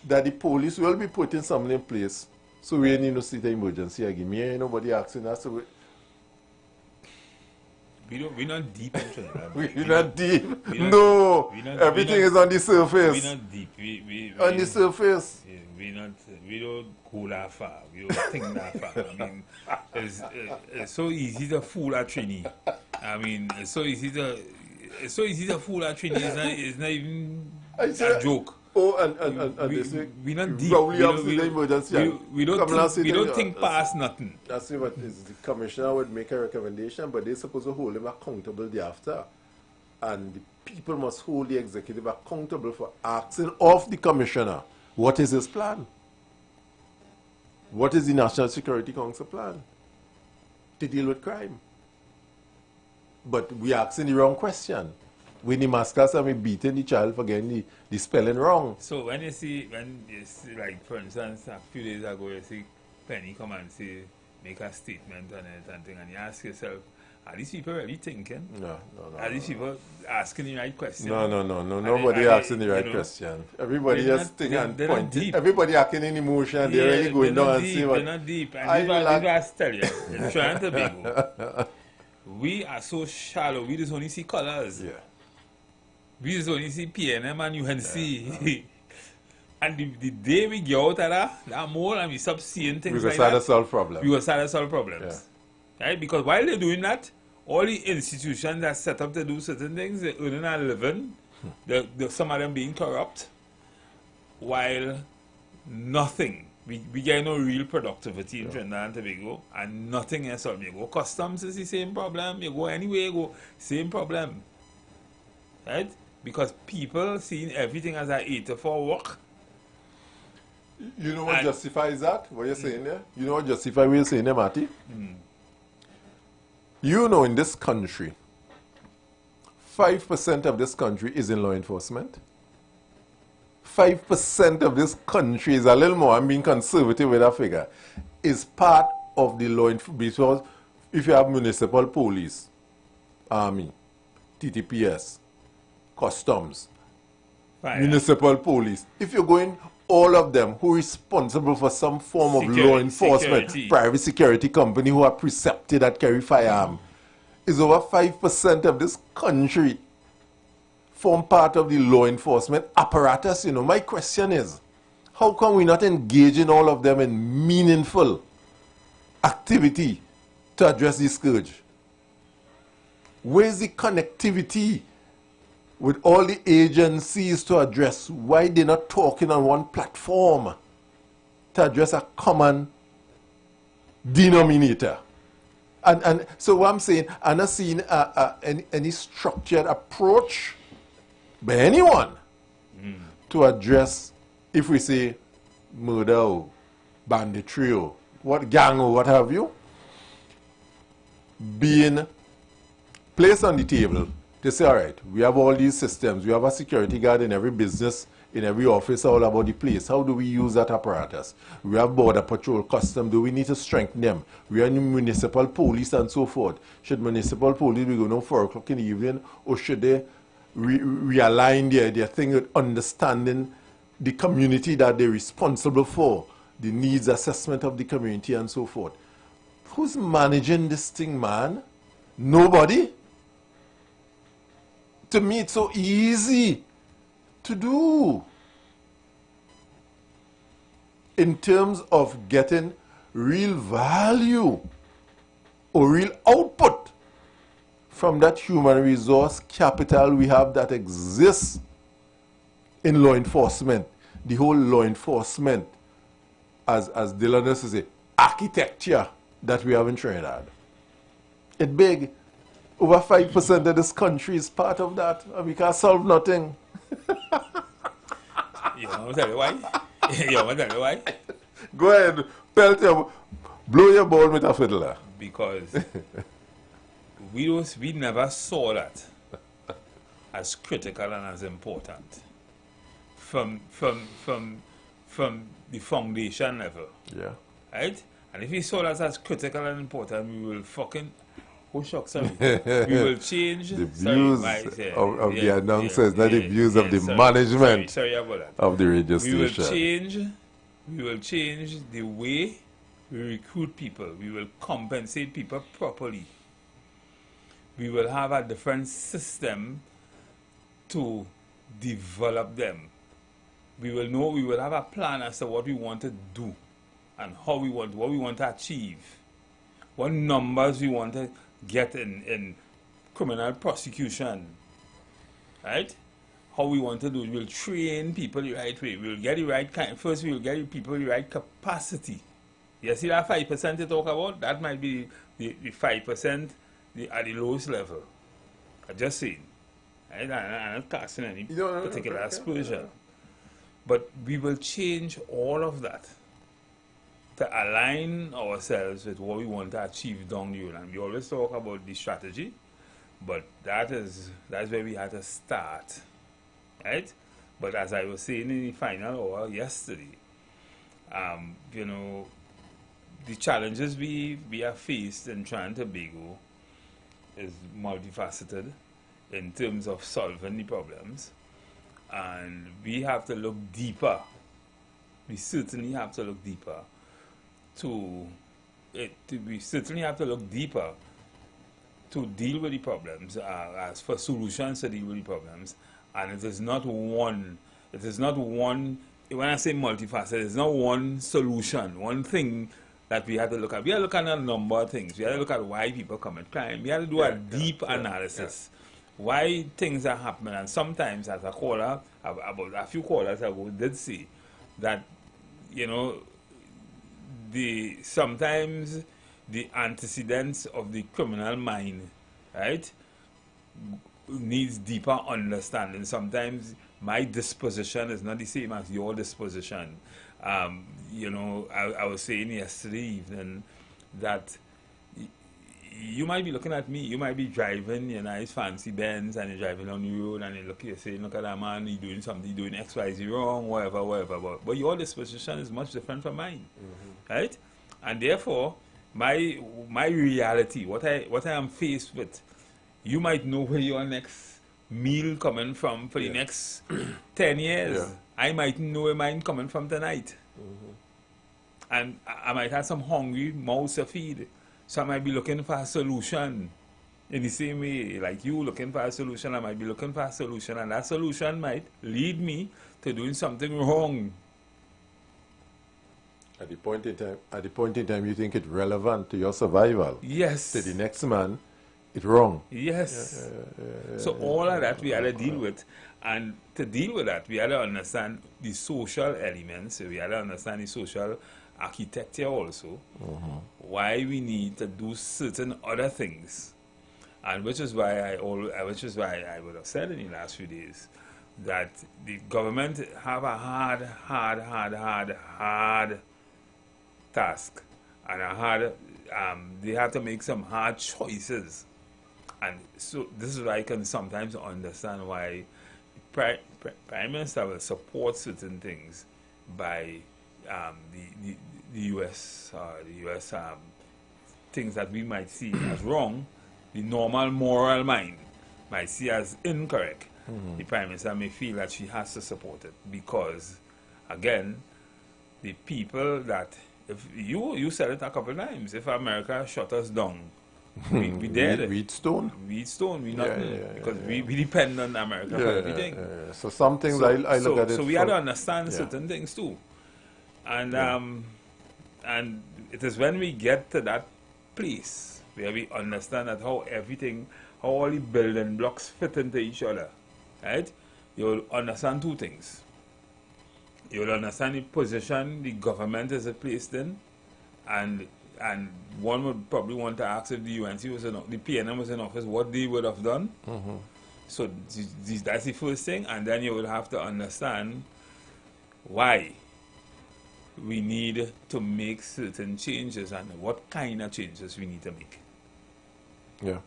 that the police will be putting something in place. So we need no state of emergency again. Me ain't nobody asking us. So we're not deep into that. We're not deep. No, everything is on the surface. We're not deep. On the surface. we don't go that far. We don't think that far. I mean, it's so easy to fool a Trini. I mean, it's so easy to fool a Trini. It's not even a joke. Oh, and we not deep. We don't think past nothing. That's what is the commissioner would make a recommendation, but they're supposed to hold him accountable thereafter. And the people must hold the executive accountable for asking of the commissioner what is his plan. What is the National Security Council plan to deal with crime? But we are asking the wrong question. When the maskers and we beating the child for getting the spelling wrong. So when you see, like for instance, a few days ago, you see Penny come and say, make a statement on it and thing, and you ask yourself, are these people really thinking? No. Are these people asking the right question? No. Nobody asking the right question. Everybody just thinking and pointing. Everybody acting in emotion. They're really going down and see what. They're not deep. And I tell you, in Toronto, we are so shallow. We just only see colors. Yeah. We just only see PNM and UNC. Yeah. And the day we get out of that mall and we stop seeing things like that, we will solve problems. We will start to solve problems. Yeah. Right? Because while they're doing that, all the institutions that set up to do certain things, they're earning a living. Some of them being corrupt. While nothing. We get no real productivity in Trinidad and Tobago, and nothing else. You go customs is the same problem. You go anywhere, you go same problem. Right? Because people seeing everything as an 8 to 4 work. You know what justifies that? What you're saying there? You know what justifies what you're saying there, Marty? You know, in this country, 5% of this country is in law enforcement. 5% of this country is a little more, I'm being conservative with that figure, is part of the law enforcement. Because if you have municipal police, army, TTPS, customs, municipal police, if you're going all of them who are responsible for some form of law enforcement, private security company who are precepted that carry firearm, is over 5% of this country form part of the law enforcement apparatus. You know, my question is, how come we not engaging all of them in meaningful activity to address this scourge? Where's the connectivity with all the agencies to address? Why they're not talking on one platform to address a common denominator? And so what I'm saying, I'm not seeing any structured approach by anyone to address, if we say murder or banditry or what gang or what have you, being placed on the table to say, all right, we have all these systems, we have a security guard in every business, in every office, all about the place. How do we use that apparatus? We have border patrol, custom, do we need to strengthen them? We have municipal police and so forth. Should municipal police be going on 4 o'clock in the evening, or should they realign their thing with understanding the community that they're responsible for, the needs assessment of the community and so forth? Who's managing this thing, man? Nobody? To me, it's so easy to do in terms of getting real value or real output from that human resource capital we have that exists in law enforcement. The whole law enforcement, as Dylan used to say, architecture that we have in Trinidad. It's big. Over 5% of this country is part of that, and we can't solve nothing. You want to tell you why? You want to tell you why? Go ahead, blow your ball with a fiddler. Because we never saw that as critical and as important from the foundation level. Yeah. Right? And if we saw that as critical and important, we will fucking... Oh, shucks, sorry. We will change the views of the announcers, not the views of the management of the radio station. We will change the way we recruit people. We will compensate people properly. We will have a different system to develop them. we will know, we will have a plan as to what we want to do and what we want to achieve, what numbers we want to get in criminal prosecution, right? How we want to do it. We'll train people the right way. We'll get the right kind. First, we'll get people the right capacity. You see that 5% they talk about? That might be the 5% at the lowest level. I'm just saying. Right? I'm not casting any particular aspersion. But we will change all of that to align ourselves with what we want to achieve down the road. And we always talk about the strategy, but that's where we had to start. Right? But as I was saying in the final hour yesterday, you know, the challenges we are faced in Trinidad and Tobago is multifaceted in terms of solving the problems, and we have to look deeper. We certainly have to look deeper we certainly have to look deeper to deal with the problems, as for solutions to deal with the problems. And it is not one, when I say multifaceted, it's not one solution, one thing that we have to look at. We have to look at a number of things. We have to look at why people commit crime. We have to do a deep analysis. Why things are happening. And sometimes, as a caller, about a few callers ago, did say that, you know, sometimes the antecedents of the criminal mind, right, needs deeper understanding. Sometimes my disposition is not the same as your disposition. You know, I was saying yesterday evening that you might be looking at me, you might be driving your nice fancy Benz and you're driving on the road and you're saying, look at that man, he's doing something, he's doing X, Y, Z wrong, whatever. But your disposition is much different from mine, right? And therefore, my reality, what I am faced with, you might know where your next meal coming from for the next 10 years. I might know where mine coming from tonight. And I might have some hungry mouths to feed. So I might be looking for a solution. In the same way, like you looking for a solution, I might be looking for a solution. And that solution might lead me to doing something wrong. At the point in time you think it's relevant to your survival. Yes. To the next man, it's wrong. Yes. So all of that we had to deal with. And to deal with that, we had to understand the social elements. We had to understand the social architecture also. Why we need to do certain other things. And which is why I would have said in the last few days that the government have a hard task, and they have to make some hard choices. And so this is why I can sometimes understand why Prime Minister will support certain things by the U.S. Things that we might see as wrong, the normal moral mind might see as incorrect. The Prime Minister may feel that she has to support it because, again, the people that, if you said it a couple of times, if America shut us down, we dead. We'd stone, we nothing, because we depend on America for everything. So some things I look at it. So we have to understand certain things too, and and it is when we get to that place where we understand that how all the building blocks fit into each other, right? You'll understand two things. You'll understand the position the government is placed in, and one would probably want to ask if the UNC was the PNM was in office, what they would have done. So that's the first thing, and then you will have to understand why we need to make certain changes and what kind of changes we need to make. Yeah.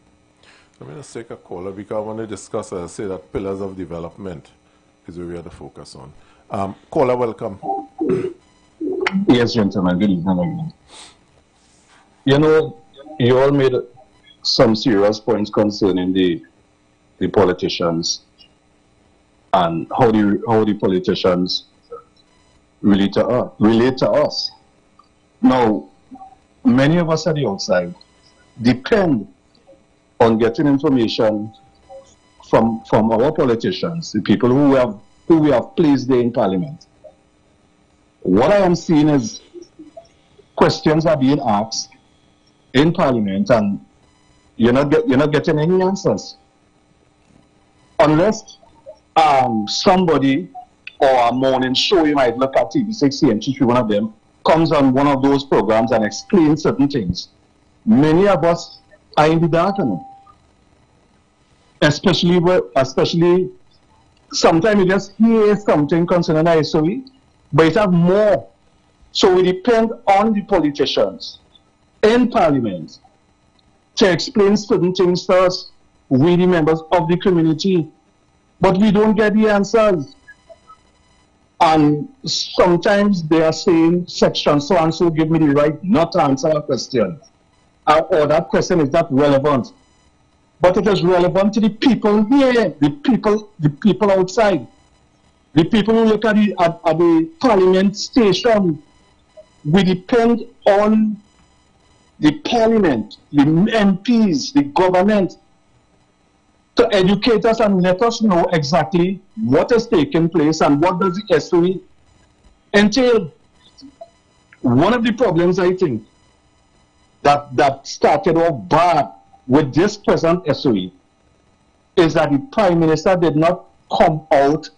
Let me just take a caller because I want to discuss, say that pillars of development is where we have to focus on. Caller, welcome. Yes, gentlemen, good evening again. You know, you all made some serious points concerning the politicians and how the politicians relate to us. Now, many of us at the outside depend on getting information from our politicians, the people who have who we have placed there in Parliament. What I am seeing is questions are being asked in Parliament and you're not getting any answers. Unless somebody or a morning show you might look at TV6, CNT, one of them, comes on one of those programs and explains certain things. Many of us are in the dark, you know. Especially sometimes you just hear something concerning ISOE, but it has more. So we depend on the politicians in Parliament to explain certain things to us, we the members of the community, but we don't get the answers. And sometimes they are saying section so and so give me the right not to answer a question, or that question is not relevant. But it is relevant to the people here, the people outside, the people who look at the Parliament station. We depend on the Parliament, the MPs, the government, to educate us and let us know exactly what is taking place and what does the SOE entail. One of the problems, I think, that started off bad with this present SOE is that the Prime Minister did not come out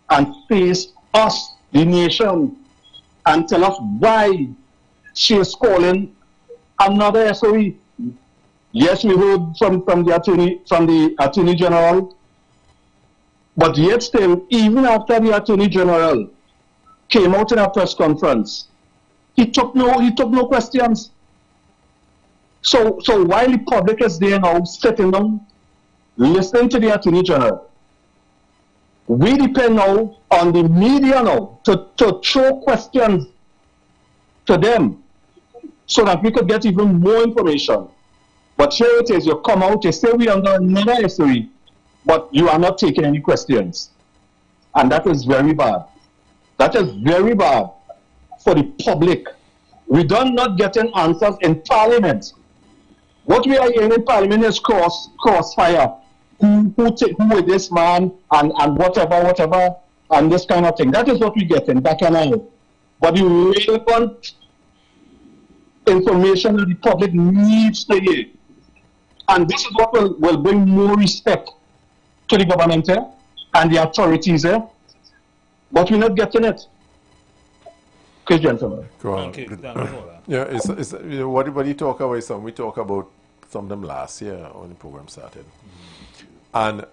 and face us, the nation, and tell us why she is calling another SOE. Yes, we heard from the Attorney General, but yet still, even after the Attorney General came out in a press conference, he took no questions. So while the public is there now, sitting down, listening to the Attorney General, we depend now on the media now to throw questions to them so that we could get even more information. But here it is, you come out, you say we are under another SOE, but you are not taking any questions. And that is very bad. That is very bad for the public. We are not getting answers in Parliament. What we are hearing in Parliament is crossfire. Who is this man and whatever, and this kind of thing. That is what we get in back and out. But the relevant information that the public needs to hear. And this is what will bring more respect to the government and the authorities but we're not getting it. Okay, gentlemen. Go on. Yeah, it's what you talk about, some we talk about something last year when the program started. And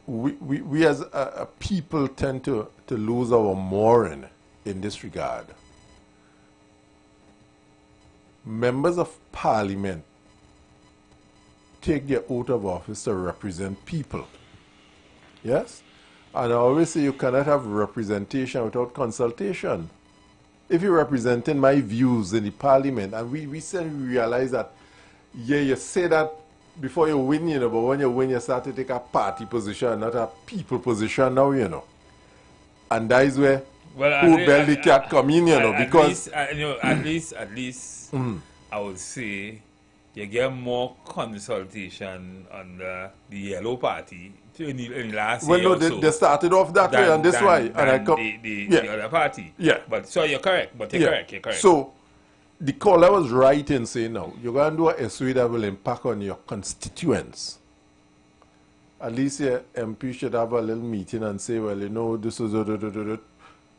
we as a people tend to lose our mooring in this regard. Members of Parliament take their oath of office to represent people. Yes? And I always say you cannot have representation without consultation. If you're representing my views in the Parliament, and we realize that, yeah, you say that before you win, you know, but when you win, you start to take a party position, not a people position now, you know. And that is where who belly cat come in, you know, because... At least, I would say you get more consultation on the Yellow Party in the last year or so. They started off that way, and this why. And the other party. Yeah. But so you're correct. But you're correct. So the caller was right in saying now you're going to do a SOE that will impact on your constituents. At least your MP should have a little meeting and say, well, you know, this is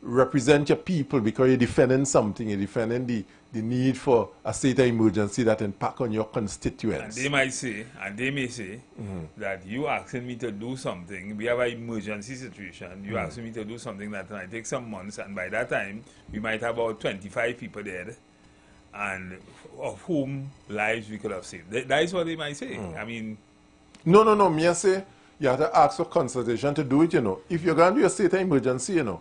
represent your people because you're defending something. You're defending the need for a state of emergency that impact on your constituents. And they may say that you asking me to do something, we have an emergency situation, you asking me to do something that might take some months, and by that time we might have about 25 people dead, and of whom lives we could have saved. That is what they might say. I mean... No, me I say you have to ask for consultation to do it, you know. If you're going to do a state of emergency, you know,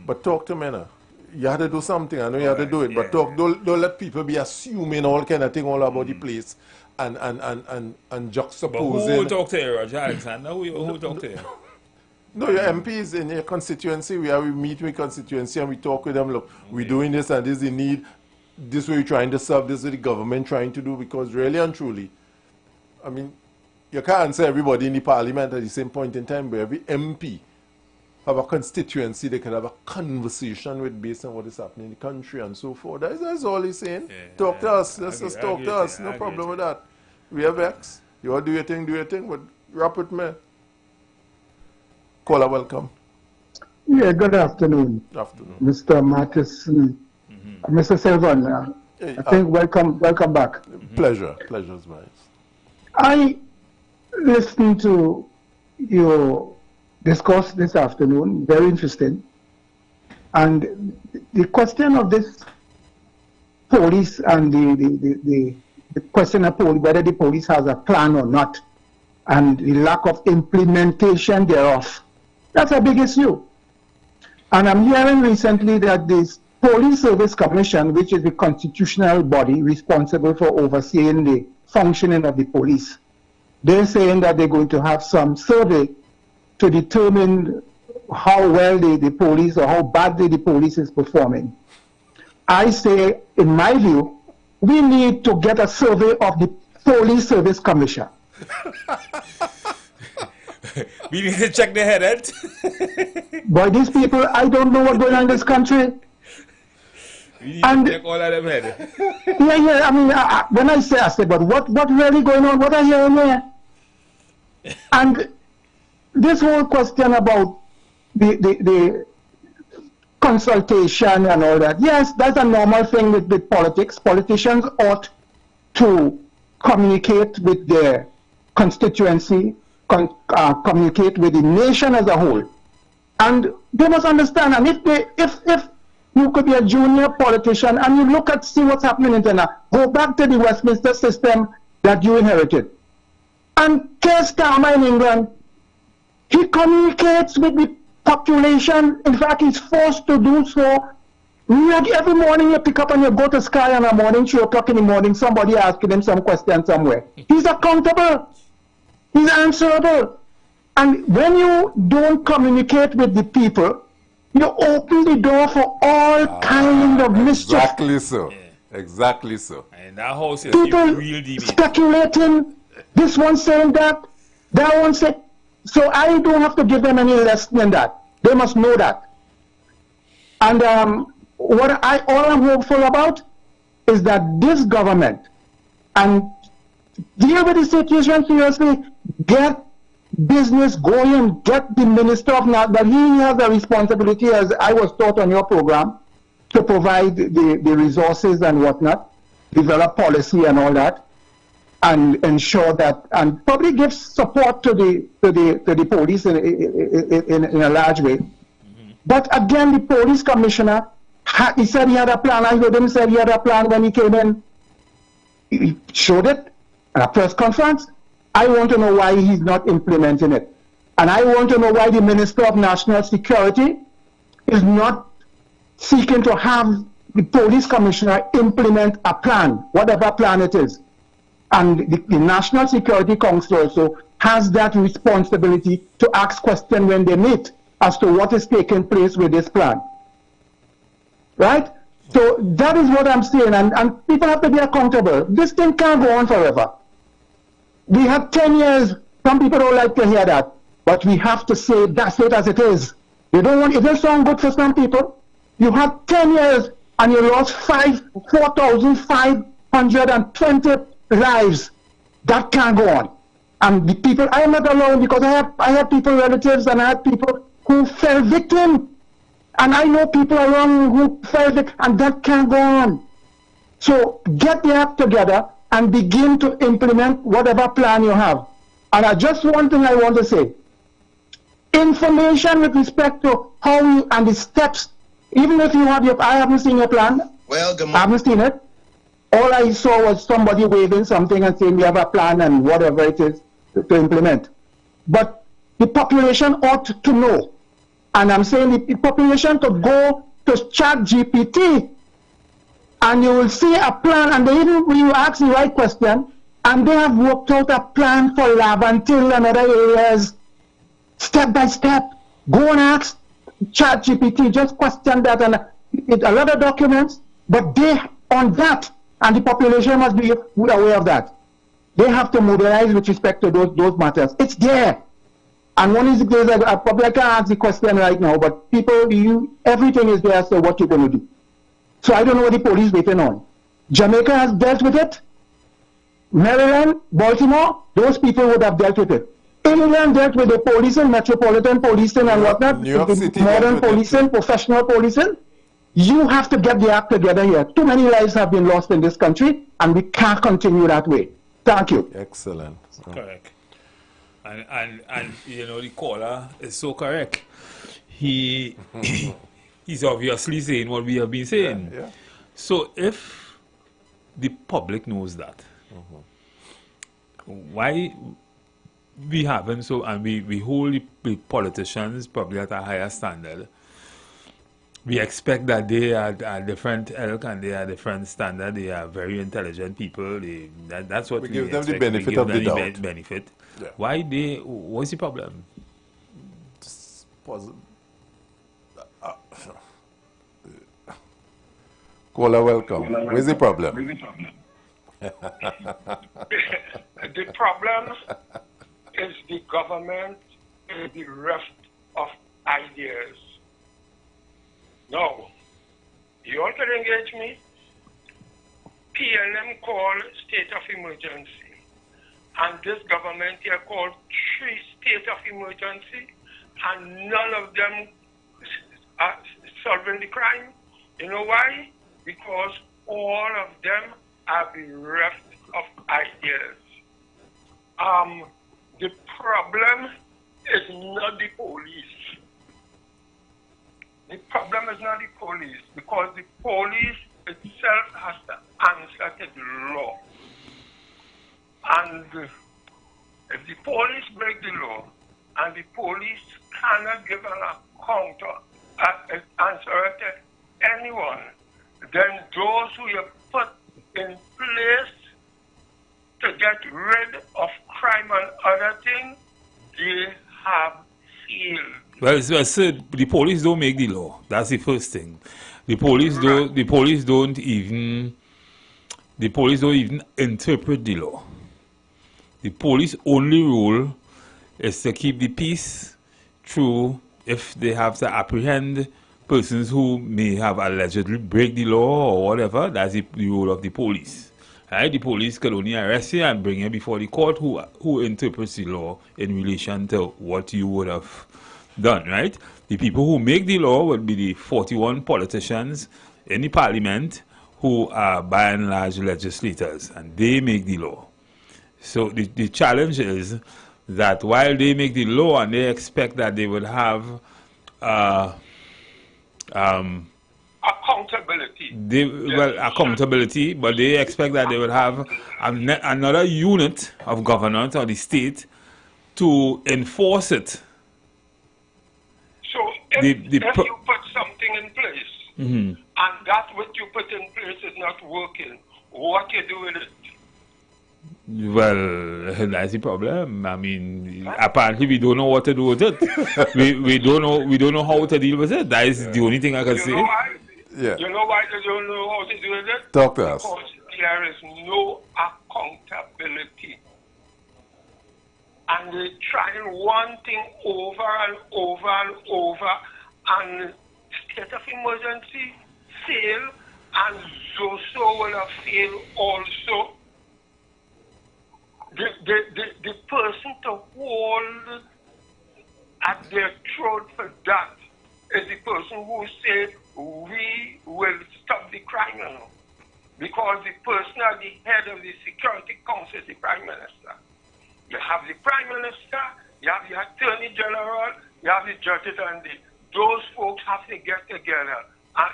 but talk to me now. You have to do something. I know you have to do it, but don't let people be assuming all kind of thing all about the place and juxtaposing. But who will talk to you, Roger Alexander? Who will talk to you? No, your MPs in your constituency, we meet with constituency and we talk with them. Look, we're doing this and this is the need. This way we're trying to serve. This is the government trying to do, because really and truly, I mean, you can't answer everybody in the Parliament at the same point in time, but every MP have a constituency, they can have a conversation with based on what is happening in the country and so forth. That's all he's saying. Talk to us. Let's just talk to us. No problem with that. We have X. You want to do your thing, but wrap with me. Caller, welcome. Yeah, good afternoon. Afternoon. Mr. Matheson, Mr. Sylvan. I think welcome back. Pleasure. Pleasure's mine. I listened to your discourse this afternoon, very interesting. And the question of this police and the question of police, whether the police has a plan or not, and the lack of implementation thereof, that's a big issue. And I'm hearing recently that this Police Service Commission, which is the constitutional body responsible for overseeing the functioning of the police, they're saying that they're going to have some survey to determine how well the police or how badly the police is performing. I say, in my view, we need to get a survey of the Police Service Commission. We need to check their head. Boy, these people, I don't know what's going on in this country. We need to check all of them head. Yeah, I mean, when I say, but what really going on? What are you hearing here? And this whole question about the consultation and all that, yes, that's a normal thing with politics. Politicians ought to communicate with their constituency, communicate with the nation as a whole. And they must understand, and if you could be a junior politician and you look at, see what's happening in Ghana, go back to the Westminster system that you inherited. And Keir Starmer in England, he communicates with the population. In fact, he's forced to do so. Every morning you pick up and you go to Sky in the morning, 2 o'clock in the morning, somebody asking him some question somewhere. He's accountable. He's answerable. And when you don't communicate with the people, you open the door for all kind of mischief. Exactly so. Yeah. Exactly so. And that house is people real deep. Speculating, this one saying that one saying. So I don't have to give them any lesson in that. They must know that. And all I'm hopeful about is that this government, and deal with the situation seriously, get business going, get the Minister of National, that he has a responsibility, as I was taught on your program, to provide the resources and whatnot, develop policy and all that, and ensure that, and probably give support to the police in a large way. But again, the police commissioner, he said he had a plan. I heard him say he had a plan when he came in. He showed it at a press conference. I want to know why he's not implementing it. And I want to know why the Minister of National Security is not seeking to have the police commissioner implement a plan, whatever plan it is. And the National Security Council also has that responsibility to ask questions when they meet as to what is taking place with this plan. Right? So that is what I'm saying, and people have to be accountable. This thing can't go on forever. We have 10 years. Some people don't like to hear that, but we have to say that's it as it is. You don't want, it doesn't sound good for some people. You have 10 years and you lost 4,520 lives. That can't go on. And the people, I am not alone, because I have people, relatives, and I have people who fell victim. And I know people around who fell victim, and that can't go on. So get the act together and begin to implement whatever plan you have. And just one thing I want to say. Information with respect to how you, and the steps, even if you have your, I haven't seen your plan. Well, good morning. I haven't seen it. All I saw was somebody waving something and saying we have a plan and whatever it is to implement. But the population ought to know. And I'm saying the population could go to ChatGPT and you will see a plan, and they even, when you ask the right question, and they have worked out a plan for Lavantil and other areas, step by step. Go and ask ChatGPT, just question that, and a lot of documents, but they on that, and the population must be aware of that. They have to mobilize with respect to those matters. It's there. And one is the place I probably can't answer the question right now, but people, everything is there as to what you're going to do. So I don't know what the police waiting on. Jamaica has dealt with it. Maryland, Baltimore, those people would have dealt with it. England dealt with the policing, metropolitan policing and whatnot, modern policing, professional policing. You have to get the act together here. Too many lives have been lost in this country, and we can't continue that way. Thank you. Excellent. Correct. And you know, the caller is so correct. He's obviously saying what we have been saying. Yeah. So if the public knows that, why we haven't, so, and we hold the politicians probably at a higher standard. We expect that they are different ilk and they are different standard. They are very intelligent people. That's what we give them expect. the benefit of the doubt. Benefit. Yeah. What's the problem? Caller, welcome. Where's the problem? The problem is the government is bereft of ideas. Now, you all can engage me. PLM called state of emergency. And this government here called 3 state of emergency, and none of them are solving the crime. You know why? Because all of them are bereft of ideas. The problem is not the police. The problem is not the police, because the police itself has to answer to the law. And if the police break the law, and the police cannot give an account or an answer to anyone, then those who you put in place to get rid of crime and other things, they have failed. Well, sir, the police don't make the law. That's the first thing. The police don't even interpret the law. The police only role is to keep the peace through if they have to apprehend persons who may have allegedly break the law or whatever. That's the role of the police. Right? The police can only arrest you and bring you before the court who interprets the law in relation to what you would have done, right? The people who make the law would be the 41 politicians in the parliament who are by and large legislators, and they make the law. So the challenge is that while they make the law and they expect that they would have accountability. Accountability, but they expect that they would have another unit of governance or the state to enforce it. So if you put something in place, and that what you put in place is not working, what you do with it? Well, that's the problem. I mean, apparently we don't know what to do with it. we don't know how to deal with it. That is the only thing I can say. Yeah. You know why they don't know how to do with it? Talk to us. Because there is no accountability. And they're trying one thing over and over and over, and state of emergency fail, and Zoso will have failed also. The person to hold at their throat for that is the person who said, we will stop the crime now. Because the person at the head of the Security Council is the Prime Minister. You have the Prime Minister, you have the Attorney General, you have the judges, and those folks have to get together. And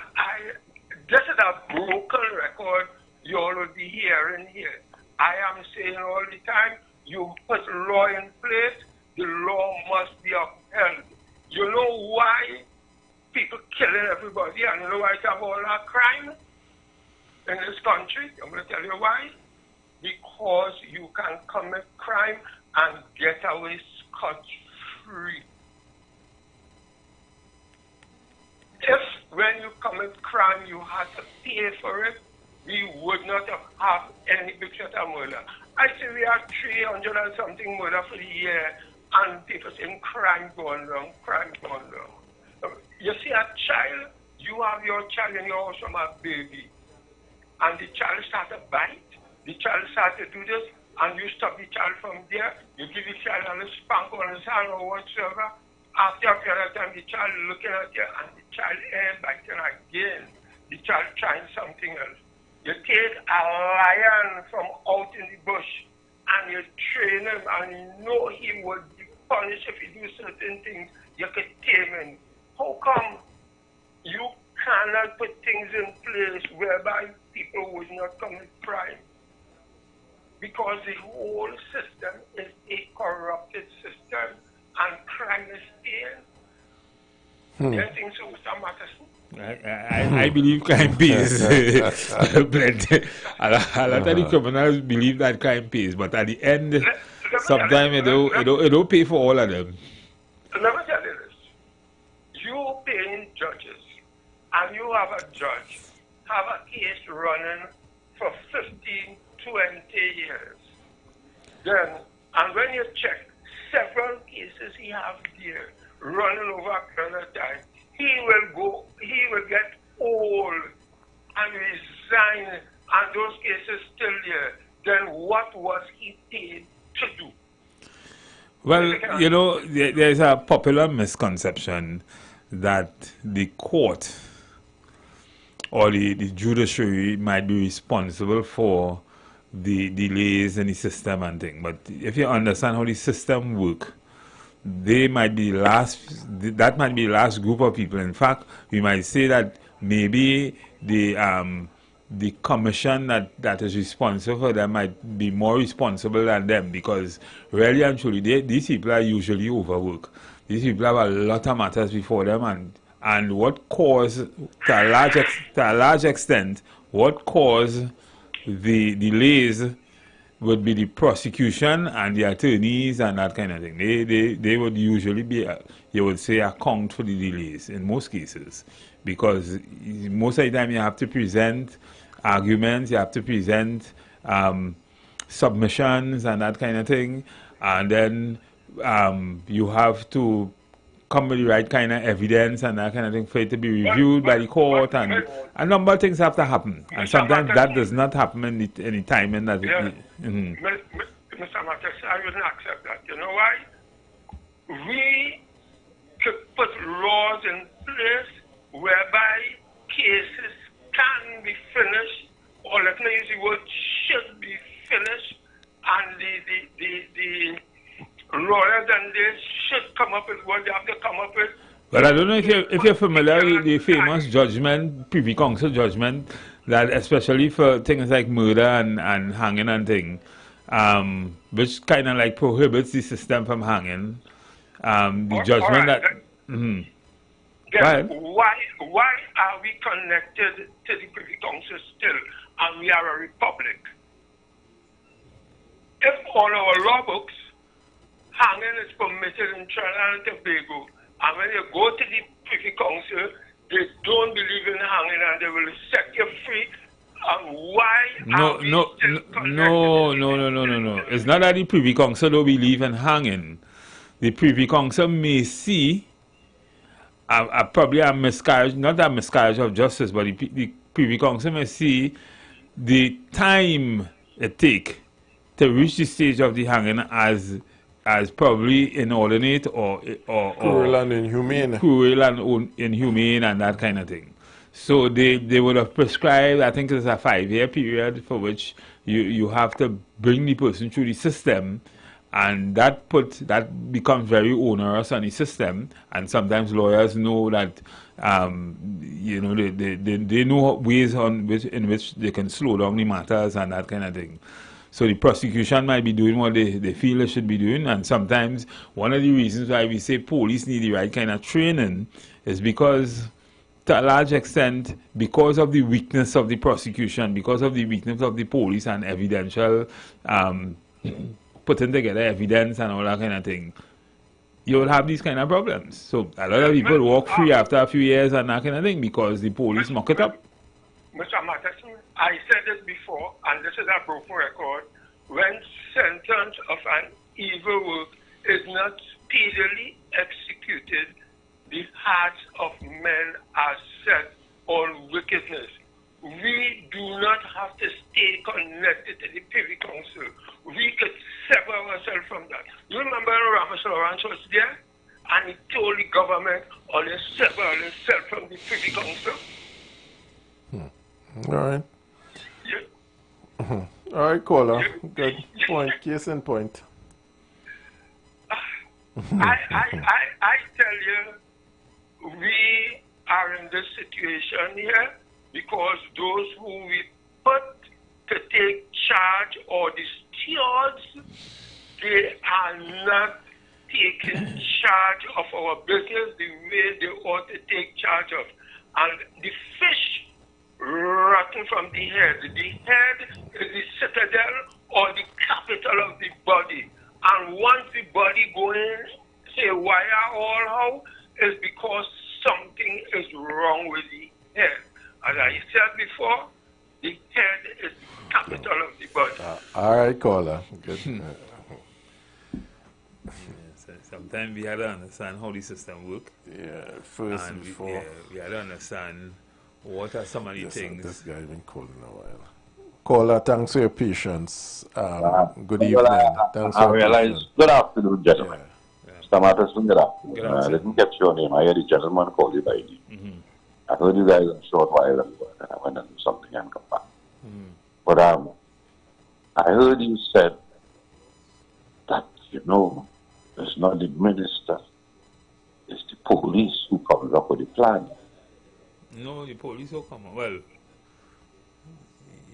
this is a broken record you all will be hearing here. I am saying all the time, you put law in place, the law must be upheld. You know why people killing everybody, and you know why it's have all that crime in this country? I'm going to tell you why. Because you can commit crime and get away scot-free. If when you commit crime you had to pay for it, we would not have any big set of murder. I say we have 300 and something murder for the year, and people saying crime going down, crime going down. You see a child, you have your child in your house from a baby, and the child start to bite, the child start to do this, and you stop the child from there, you give the child a spank on his hand or whatsoever. After a period of time, the child looking at you, and the child ain't biting again. The child trying something else. You take a lion from out in the bush, and you train him, and you know he would be punished if he do certain things. You could tame him. How come you cannot put things in place whereby people would not commit crime? Because the whole system is a corrupted system, and crime is still. Do you think so, Mr. Matterson? I believe crime pays. Plenty. A lot of the criminals believe that crime pays, but at the end, sometimes it don't pay for all of them. Let me tell you this. You paying judges, and you have a judge, have a case running for 15, 20 years. Then, and when you check several cases he has there running over a period of time, he will get old and resign, and those cases still there. Then what was he paid to do? Well, you know, there's a popular misconception that the court or the judiciary might be responsible for the delays in the system and things. But if you understand how the system works, they might be that might be the last group of people. In fact, we might say that maybe the commission that is responsible for them might be more responsible than them, because really and truly these people are usually overworked. These people have a lot of matters before them, and what caused, to a large extent, what caused the delays would be the prosecution and the attorneys and that kind of thing. They would usually be, you would say, account for the delays in most cases, because most of the time you have to present arguments, you have to present submissions and that kind of thing, and then you have to come with the right kind of evidence and that kind of thing for it to be reviewed by the court, and a number of things have to happen, and sometimes that does not happen in the timing that Mr. Mattis, I wouldn't accept that. You know why? We could put laws in place whereby cases can be finished, or let me use the word should be finished, and the lawyers and they should come up with what they have to come up with. But I don't know if you're familiar with the famous judgment, Privy Council judgment, that especially for things like murder and hanging and things, which kind of like prohibits the system from hanging. The judgment that... Then why are we connected to the Privy Council still, and we are a republic? If on our law books, hanging is permitted in Trinidad and Tobago, and when you go to the Privy Council, they don't believe in hanging and they will set you free. Why are we still connected? No. It's not that the Privy Council don't believe in hanging. The Privy Council may see probably a miscarriage, not a miscarriage of justice, but the Privy Council may see the time it takes to reach the stage of the hanging as probably inordinate or cruel and inhumane. Cruel and inhumane and that kind of thing. So they would have prescribed, I think it's a 5-year period for which you have to bring the person through the system, and that becomes very onerous on the system. And sometimes lawyers know that you know, they know ways in which they can slow down the matters and that kind of thing. So the prosecution might be doing what they feel they should be doing, and sometimes one of the reasons why we say police need the right kind of training is because, to a large extent, because of the weakness of the prosecution, because of the weakness of the police and evidential, putting together evidence and all that kind of thing, you will have these kind of problems. So a lot of people walk free after a few years and that kind of thing because the police muck it up. Mr. Matterson, I said this before, and this is a broken record. When sentence of an evil work is not speedily executed, the hearts of men are set on wickedness. We do not have to stay connected to the Privy Council. We could sever ourselves from that. You remember Ramesh Lawrence was there? And he told the government, or they sever themselves from the Privy Council. All right. Yeah. All right, caller. Good point. Case in point. I tell you, we are in this situation here because those who we put to take charge or the stewards, they are not taking charge of our business the way they ought to take charge of. And the fish rotten from the head. The head is the citadel or the capital of the body. And once the body going, say, wire all how, is because something is wrong with the head. As I said before, the head is the capital of the body. All right, caller. Good. Sometimes we have to understand how the system works. Yeah, first and before. We have to understand what are some of the things. This guy has been calling a while. Caller, thanks for your patience. Good evening. Thanks for your patience. Good afternoon, gentlemen. Mr. Matterson, good afternoon. I didn't get your name. I heard the gentleman call you by name. I heard you guys a short while ago, and I went and do something and come back. But I heard you said that, it's not the minister, it's the police who comes up with the plan. No, the police will come up. Well,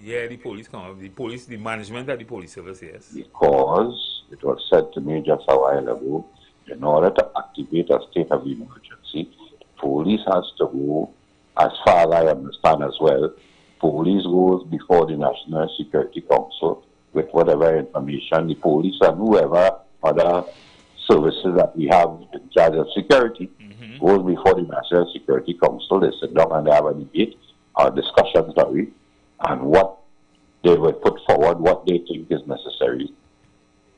yeah, the police come up. The management of the police service, yes. Because it was said to me just a while ago, in order to activate a state of emergency, police has to go, as far as I understand as well, police goes before the National Security Council with whatever information, the police and whoever other services that we have in charge of security goes before the National Security Council. They sit down and they have a debate or discussion, and what they will put forward, what they think is necessary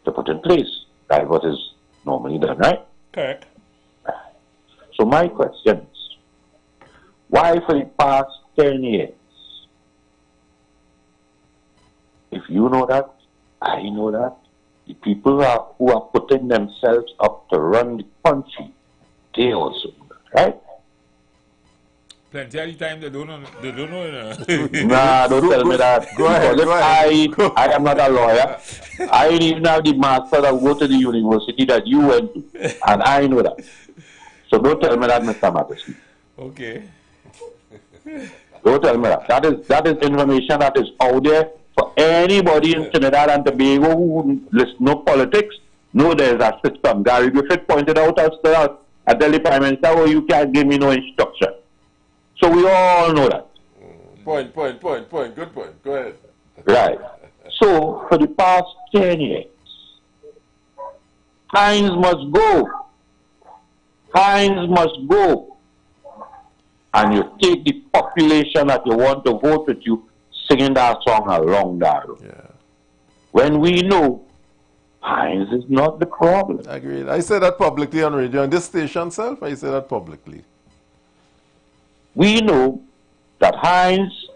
to put in place. That's what is normally done, right? Correct. So my question is, why for the past 10 years, if you know that, I know that, the people who are putting themselves up to run the country, they also know that, right? Plenty of the time they don't know. Nah, don't tell me that. Go ahead. I am not a lawyer. I ain't even have the master that go to the university that you went to, and I know that. So don't tell me that, Mr. Matterson. Okay. Don't tell me that. That is information that is out there for anybody in Trinidad and Tobago who listen to politics. No, there's a system. Gary Griffith pointed out at the Prime Minister, oh, you can't give me no instruction. So we all know that. Point. Good point. Go ahead. Right. So for the past 10 years, Hines must go. Hines must go. And you take the population that you want to vote with you singing that song along that road. Yeah. When we know Hines is not the problem. Agreed. I say that publicly on radio. On this station itself, I say that publicly. We know that Hines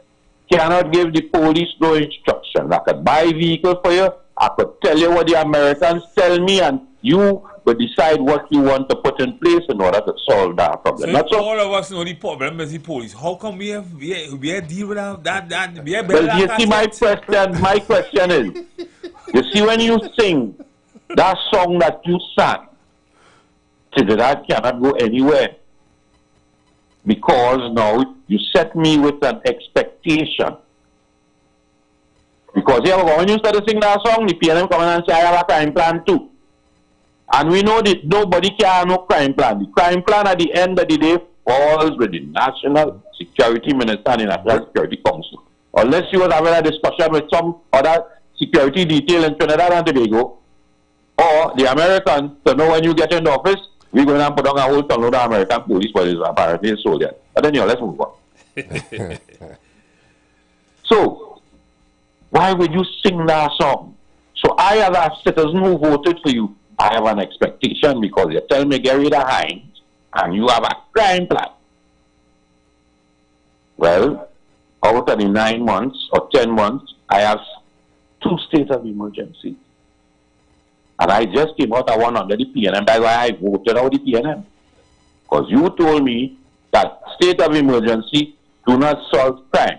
cannot give the police no instruction. I could buy vehicle for you. I could tell you what the Americans tell me, and you will decide what you want to put in place in order to solve that problem. So all of us know the problem is the police. How come we deal with that? Well, you see, my question is, you see, when you sing that song that you sang, Trinidad cannot go anywhere. Because now you set me with an expectation. Because when you start to sing that song, the PNM come in and say, I have a crime plan too. And we know that nobody can have no crime plan. The crime plan at the end of the day falls with the National Security Minister and the National Security Council. Unless you was having a discussion with some other security detail in Trinidad and Tobago, or the Americans to know when you get in the office, we're going to put on a whole ton of the American police, but it's apparently soldiers. But then, let's move on. So, why would you sing that song? So I, as a citizen who voted for you, I have an expectation because you tell me get rid of Hines and you have a crime plan. Well, out of the 9 months or 10 months, I have 2 states of emergency. And I just came out of one under the PNM. That's why I voted out the PNM. Because you told me that state of emergency do not solve crime.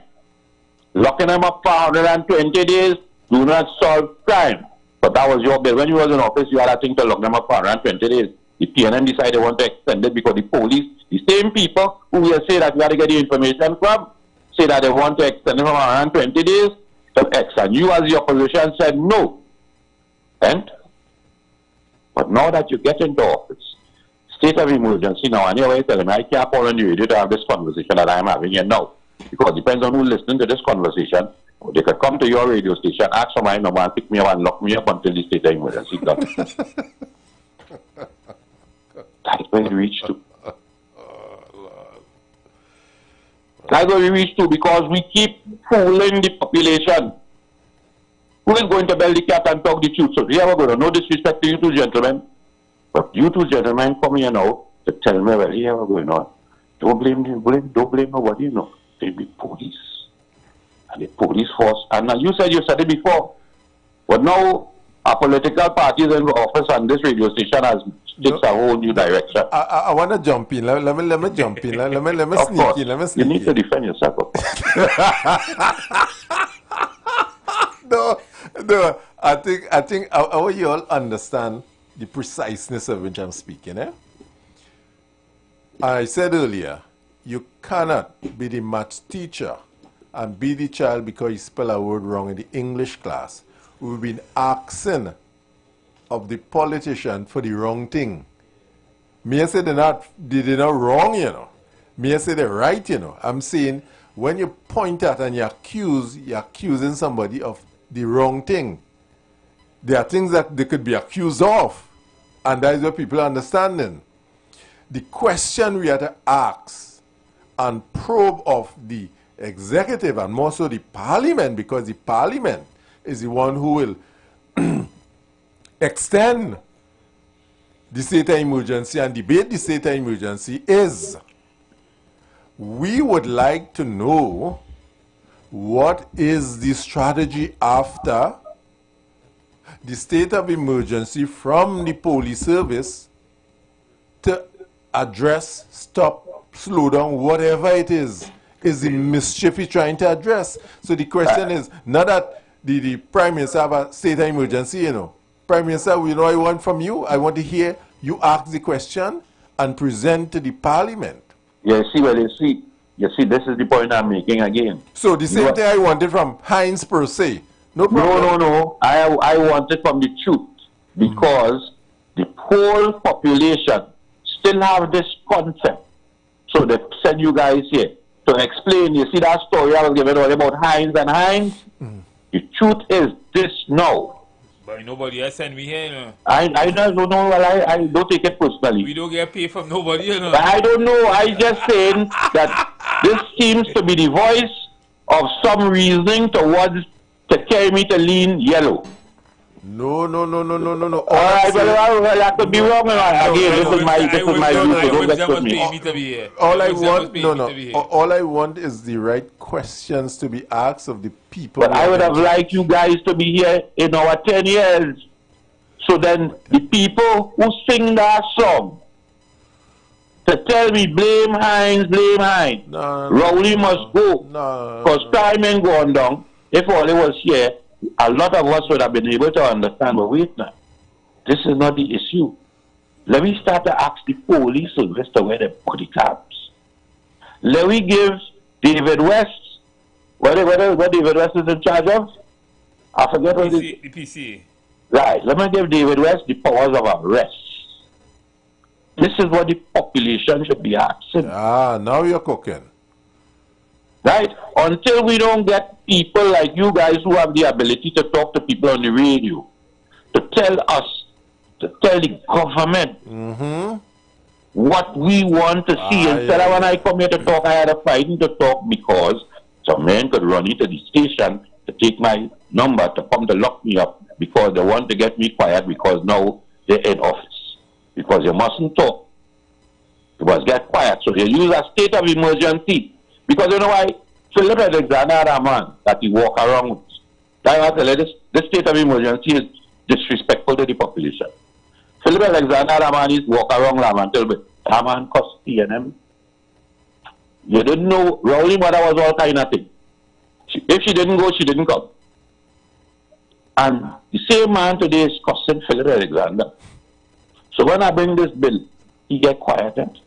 Locking them up for 120 days do not solve crime. But that was your bill. When you was in office, you had a thing to lock them up for 120 days. The PNM decided they want to extend it because the police, the same people who will say that we had to get the information from, say that they want to extend it from 120 days to X. And you as the opposition said no. And but now that you get into office, state of emergency now, and you're telling me I can't call on the radio to have this conversation that I'm having here now. Because it depends on who's listening to this conversation. They could come to your radio station, ask for my number, and pick me up and lock me up until the state of emergency done. That's where we reach to. That's where we reach to because we keep fooling the population. Who is going to bell the cat and talk the truth? So we are going to no disrespect to you two gentlemen. But you two gentlemen come here now to tell me, well, here what's going on. Don't blame nobody, you know. Blame the police. And the police force. And now you said it before. But now our political parties in office and this radio station has takes a whole new direction. I want to jump in. Let me jump in. Let me sneak in. Let me sneak in. You need to defend yourself. No. I think I want you all understand the preciseness of which I'm speaking. I said earlier, you cannot be the maths teacher and be the child because you spell a word wrong in the English class. We've been asking of the politician for the wrong thing. Me I say they're not wrong, you know. Me I say they're right, you know. I'm saying when you point at and you're accusing somebody of the wrong thing. There are things that they could be accused of. And that is what people are understanding. The question we have to ask and probe of the executive and more so the parliament, because the parliament is the one who will extend the state of emergency and debate the state of emergency, is we would like to know what is the strategy after the state of emergency from the police service to address, stop, slow down, whatever it is the mischief you're trying to address. So the question is, not that the Prime Minister have a state of emergency, you know. Prime Minister, you know I want from you? I want to hear you ask the question and present to the Parliament. Yeah, you see, this is the point I'm making again. So the same thing I wanted from Hines per se. No problem. No. I want it from the truth because the whole population still have this concept. So they send you guys here to explain. You see that story I was giving all about Hines and Hines? The truth is this now. But nobody else send me here, you know. I don't know. Well, I don't take it personally. We don't get paid from nobody, you know. But I don't know. I just saying that this seems to be the voice of some reasoning towards to carry me to lean yellow. No. All right, well, I could be wrong. Again, this is my view. Don't get with me. All I want is the right questions to be asked of the people. But I would have liked you guys to be here in our 10 years. So then the people who sing that song to tell me blame Hines. Rowley must go. Because time ain't going down. If all it was here, a lot of us would have been able to understand, but wait now, this is not the issue. Let me start to ask the police service to wear the body caps. Let me give David West, what David West is in charge of? I forget what the PCA. Right, let me give David West the powers of arrest. This is what the population should be asking. Now you're cooking. Right? Until we don't get people like you guys who have the ability to talk to people on the radio, to tell us, to tell the government what we want to see. Instead of when I come here to talk, I had a fighting to talk because some men could run into the station to take my number to come to lock me up because they want to get me quiet because now they're in office. Because you mustn't talk. You must get quiet. So they use a state of emergency. Because you know why? Philip Alexander had a man that he walk around with. That's why this state of emergency is disrespectful to the population. Philip Alexander had a man is walk around and tell me, that man cost TNM. You didn't know, Rowley mother was all kind of thing. If she didn't go, she didn't come. And the same man today is costing Philip Alexander. So when I bring this bill, he get quieted.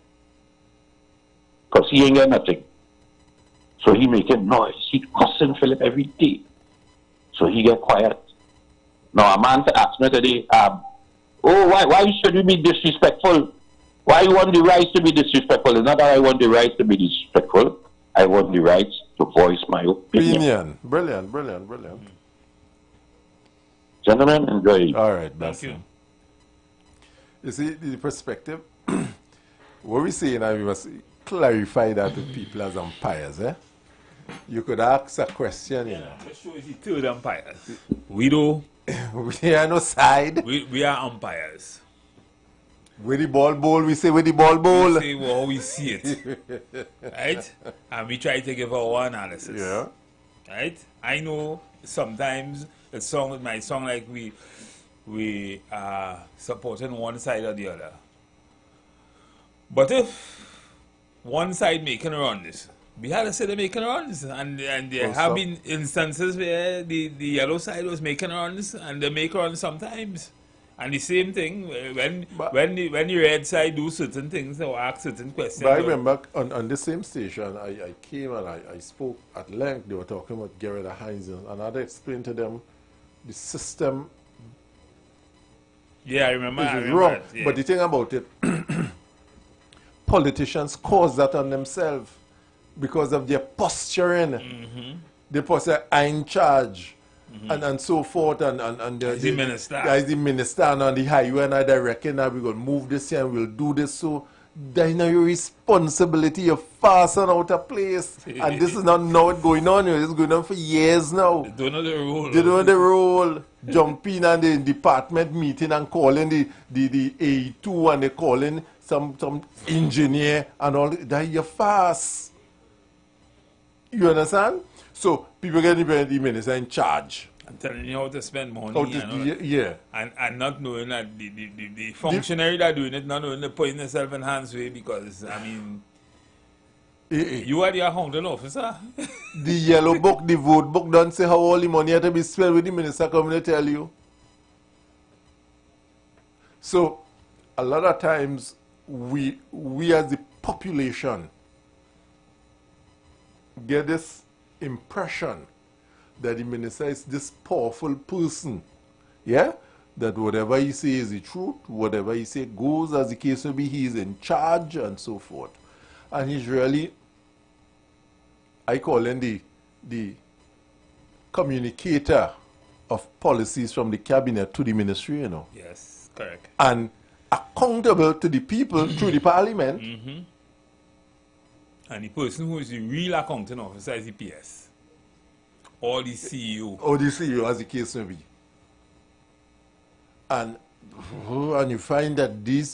Because he ain't get nothing. So he making noise. He cussing Philip every day. So he get quiet. Now a man asked me today, why should we be disrespectful? Why you want the rights to be disrespectful? It's not that I want the rights to be disrespectful. I want the rights to voice my opinion. Brilliant, brilliant, brilliant. Gentlemen, enjoy. All right, thank you. You see, the perspective, what we say now, we must clarify that to people as umpires, eh? You could ask a question, you know. Let's show you two umpires. We do. We are no side. We are umpires. With the ball bowl, we say with the ball bowl. We say how we see it. Right? And we try to give our analysis. Yeah. Right? I know sometimes it might sound like we are supporting one side or the other. But if one side making runs, we had to say they're making runs, and there have been instances where the yellow side was making runs, and they make runs sometimes. And the same thing when the red side do certain things or ask certain questions. But I remember on the same station, I came and I spoke at length. They were talking about Gerard Hines, and I had to explain to them the system. Yeah, I remember. Is wrong. Yeah. But the thing about it, politicians cause that on themselves because of their posturing. Mm-hmm. They posture, I'm in charge. Mm-hmm. and so forth, and the minister. As the minister and on the highway, and I reckon that we're going to move this here and we'll do this. So then your responsibility, you're fastened out of place. And this is not now it's going on, it's going on for years now. They don't know the rule. They don't know the rule. Jumping and the department meeting and calling the A2 and they calling some engineer and all that. You're fast. You understand? So people get the minister in charge. I'm telling you how to spend money. Yeah. And not knowing that the functionary that doing it, not knowing the putting themselves in harm's way because, I mean, you are the accounting officer. The yellow book, the vote book don't say how all the money had to be spent with the minister coming to tell you. So a lot of times we as the population get this impression that the minister is this powerful person, yeah, that whatever he says is the truth, whatever he says goes, as the case may be, he's in charge and so forth. And he's really, I call him the communicator of policies from the cabinet to the ministry, you know. Yes, correct. And accountable to the people through the parliament. Mm-hmm. And the person who is the real accounting officer is the PS. Or the CEO. Or the CEO, as the case may be. And you find that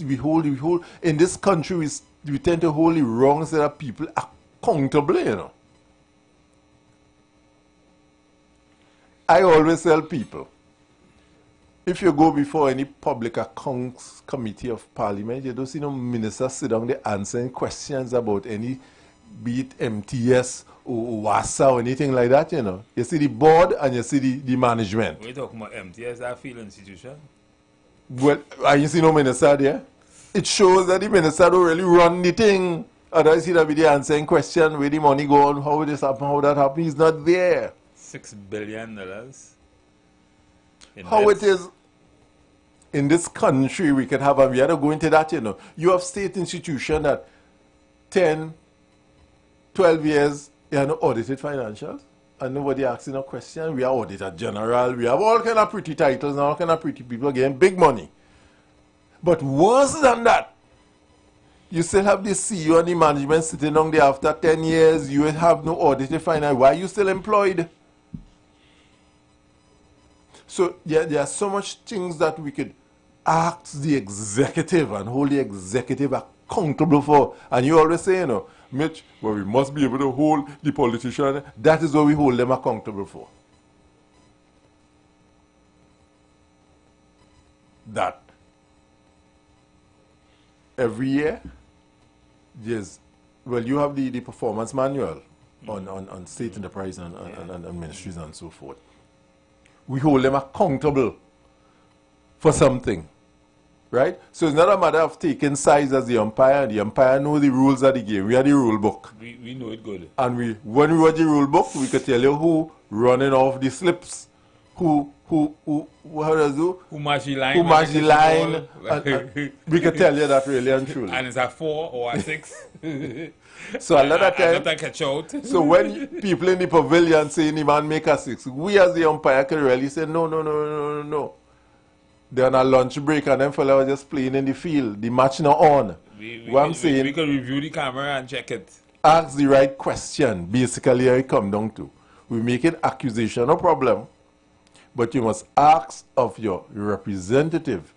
we hold, in this country, we tend to hold the wrong set of people accountable, you know. I always tell people, if you go before any public accounts committee of parliament, you don't see no minister sit down there answering questions about any, be it MTS or WASA or anything like that, you know. You see the board and you see the management. We're talking about MTS, that field institution. Well, you see no minister there? It shows that the minister don't really run the thing. Otherwise he'd be there answering questions, where the money go on, how this happen, how that happen. He's not there. $6 billion. How it is in this country we can have, and we had to go into that, you know. You have state institution that 10, 12 years, you have no audited financials, and nobody asking a question. We are auditor general, we have all kind of pretty titles and all kind of pretty people getting big money. But worse than that, you still have the CEO and the management sitting down there after 10 years, you have no audited finance. Why are you still employed? So yeah, there are so much things that we could ask the executive and hold the executive accountable for. And you always say, you know, Mitch, well, we must be able to hold the politician. That is what we hold them accountable for. That every year, there's, well, you have the performance manual on state enterprise and ministries and so forth. We hold them accountable for something, right? So it's not a matter of taking sides as the umpire. The umpire knows the rules of the game. We have the rule book. We know it good. And when we watch the rule book, we could tell you who running off the slips, who match the line. Who match the line. And we could tell you that really and truly. And it's a 4 or a 6. So a lot of time, catch out. So when people in the pavilion say the man make a 6, we as the umpire can really say no. They're on a lunch break and them fellas are just playing in the field. The match not on. We saying, can review the camera and check it. Ask the right question. Basically, here it come down to. We make an accusation, no problem. But you must ask of your representative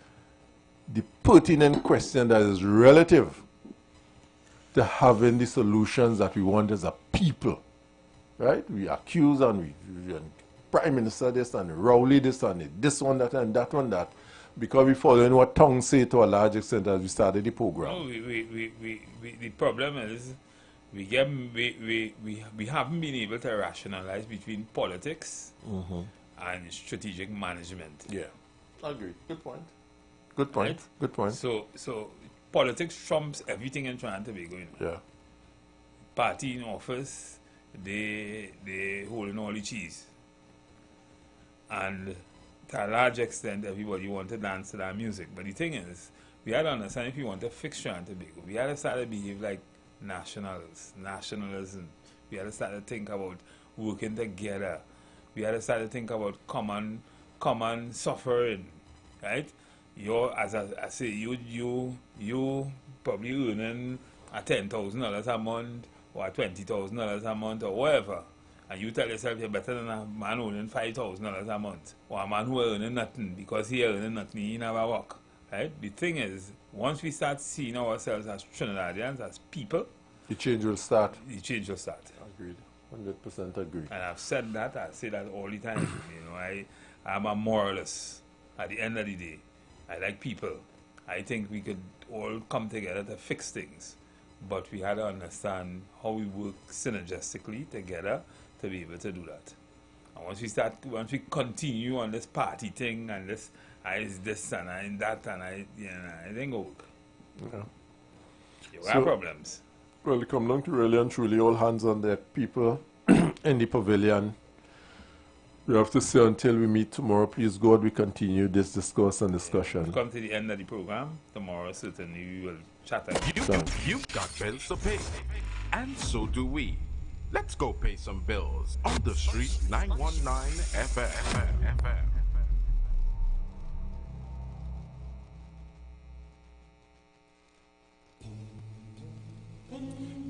the pertinent question that is relative to having the solutions that we want as a people. Right? We accuse and and Prime Minister this and Rowley this and this one, that and that one, that. Because we following what tongues say to a large extent as we started the program. No, the problem is we haven't been able to rationalize between politics and strategic management. Yeah, I agree. Good point. Good point. Right? Good point. So politics trumps everything in Trinidad and Tobago. Yeah. Party in office, they holding all the cheese. And to a large extent, everybody want to dance to that music. But the thing is, we had to understand if we want to fix Trinidad and Tobago, we had to start to behave like nationalism. We had to start to think about working together. We had to start to think about common suffering, right? As I say, you probably earning $10,000 a month or $20,000 a month or whatever, and you tell yourself you're better than a man earning $5,000 a month or a man who earning nothing because he earning nothing, he never work, right? The thing is, once we start seeing ourselves as Trinidadians, as people, the change will start. The change will start. Agreed. 100% agree. And I've said that, I say that all the time. I'm a moralist. At the end of the day, I like people. I think we could all come together to fix things. But we had to understand how we work synergistically together to be able to do that. And once we continue on this party thing and this and that and I think it'll work. Yeah. You have problems. Well, it come down to really and truly all hands on deck. People in the pavilion. We have to say until we meet tomorrow, please God, we continue this discourse and discussion. We've come to the end of the program. Tomorrow, certainly, we will chat again. You've got bills to pay, and so do we. Let's go pay some bills on the street 919 FM.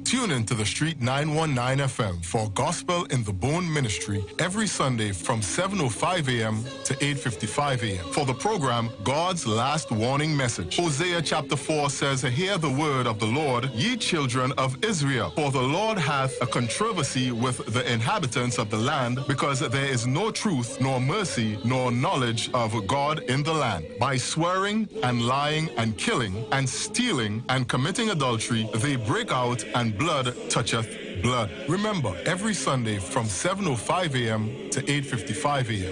Tune in to the Street 919 FM for Gospel in the Bone Ministry every Sunday from 7:05 a.m. to 8:55 a.m. for the program God's Last Warning Message. Hosea chapter 4 says, "Hear the word of the Lord, ye children of Israel, for the Lord hath a controversy with the inhabitants of the land, because there is no truth, nor mercy, nor knowledge of God in the land. By swearing and lying and killing and stealing and committing adultery, they break out, and blood toucheth blood." Remember, every Sunday from 7:05 a.m. to 8:55 a.m.